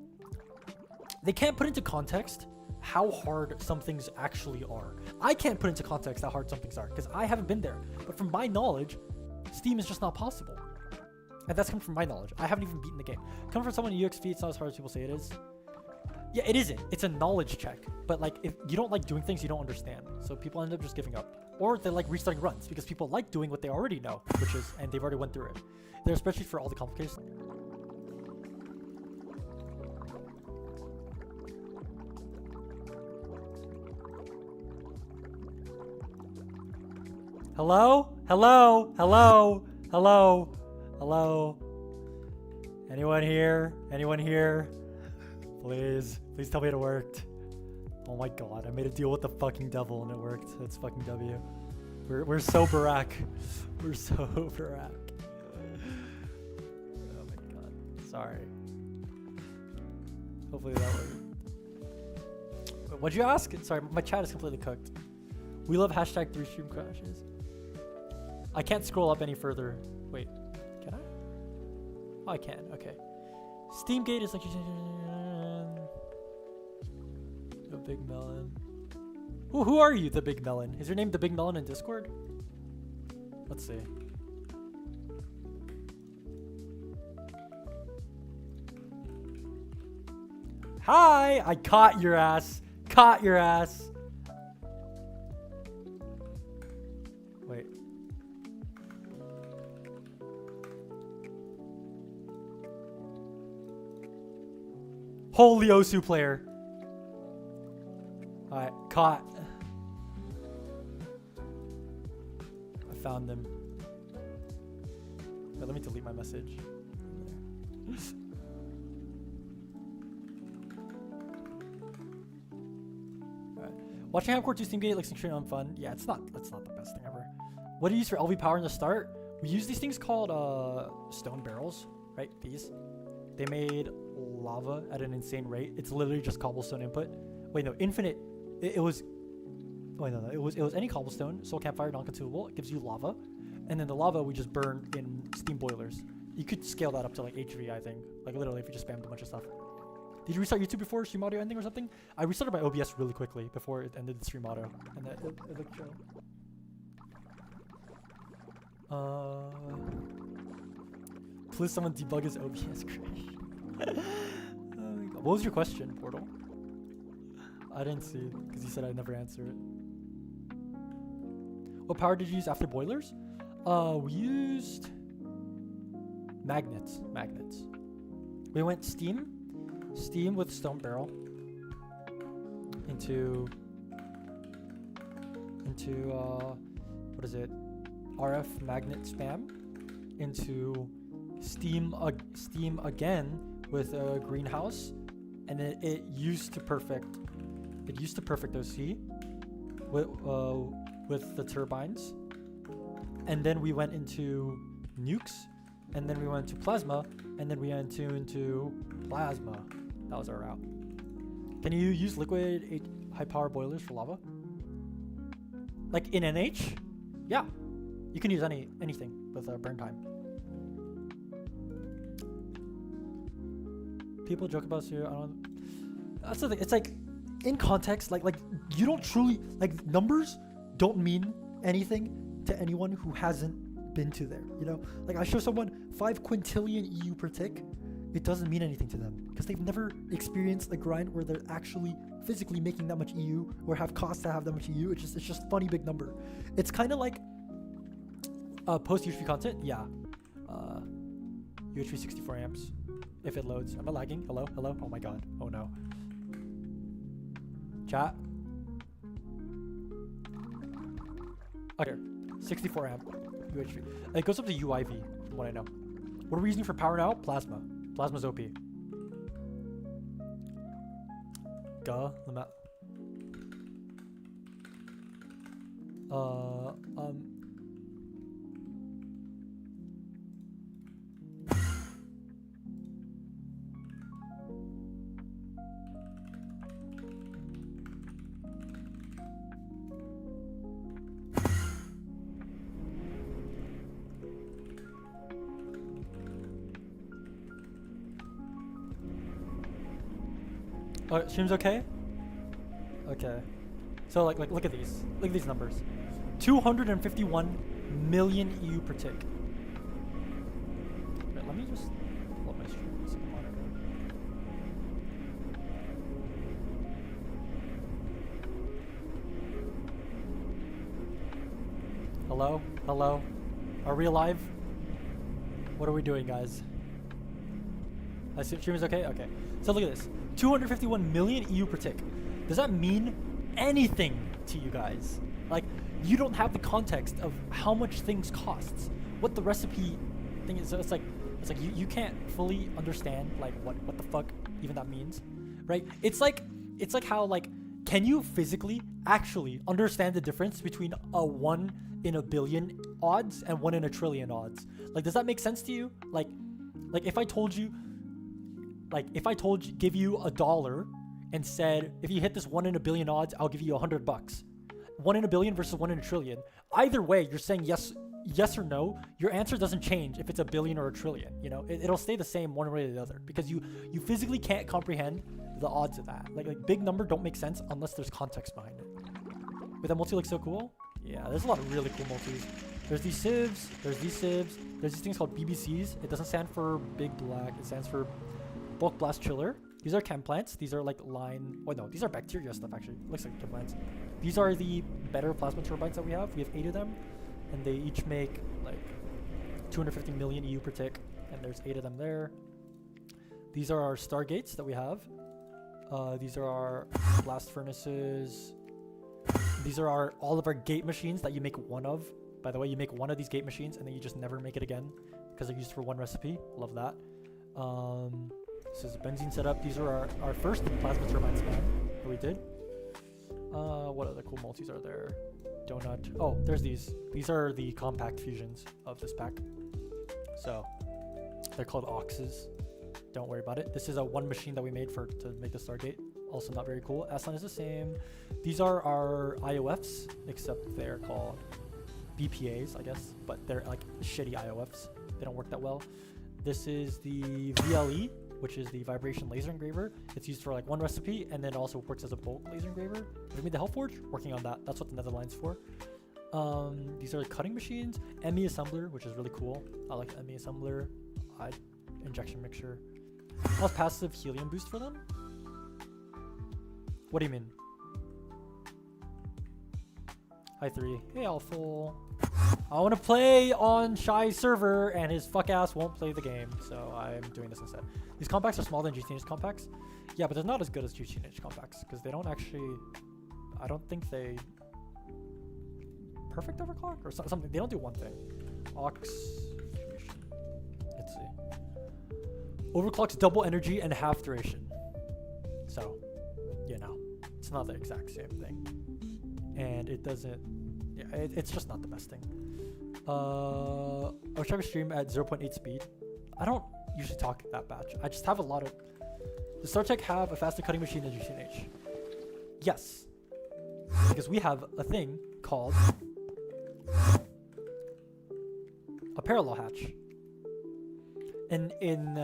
they can't put into context how hard some things actually are. I can't put into context how hard some things are, because I haven't been there. But from my knowledge, Steam is just not possible. And that's coming from my knowledge. I haven't even beaten the game. Coming from someone in UXV, it's not as hard as people say it is. Yeah, it isn't. It's a knowledge check. But like, if you don't like doing things you don't understand, so people end up just giving up. Or they like restarting runs, because people like doing what they already know, which is, and they've already went through it. They're especially for all the complications. Hello? Hello? Hello? Hello? Hello? Anyone here? Anyone here? Please. Please tell me it worked. Oh my god, I made a deal with the fucking devil and it worked. That's fucking W. We're so Barack. We're so Barack. Oh my god. Sorry. Hopefully that worked. What'd you ask? Sorry, my chat is completely cooked. We love hashtag 3 stream crashes. I can't scroll up any further. Wait, can I? Oh, I can. Okay. Steamgate is like the big melon. Ooh, who are you, the big melon? Is your name the big melon in Discord? Let's see. Hi! I caught your ass. Caught your ass. Wait. Holy Osu player. Alright, caught. I found them. Wait, let me delete my message. Watching Hypercore 2 Steam Gate looks extremely unfun. Yeah, it's not the best thing ever. What do you use for LV power in the start? We use these things called stone barrels, right? These. They made lava at an insane rate. It's literally just cobblestone input. Wait, no, infinite. It was. Wait, no. It was any cobblestone, soul campfire, non-consumable. It gives you lava, and then the lava we just burn in steam boilers. You could scale that up to like HV, I think. Like literally, if you just spammed a bunch of stuff. Did you restart YouTube before stream audio ending or something? I restarted my OBS really quickly before it ended the stream audio, and it looked chill. Please someone debug his OBS crash. Oh my God. What was your question, Portal? I didn't see it because you said I'd never answer it. What power did you use after boilers? We used magnets. We went steam with stone barrel into what is it? RF magnet spam into steam again with a greenhouse, and it used to perfect OC with the turbines, and then we went into nukes, and then we went to plasma, and then we went into plasma. That was our route. Can you use liquid high power boilers for lava? Like in NH? Yeah. You can use anything with burn time. People joke about zero. I don't. That's the thing. It's like in context, like you don't truly like numbers don't mean anything to anyone who hasn't been to there. You know, like I show someone 5 quintillion EU per tick, it doesn't mean anything to them because they've never experienced a grind where they're actually physically making that much EU or have costs to have that much EU. It's just funny big number. It's kind of like post UHV content. Yeah. UHV 64 amps. If it loads. Am I lagging? Hello? Oh my God. Oh no. Chat. Okay. 64 amp UHV. It goes up to UIV from what I know. What are we using for power now? Plasma. Plasma's OP. Stream's okay? Okay. So like look at these. Look at these numbers. 251 million EU per tick. Wait, let me just pull up my stream so I can monitor. Hello? Are we alive? What are we doing, guys? I see stream is okay? Okay. So look at this. 251 million EU per tick. Does that mean anything to you guys? Like, you don't have the context of how much things costs, what the recipe thing is. So it's like you can't fully understand like what the fuck even that means, right? It's like how like can you physically actually understand the difference between a 1 in a billion odds and 1 in a trillion odds? Like, does that make sense to you? Like if I told you, give you $1 and said, if you hit this 1 in a billion odds, I'll give you $100. 1 in a billion versus 1 in a trillion. Either way, you're saying yes or no. Your answer doesn't change if it's a billion or a trillion. You know, it'll stay the same one way or the other because you physically can't comprehend the odds of that. Like big number don't make sense unless there's context behind it. But that multi looks so cool. Yeah, there's a lot of really cool multis. There's these sieves. There's these things called BBCs. It doesn't stand for big black. It stands for bulk blast chiller. These are chem plants. These are like line. Oh no, these are bacteria stuff actually. Looks like chem plants. These are the better plasma turbines that we have. We have 8 of them, and they each make like 250 million EU per tick. And there's 8 of them there. These are our stargates that we have. These are our blast furnaces. These are all of our gate machines that you make 1 of. By the way, you make 1 of these gate machines and then you just never make it again because they're used for 1 recipe. Love that. This is a benzene setup. These are our first plasma turbine span that we did. What other cool multis are there? Donut. Oh, there's these. These are the compact fusions of this pack. So they're called Oxes. Don't worry about it. This is a one machine that we made to make the Stargate. Also not very cool. Aslan is the same. These are our IOFs, except they're called BPAs, I guess, but they're like shitty IOFs. They don't work that well. This is the VLE, which is the vibration laser engraver. It's used for like one recipe, and then it also works as a bulk laser engraver. We made the Hellforge, working on that. That's what the Netherline's for. These are cutting machines. ME assembler, which is really cool. I like the ME assembler. Injection mixture. How's passive helium boost for them? What do you mean? Hi 3. Hey Alpha. I want to play on Shy's server, and his fuck ass won't play the game, so I'm doing this instead. These compacts are smaller than GTH compacts. Yeah, but they're not as good as GTH compacts, because they don't actually... I don't think they... Perfect overclock? Or something. They don't do one thing. Ox... Let's see. Overclocks double energy and half duration. So, you know, it's not the exact same thing. And it doesn't... Yeah, it's just not the best thing. I was trying to stream at 0.8 speed. I don't usually talk that batch. I just have a lot of... Does StarTech have a faster cutting machine than GTH? Yes. Because we have a thing called a parallel hatch. And in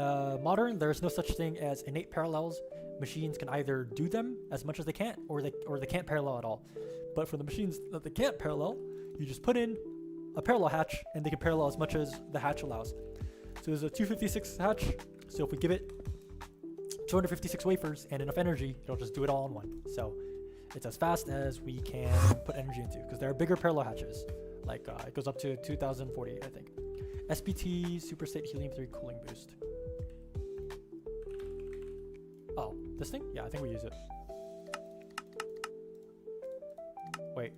modern, there's no such thing as innate parallels. Machines can either do them as much as they can, or they can't parallel at all. But for the machines that they can't parallel, you just put in a parallel hatch, and they can parallel as much as the hatch allows. So there's a 256 hatch. So if we give it 256 wafers and enough energy, it'll just do it all in one. So it's as fast as we can put energy into, because there are bigger parallel hatches. Like it goes up to 2040, I think. SPT Super State Helium 3 cooling boost. Oh, this thing? Yeah, I think we use it. Wait.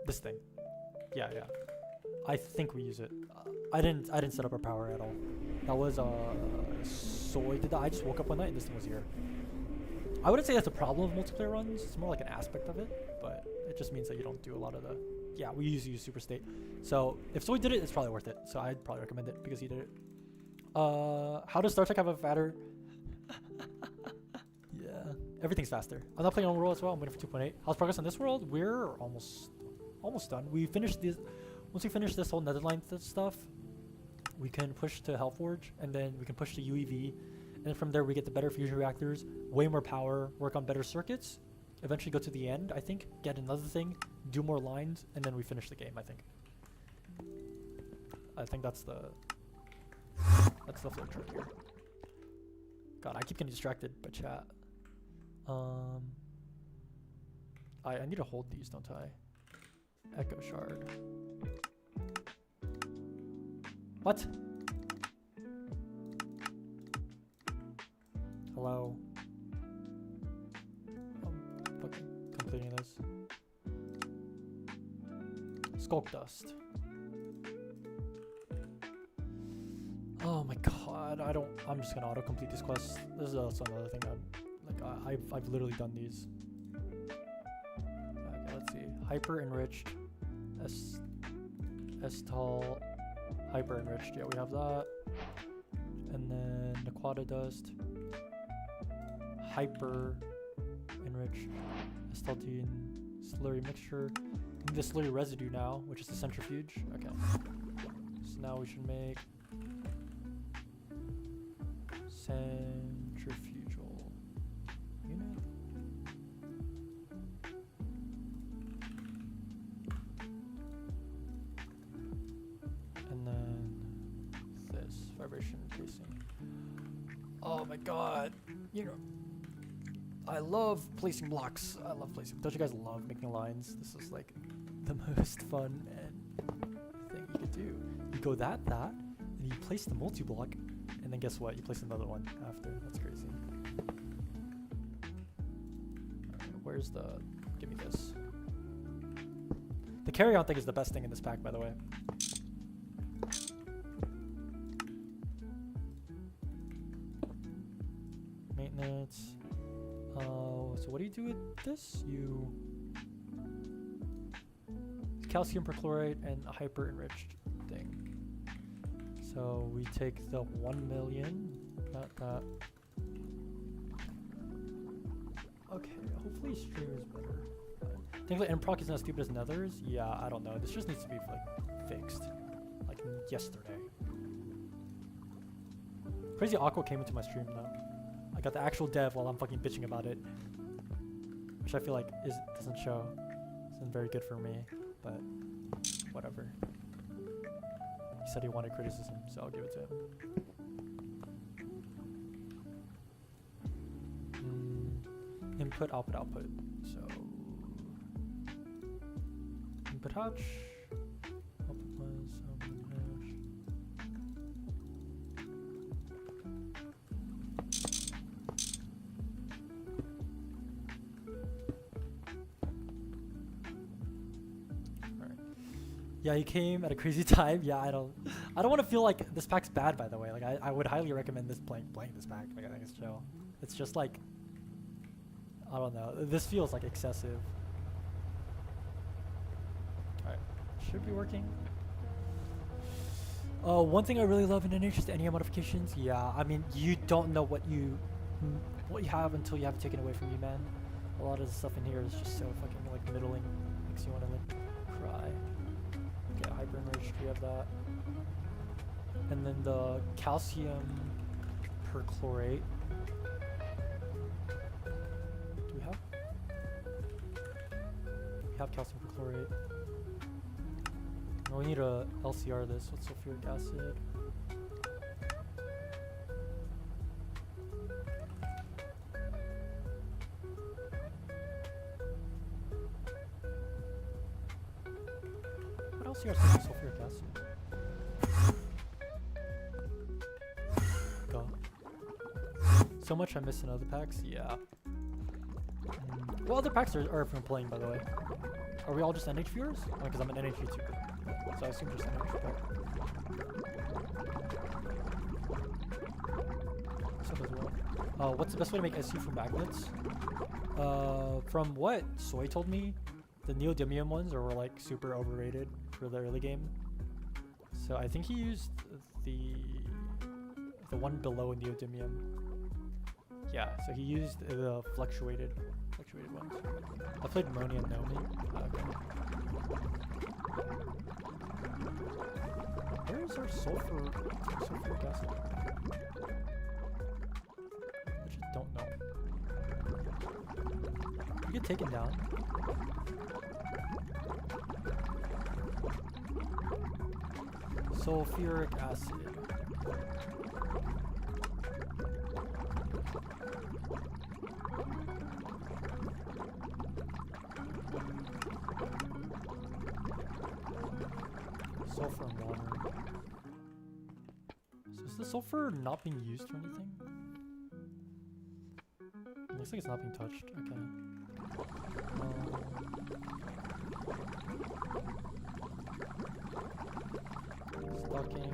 This thing. Yeah. I think we use it. I didn't set up our power at all. That was Soy did that. I just woke up one night and this thing was here. I wouldn't say that's a problem with multiplayer runs. It's more like an aspect of it, but it just means that you don't do a lot of the... Yeah, we usually use Super State. So if Soy did it, it's probably worth it. So I'd probably recommend it because he did it. How does StarTech have a fatter... Yeah, everything's faster. I'm not playing on world as well. I'm waiting for 2.8. How's progress on this world? We're almost done. We finished this. Once we finish this whole Netherline stuff, we can push to Hellforge, and then we can push to UEV. And then from there, we get the better fusion reactors, way more power, work on better circuits, eventually go to the end, I think, get another thing, do more lines, and then we finish the game, I think. I think that's the flow chart here. God, I keep getting distracted by chat. I need to hold these, don't I? Echo shard. What? Hello. I'm fucking completing this. Skulk dust. Oh my god, I'm just gonna auto-complete these quests. This is also another thing I've literally done these. Okay, let's see. Hyper enriched. Estol. Hyper enriched. Yeah, we have that. And then Naquata dust. Hyper enriched. Estaltine slurry mixture. We need the slurry residue now, which is the centrifuge. Okay. So now we should make centrifugal unit. And then this vibration casing. Oh my god. You know, I love placing blocks. I love placing. Don't you guys love making lines? This is like the most fun thing you could do. You go that, and you place the multi-block, and then guess what? You place another one after. That's crazy. Alright, where's the... Give me this. The carry-on thing is the best thing in this pack, by the way. Maintenance. So what do you do with this? You calcium perchlorate and a hyper enriched thing. So we take the 1 million, not that. Okay, hopefully stream is better. Think like Improc is not as stupid as Nethers? Yeah, I don't know. This just needs to be like fixed. Like yesterday. Crazy Aqua came into my stream though. I got the actual dev while I'm fucking bitching about it. Which I feel like doesn't show. Isn't very good for me, but whatever. He said he wanted criticism, so I'll give it to him. Input, output, output. So input hatch. Output was output hatch. Alright. Yeah, he came at a crazy time. Yeah, I don't want to feel like this pack's bad, by the way. Like I would highly recommend this playing this pack. Like I think it's chill. It's just like I don't know. This feels like excessive. Alright. Should be working. One thing I really love in NH is the NEM modifications. Yeah, I mean, you don't know what you have until you have it taken away from you, man. A lot of the stuff in here is just so fucking like middling. Makes you want to like cry. Okay, hyper enriched, we have that. And then the calcium perchlorate. We have calcium perchlorate. Oh, we need to LCR this with sulfuric acid. What LCR is sulfuric acid? Go. So much I miss in other packs? Yeah. What other packs are from playing, by the way? Are we all just NH viewers? Because I'm an NH YouTuber. So I assume just NH. Stuff as well. What's the best way to make SU from magnets? From what Soy told me, the neodymium ones are like super overrated for the early game. So I think he used the one below neodymium. Yeah, so he used the fluctuated ones. I played Moni and Nomi. Okay. Where is our sulfuric acid? I just don't know. You get taken down. Sulfuric acid. Sulfur and water. So is the sulfur not being used for anything? It looks like it's not being touched. Okay. Stocking.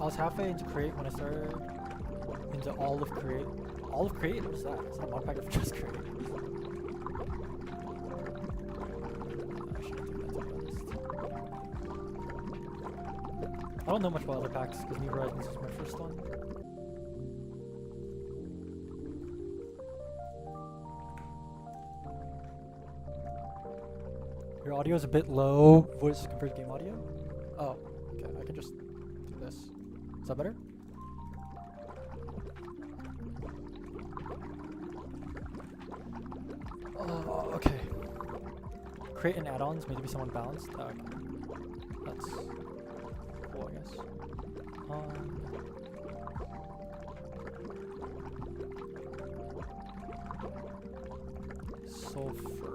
I was halfway into Create when I started into Olive Create. Olive Create? What is that? It's not a mod pack of just Create. I shouldn't do that, to be honest. I don't know much about other packs because New Horizons was my first one. Your audio is a bit low voice compared to game audio? Oh, okay. I can just do this. Is that better? Oh, okay. Create and add-ons, maybe someone balanced. Oh, okay. That's cool, I guess. Sulfur.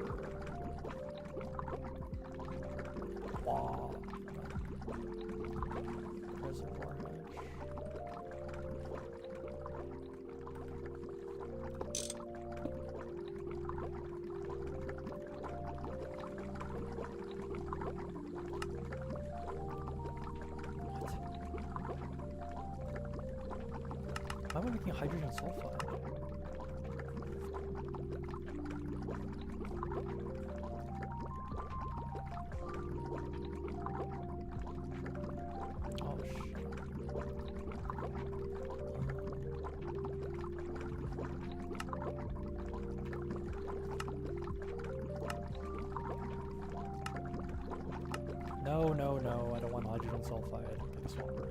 Wow. Reservoir hash. Why am I making hydrogen sulfide? Oh shit. No, no, no, I don't want hydrogen sulfide. Okay, this won't work.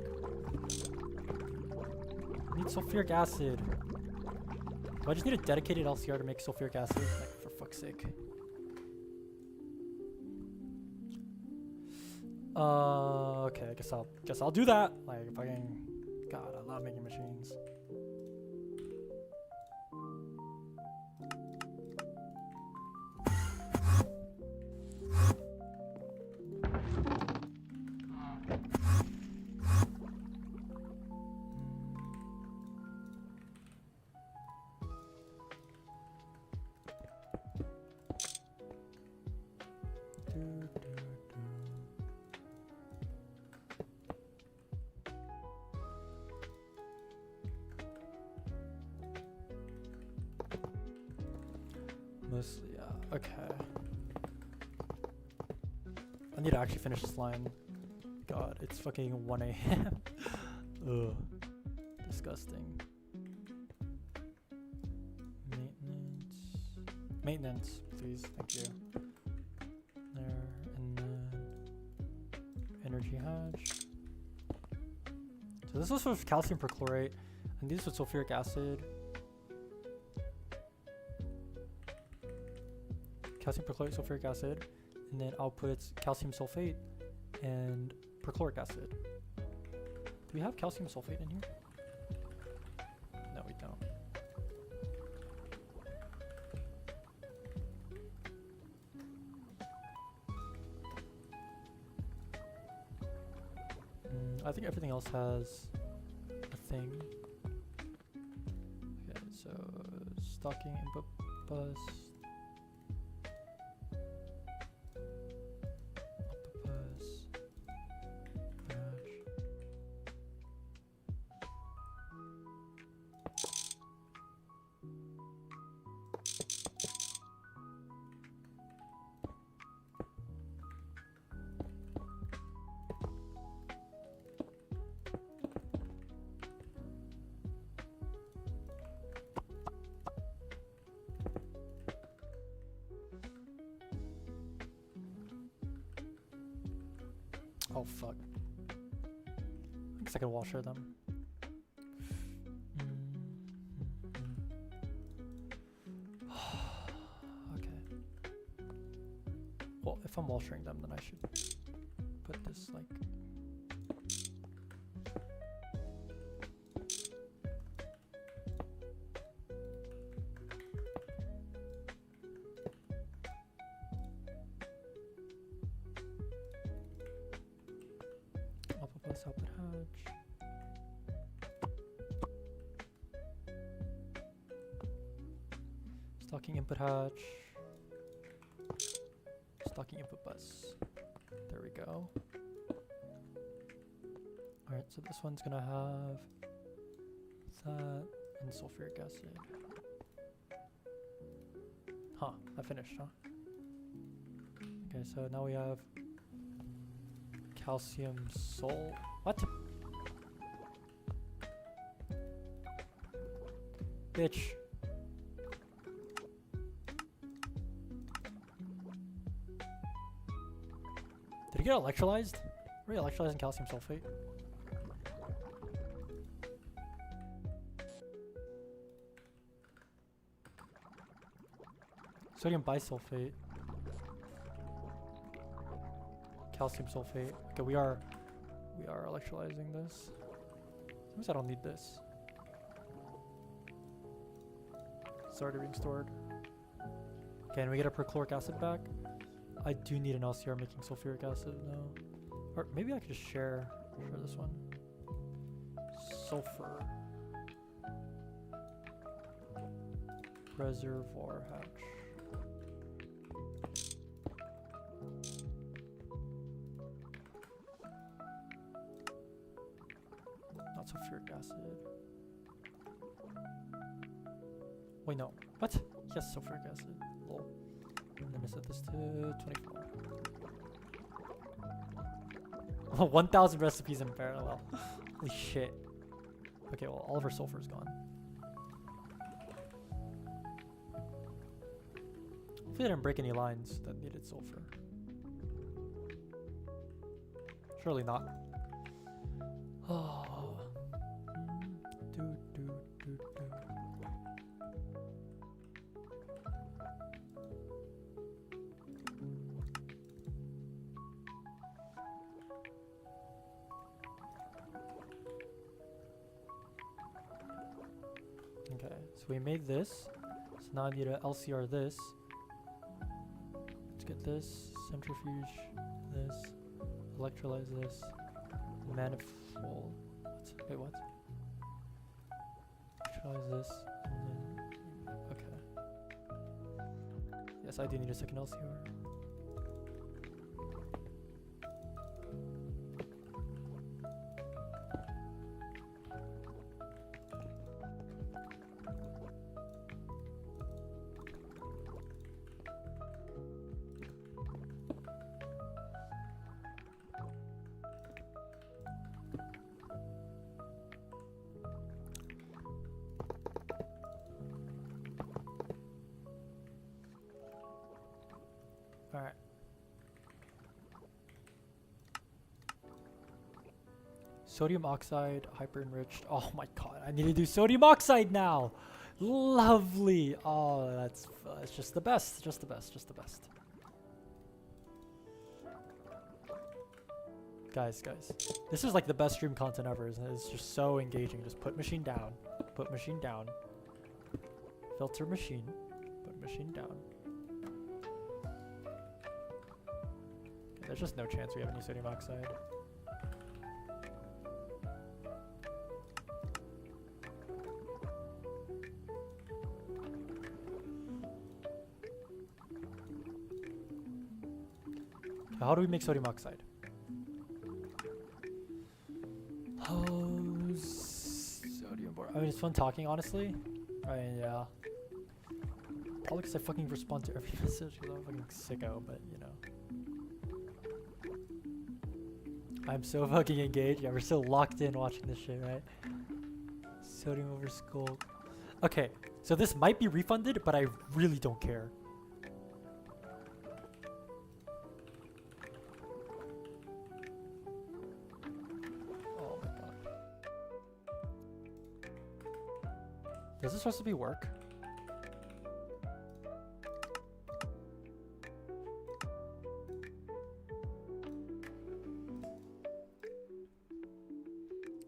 I need sulfuric acid. Do I just need a dedicated LCR to make sulfuric acid? Like, for fuck's sake. Okay, I guess I'll do that. Like, fucking, God, I love making machines. Mostly, yeah. Okay. I need to actually finish this line. God, it's fucking 1 a.m. Ugh. Disgusting. Maintenance, please. Thank you. There, and then energy hatch. So this was with calcium perchlorate, and these with sulfuric acid. Calcium perchlorate, sulfuric acid, and then outputs calcium sulfate and perchloric acid. Do we have calcium sulfate in here? No, we don't. I think everything else has a thing. Okay, so stocking input bus. Oh fuck. I guess I can wall share them. Okay. Well, if I'm wall sharing them, then I should put this like. Output hatch. Stocking input hatch. Stocking input bus. There we go. Alright, so this one's gonna have that and sulfuric acid. Huh, I finished, huh? Okay, so now we have calcium sol. What? Bitch. Did it get electrolyzed? Are we electrolyzing calcium sulfate? Sodium bisulfate. Calcium sulfate. Okay, we are electrolyzing this. Sometimes I don't need this. It's already being stored. Okay, and we get our perchloric acid back. I do need an LCR making sulfuric acid now. Or maybe I could just share this one. Sulfur. Reservoir hatch. Not sulfuric acid. Wait, no. What? Yes, sulfuric acid. Lol. And then I set this to 24. 1,000 recipes in parallel. Holy shit. Okay, well, all of our sulfur is gone. Hopefully I didn't break any lines that needed sulfur. Surely not. Oh. Do, do, do, do. Okay, so we made this. So now I need to LCR this. Let's get this, centrifuge this, electrolyze this, manifold. Wait, what? Electrolyze this, and then, okay. Yes, I do need a second LCR. Alright. Sodium oxide, hyper enriched. Oh my god, I need to do sodium oxide now! Lovely! Oh, that's just the best, just the best, just the best. Guys, this is like the best stream content ever, isn't it? It's just so engaging. Just put machine down, filter machine, put machine down. There's just no chance we have any sodium oxide. How do we make sodium oxide? Oh, sodium I mean, it's fun talking, honestly. I mean, yeah. Probably because I fucking respond to every message because I'm a fucking sicko, but you know. I'm so fucking engaged. Yeah, we're so locked in watching this shit, right? Sodium over skull. Okay, so this might be refunded, but I really don't care. Oh my god. Does this recipe work?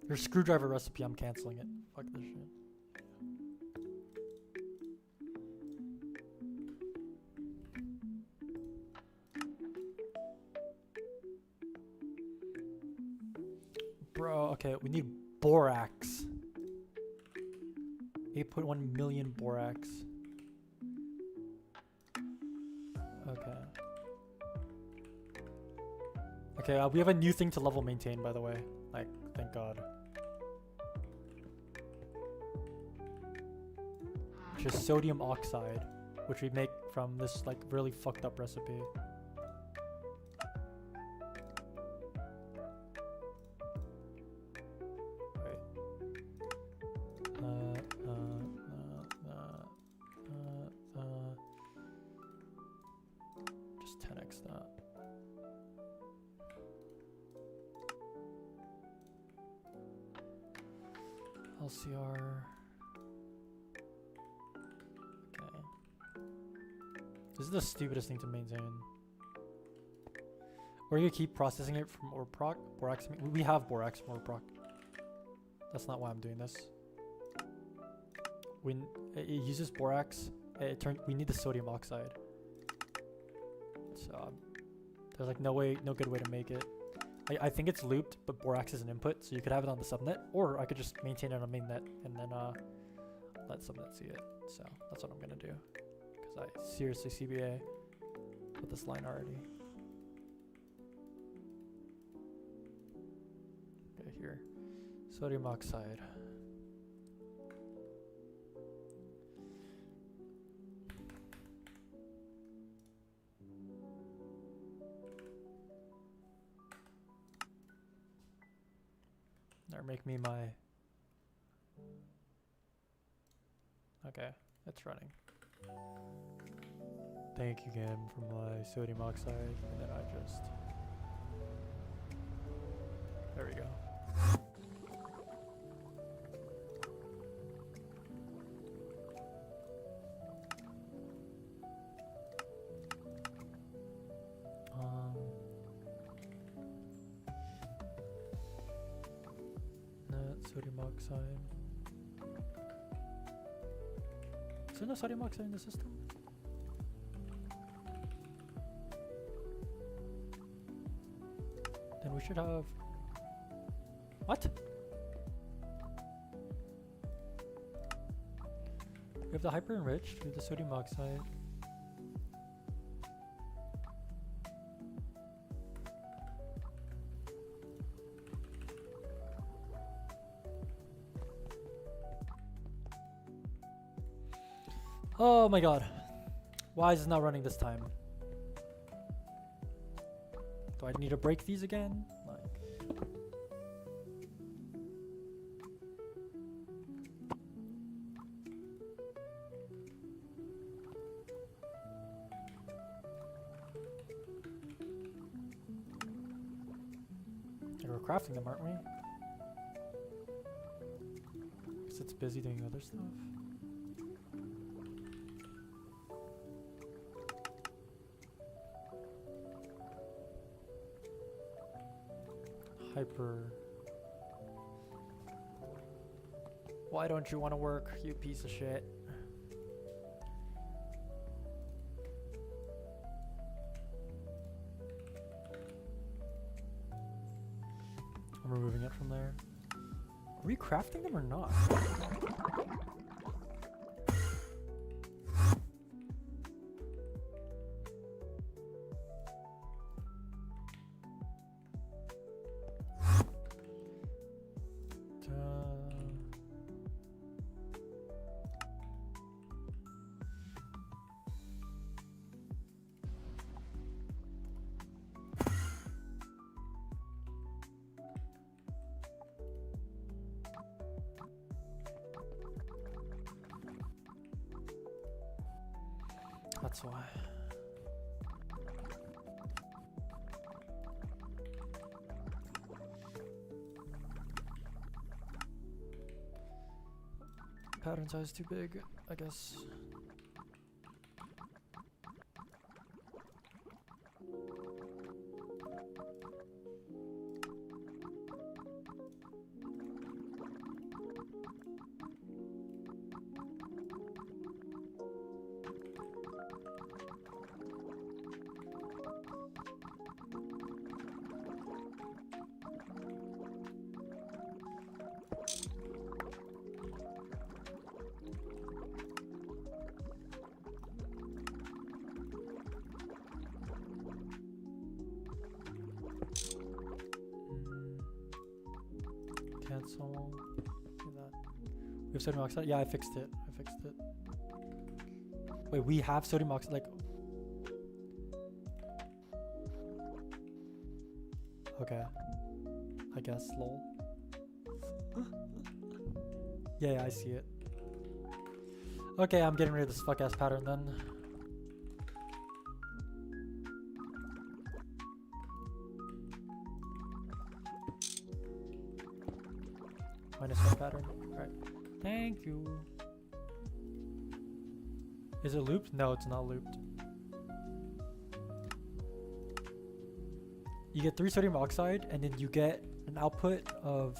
Your screwdriver recipe, I'm canceling it. Fuck this shit. Bro, okay, we need borax. 8.1 million borax. Okay. Okay, we have a new thing to level maintain, by the way. Like, thank God. Which is sodium oxide, which we make from this like really fucked up recipe. Wait. Just 10x that. LCR. Okay. This is the stupidest thing to maintain. Or you keep processing it from borax. We have borax from Orproc. That's not why I'm doing this. When it uses borax, we need the sodium oxide. So there's like no good way to make it. I think it's looped, but borax is an input, so you could have it on the subnet, or I could just maintain it on mainnet and then let subnet see it. So that's what I'm gonna do, because I seriously CBA with this line already. Okay, here, sodium oxide. make me my... Okay, it's running. Thank you again for my sodium oxide, and then I just... There we go. Sodium oxide. Is there no sodium oxide in the system? Then we should have... What? We have the hyper enriched, we have the sodium oxide. Oh my god. Why is it not running this time? Do I need to break these again? Like... We're crafting them, aren't we? Because it's busy doing other stuff. Hyper. Why don't you want to work, you piece of shit? I'm removing it from there. Are we crafting them or not? That's why. Pattern size too big, I guess. Cancel. Do that. We have sodium oxide? Yeah, I fixed it. Wait, we have sodium oxide? Like... Okay. I guess, lol. Yeah, I see it. Okay, I'm getting rid of this fuck-ass pattern then. -1 pattern. Alright. Thank you. Is it looped? No, it's not looped. You get 3 sodium oxide, and then you get an output of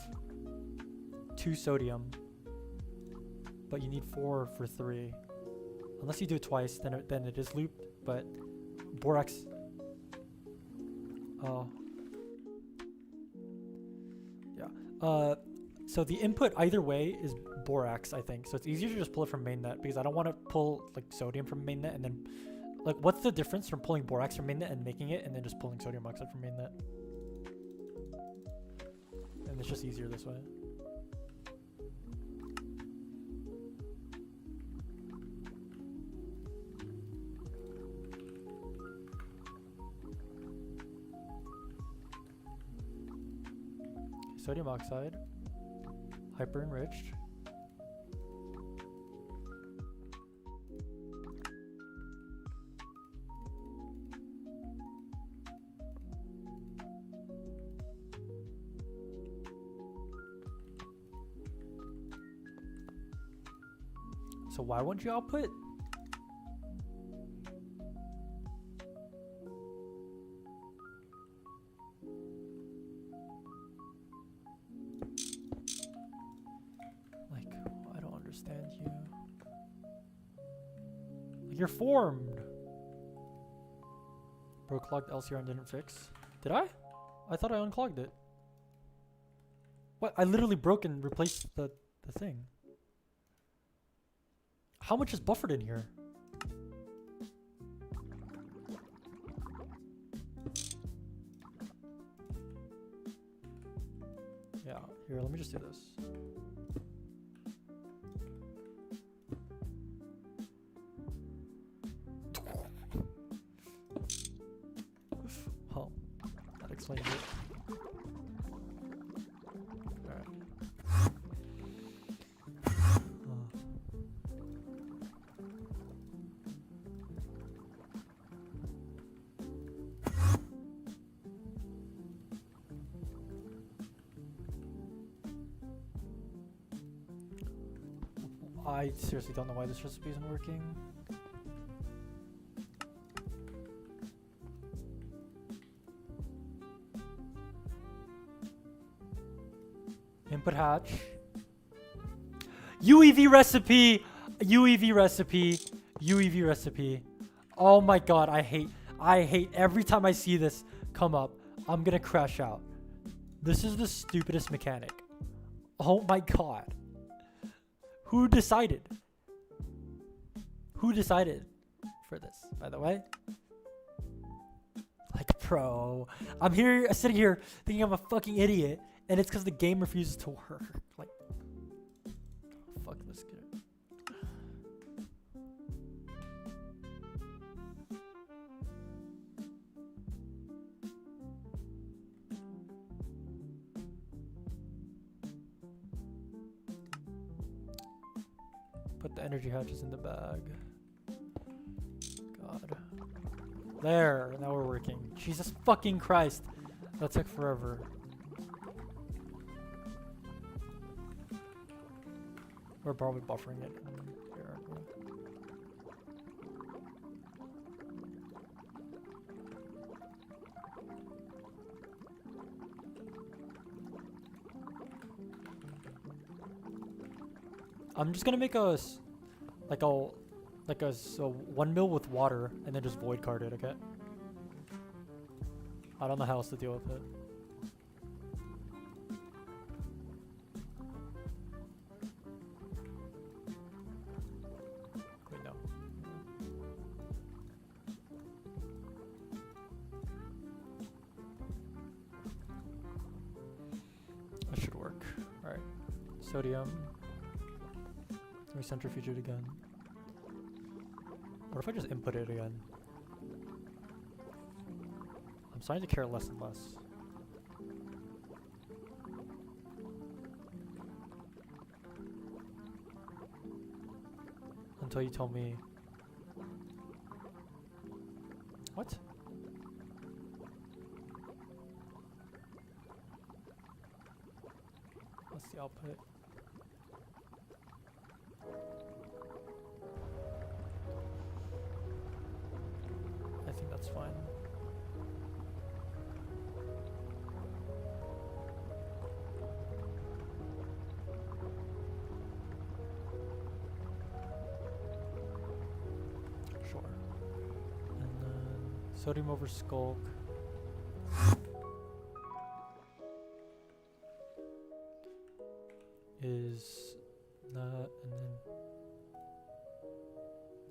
2 sodium. But you need 4 for 3. Unless you do it twice, then it is looped. But borax. Oh. Yeah. So the input either way is borax, I think. So it's easier to just pull it from mainnet because I don't want to pull like sodium from mainnet and then like what's the difference from pulling borax from mainnet and making it and then just pulling sodium oxide from mainnet? And it's just easier this way. Sodium oxide. Hyper enriched. So why won't you output? Like, I don't understand you. Like, you're formed. Bro clogged LCR and didn't fix. Did I? I thought I unclogged it. What? I literally broke and replaced the thing. How much is buffered in here? Yeah, here, let me just do this. Oh, that explains it. Alright. I seriously don't know why this recipe isn't working. Input hatch. UEV recipe! UEV recipe! UEV recipe. Oh my god, I hate every time I see this come up, I'm gonna crash out. This is the stupidest mechanic. Oh my god. Who decided? Who decided for this, by the way? Like, bro, I'm here, sitting here thinking I'm a fucking idiot, and it's because the game refuses to work. Like, fuck this kid. Put the energy hatches in the bag. God. There, now we're working. Jesus fucking Christ. That took forever. We're probably buffering it. Here, aren't we? I'm just gonna make a one mil with water and then just void card it, okay? I don't know how else to deal with it. Wait, no. That should work. Alright. Sodium. Let me centrifuge it again. What if I just input it again? I'm starting to care less and less. Until you tell me... What? What's the output? I think that's fine. Sure. And then sodium over skulk. Is that, and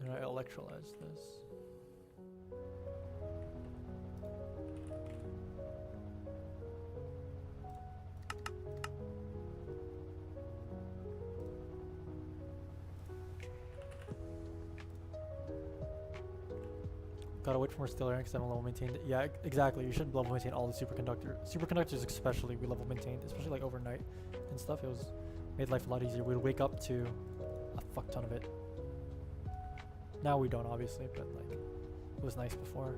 then I electrolyze this. Gotta wait for more stellar because I don't level maintain. Yeah, exactly. You shouldn't level maintain all the superconductors. Superconductors especially we level maintained, especially like overnight and stuff. It Made life a lot easier. We'd wake up to a fuck ton of it. Now we don't, obviously, but like, it was nice before.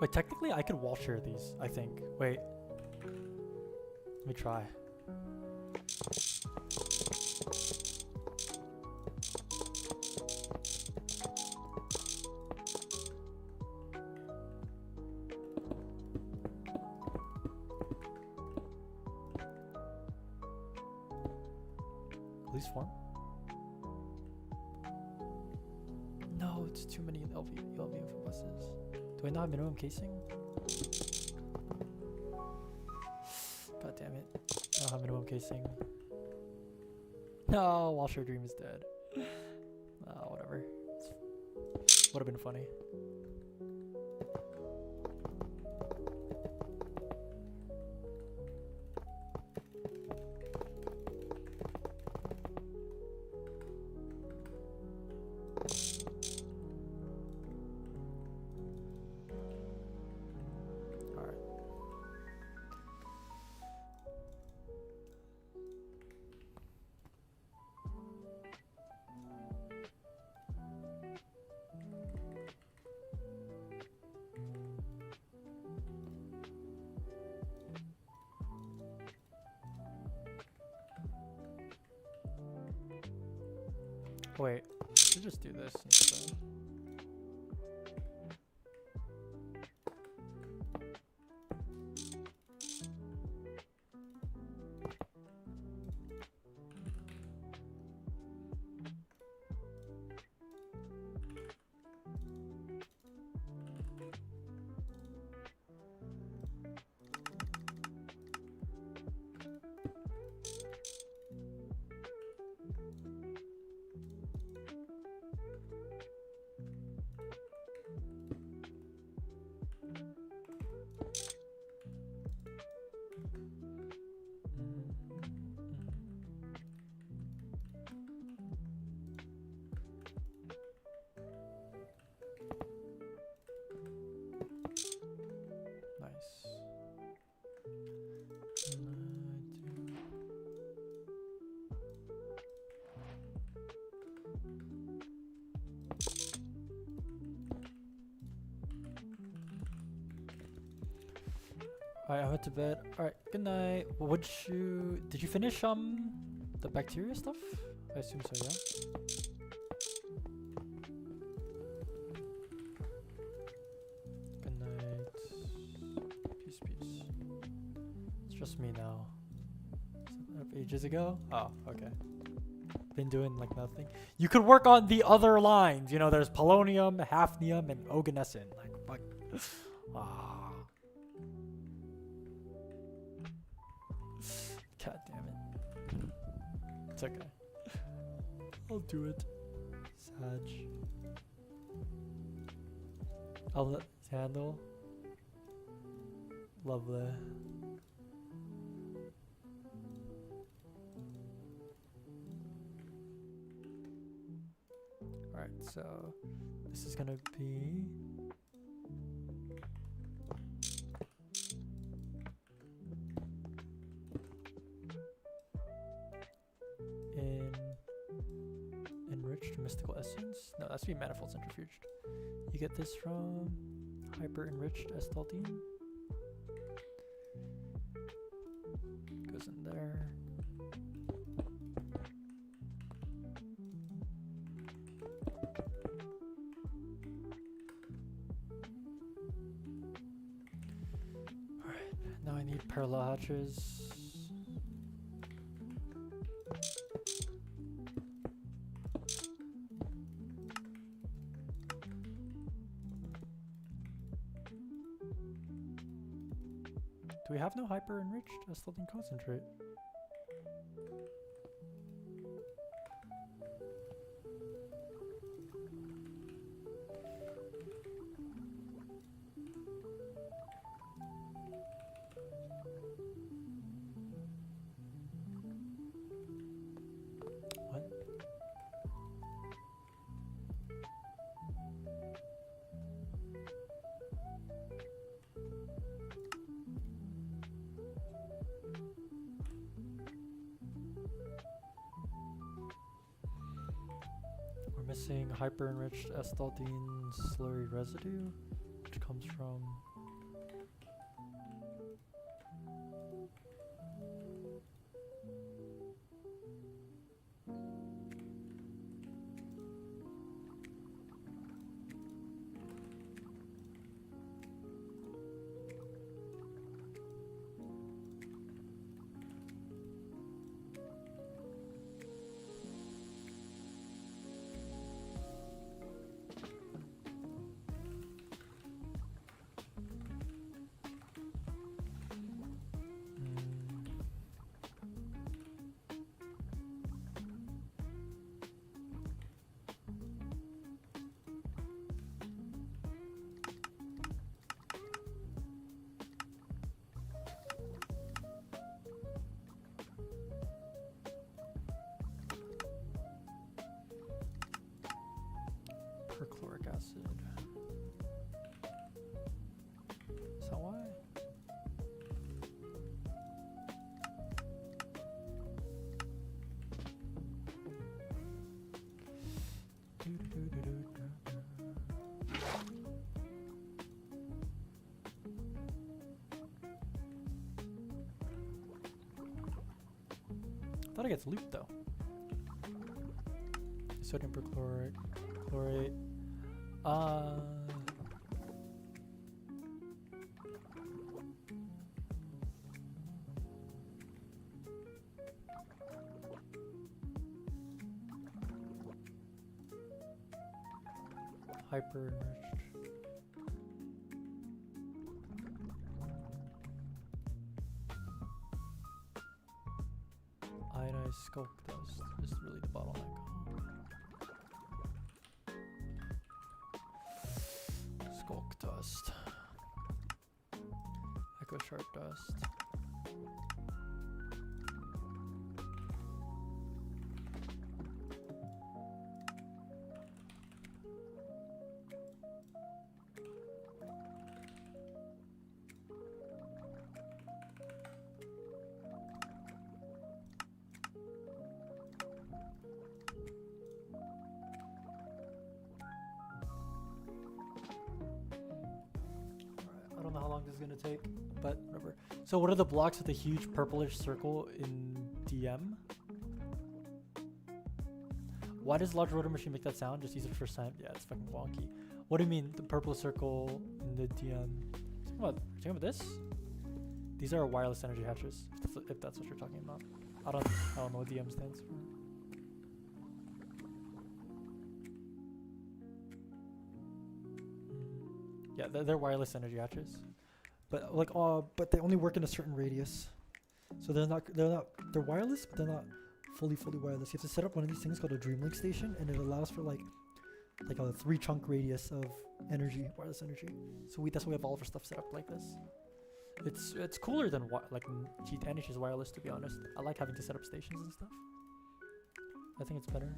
Wait, technically I could wall share these, I think. Wait. Let me try. Police form? No, it's too many LV info buses. Do I not have minimum casing? God damn it. I don't have minimum casing. No, Washer Dream is dead. Whatever. Would have been funny. Wait, I should just do this instead. Alright, I went to bed. Alright, good night. Did you finish the bacteria stuff? I assume so, yeah. Good night. Peace, peace. It's just me now. Ages ago? Oh, okay. Been doing like nothing. You could work on the other lines. You know, there's polonium, hafnium, and oganescent. Like, fuck. Ah. God damn it. It's okay. I'll do it. Sag. I'll let this handle. Lovely. Alright, so this is gonna be enriched mystical essence. No, that's be manifold centrifuged. You get this from hyper enriched estaldine. Goes in there. Alright, now I need parallel hatches. Do we have no hyper enriched acetylene concentrate? What? We're missing hyper-enriched acetaldene slurry residue, which comes from perchloric acid. Is that why? I thought it gets looped though. Sodium perchlorate, chlorate. Hyper enriched. Ionized skulk dust is really the bottleneck. Skulk dust. Echo sharp dust. I don't know how long this is gonna take, but whatever. So what are the blocks with the huge purplish circle in DM? Why does large rotor machine make that sound? Just use it for sound. Yeah, it's fucking wonky. What do you mean the purple circle in the DM? Talking about this? These are wireless energy hatches. If that's what you're talking about. I don't know what DM stands for. Yeah, they're wireless energy hatches, but like but they only work in a certain radius, so they're wireless, but they're not fully wireless. You have to set up one of these things called a Dreamlink station, and it allows for like a 3 chunk radius of energy, wireless energy. So that's why we have all of our stuff set up like this. It's cooler than like G10, is wireless, to be honest. I like having to set up stations and stuff. I think it's better.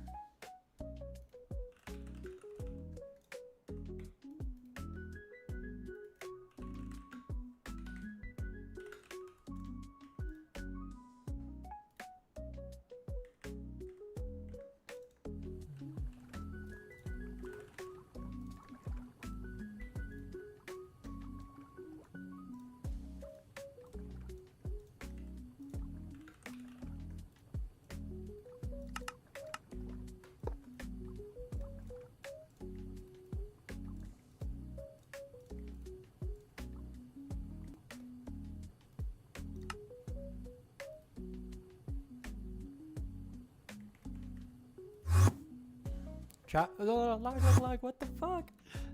Chat. Lag, what the fuck?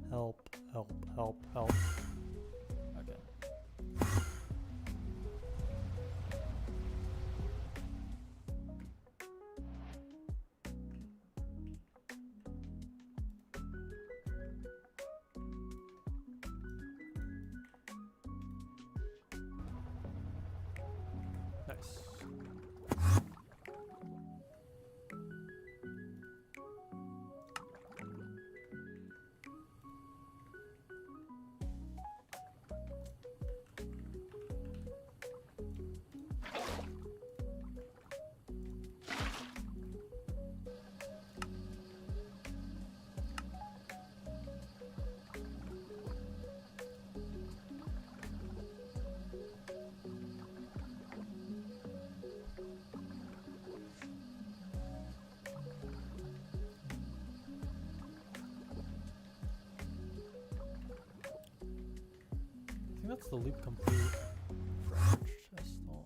Help, help, help, help. Okay. Nice. I think that's the loop complete. French chest. Oh.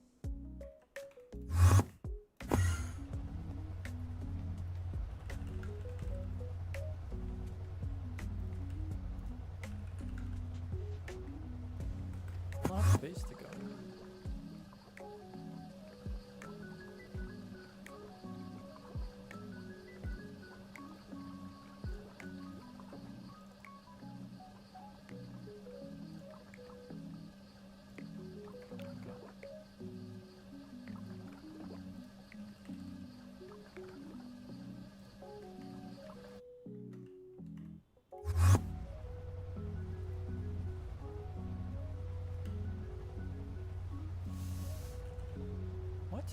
Not space to go. What?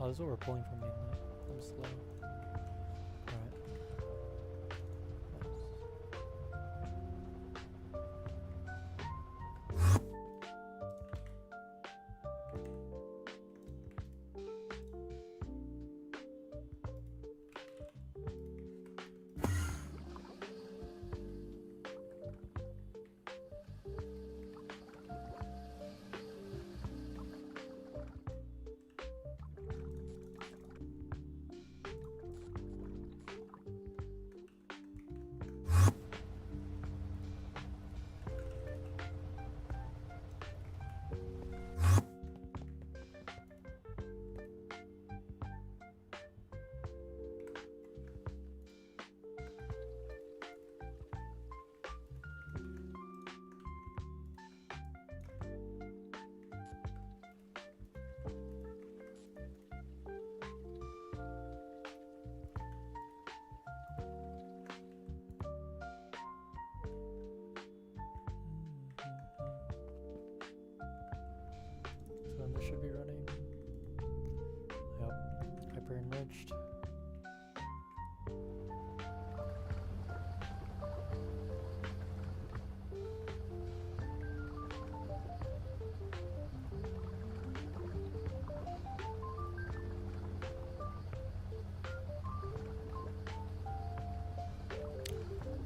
Oh, this is what we're pulling from mainland. I'm slow. Alright. So then this should be running. Yep. Hyper enriched.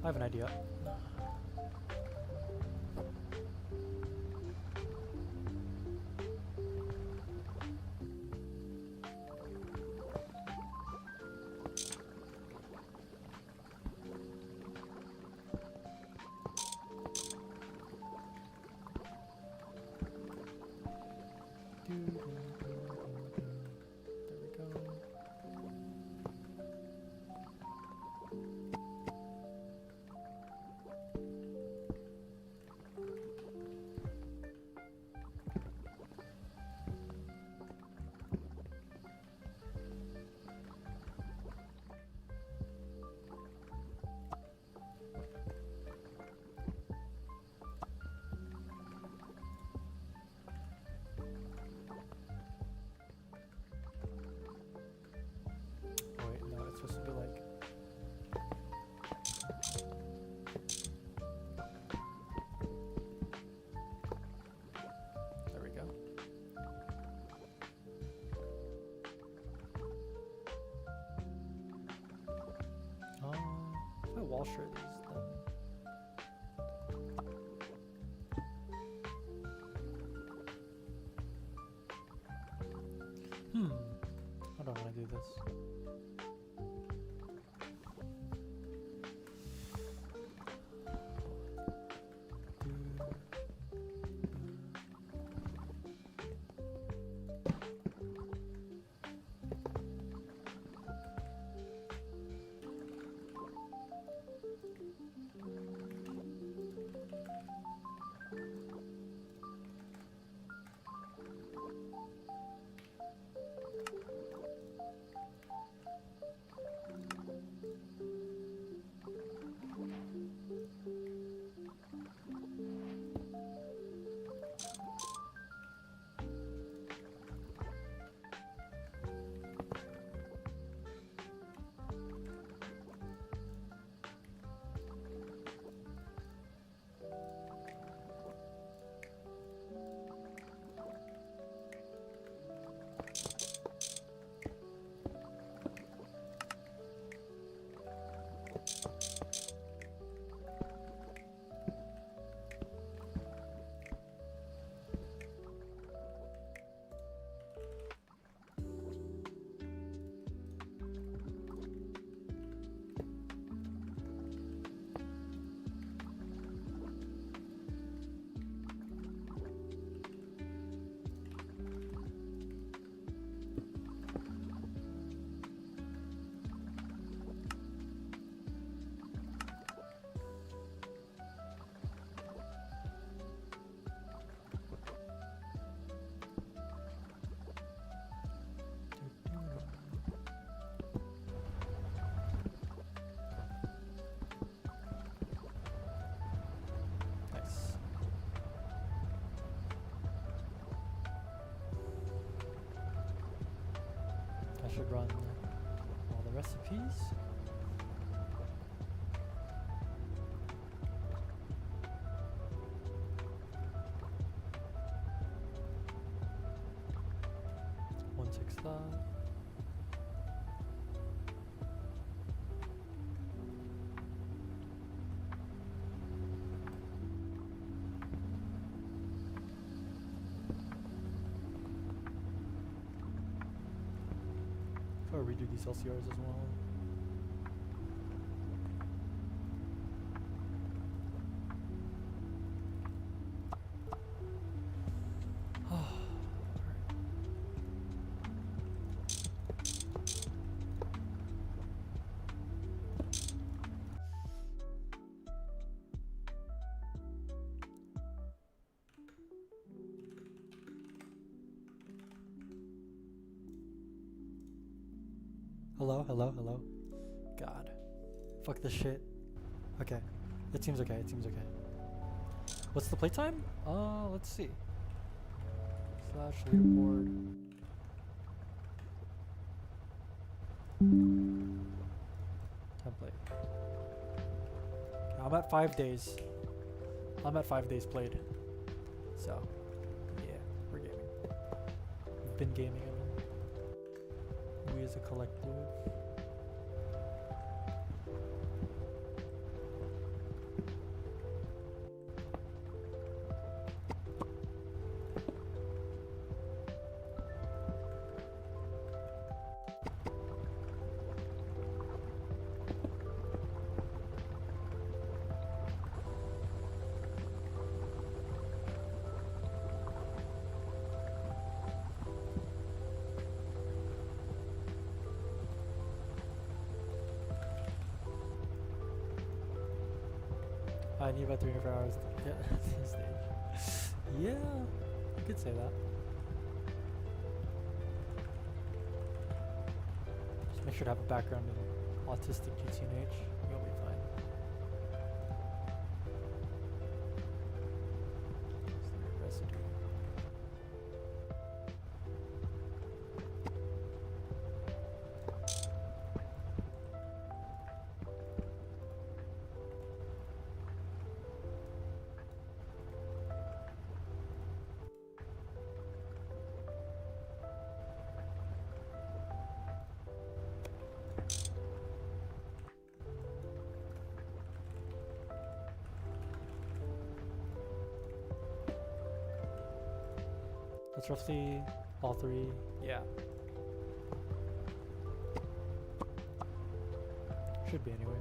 I have an idea. There we go. wall share these then. I don't want to do this. I should run all the recipes. One takes that. Or redo these LCRs as well. Hello, hello, hello. God. Fuck this shit. Okay. It seems okay, it seems okay. What's the playtime? Let's see. Slash leaderboard. Template. I'm at 5 days. I'm at 5 days played. So, yeah, we're gaming. We've been gaming, I mean. We as a collective. I need about 300 hours to get to this stage. Yeah, you could say that. Just make sure to have a background in autistic GTNH. You'll be fine. Residue. it's roughly all three. Yeah. Should be anyways.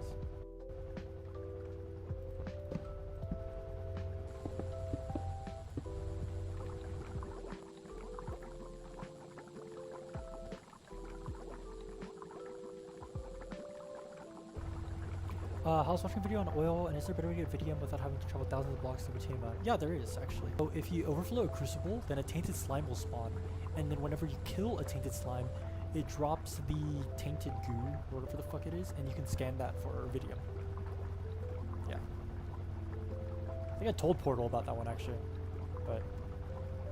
I was watching a video on oil, and is there a better way to get Vidium without having to travel thousands of blocks to obtain a... Yeah, there is, actually. So if you overflow a crucible, then a tainted slime will spawn, and then whenever you kill a tainted slime, it drops the tainted goo, or whatever the fuck it is, and you can scan that for Vidium. Yeah. I think I told Portal about that one, actually. But,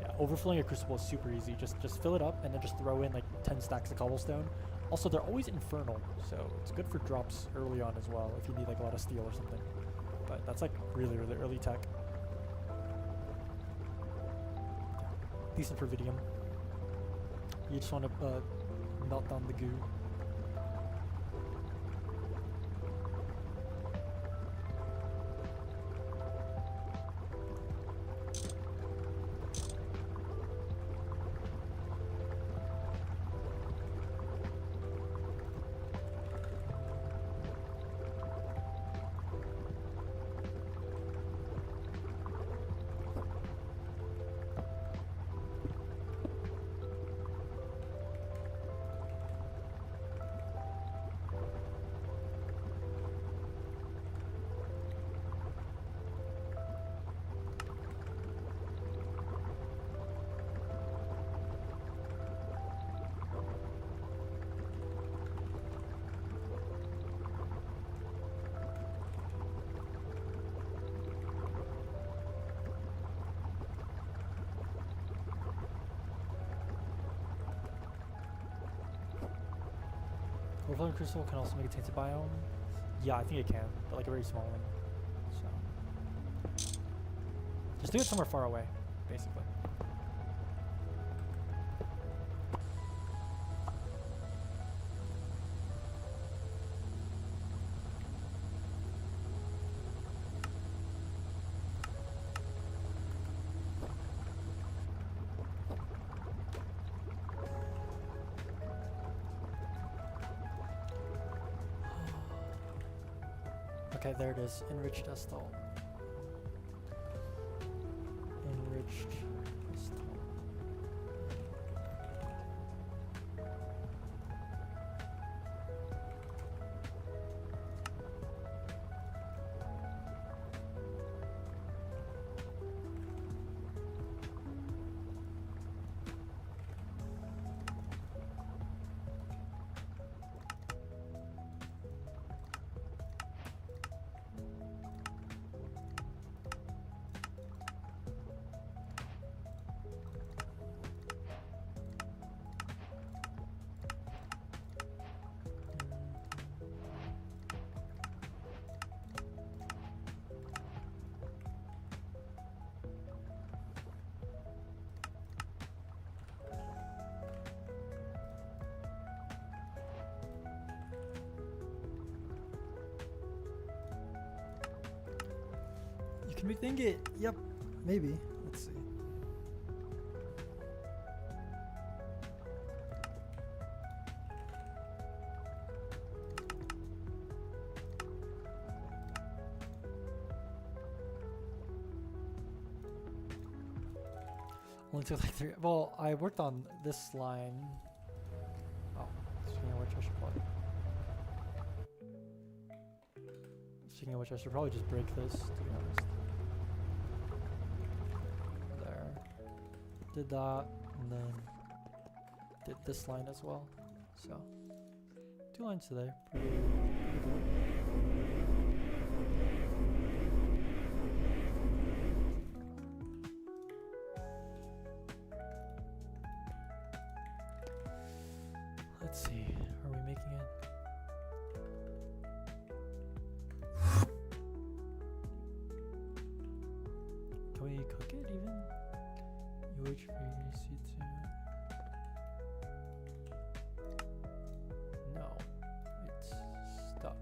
yeah, overflowing a crucible is super easy. Just fill it up, and then just throw in, like, 10 stacks of cobblestone. Also, they're always infernal, so it's good for drops early on as well if you need like a lot of steel or something. But that's like really, really early tech. Yeah. Decent for Vidium. You just want to melt down the goo. Overflowing crystal can also make a tainted biome. Yeah, I think it can, but like a very small one. So just do it somewhere far away, basically. Okay, there it is. Enriched Estal. Enriched Estal. You can make the ingot. Yep, maybe. Let's see. Only took like 3. Well, I worked on this line. Oh, speaking of which, I should probably. Speaking of which, I should probably just break this, to be honest. There. Did that, and then did this line as well. So, 2 lines today. Pretty good. Let's see, are we making it? Can we cook it even? UH3C2. No, it's stuck.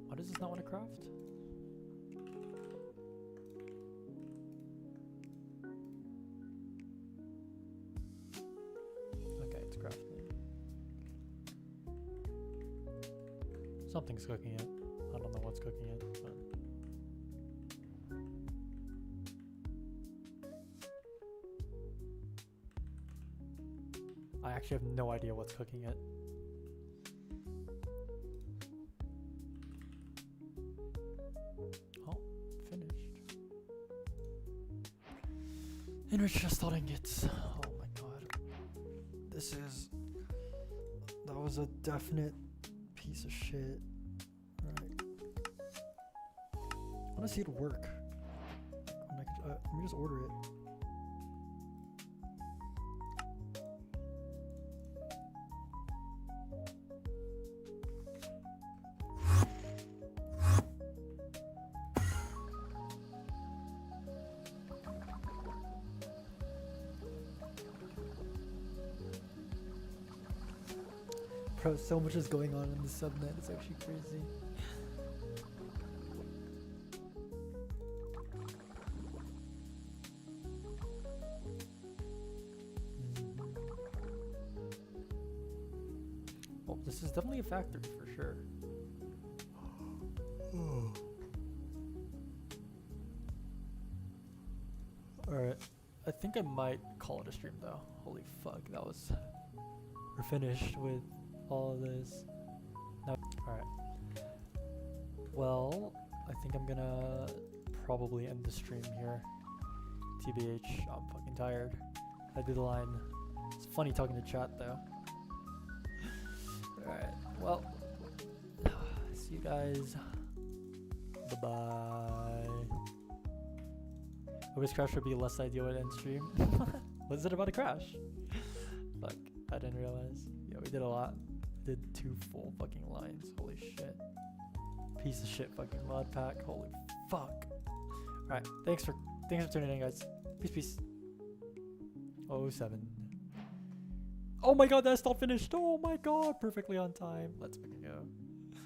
Why does this not want to craft? Okay, it's crafting. Something's cooking it. I don't know what's cooking it, but I actually have no idea what's cooking it. Oh, finished. Enrich just thought ingots. Oh my god. That was a definite piece of shit. Alright. I wanna see it work. Let me just order it. Bro, so much is going on in the subnet, it's actually crazy. Well, this is definitely a factory for sure. Alright, I think I might call it a stream though. Holy fuck, we're finished with all of this. No, alright. Well, I think I'm gonna probably end the stream here. TBH, I'm fucking tired. I did the line. It's funny talking to chat though. Alright, well, see you guys. Bye-bye. I wish crash would be less ideal at end stream. Was it about to crash? Fuck, I didn't realize. Yeah, we did a lot. Did 2 full fucking lines. Holy shit. Piece of shit fucking mod pack. Holy fuck. Alright, thanks for tuning in, guys. Peace. 07. Oh my god, that's not finished. Oh my god, perfectly on time. Let's fucking go.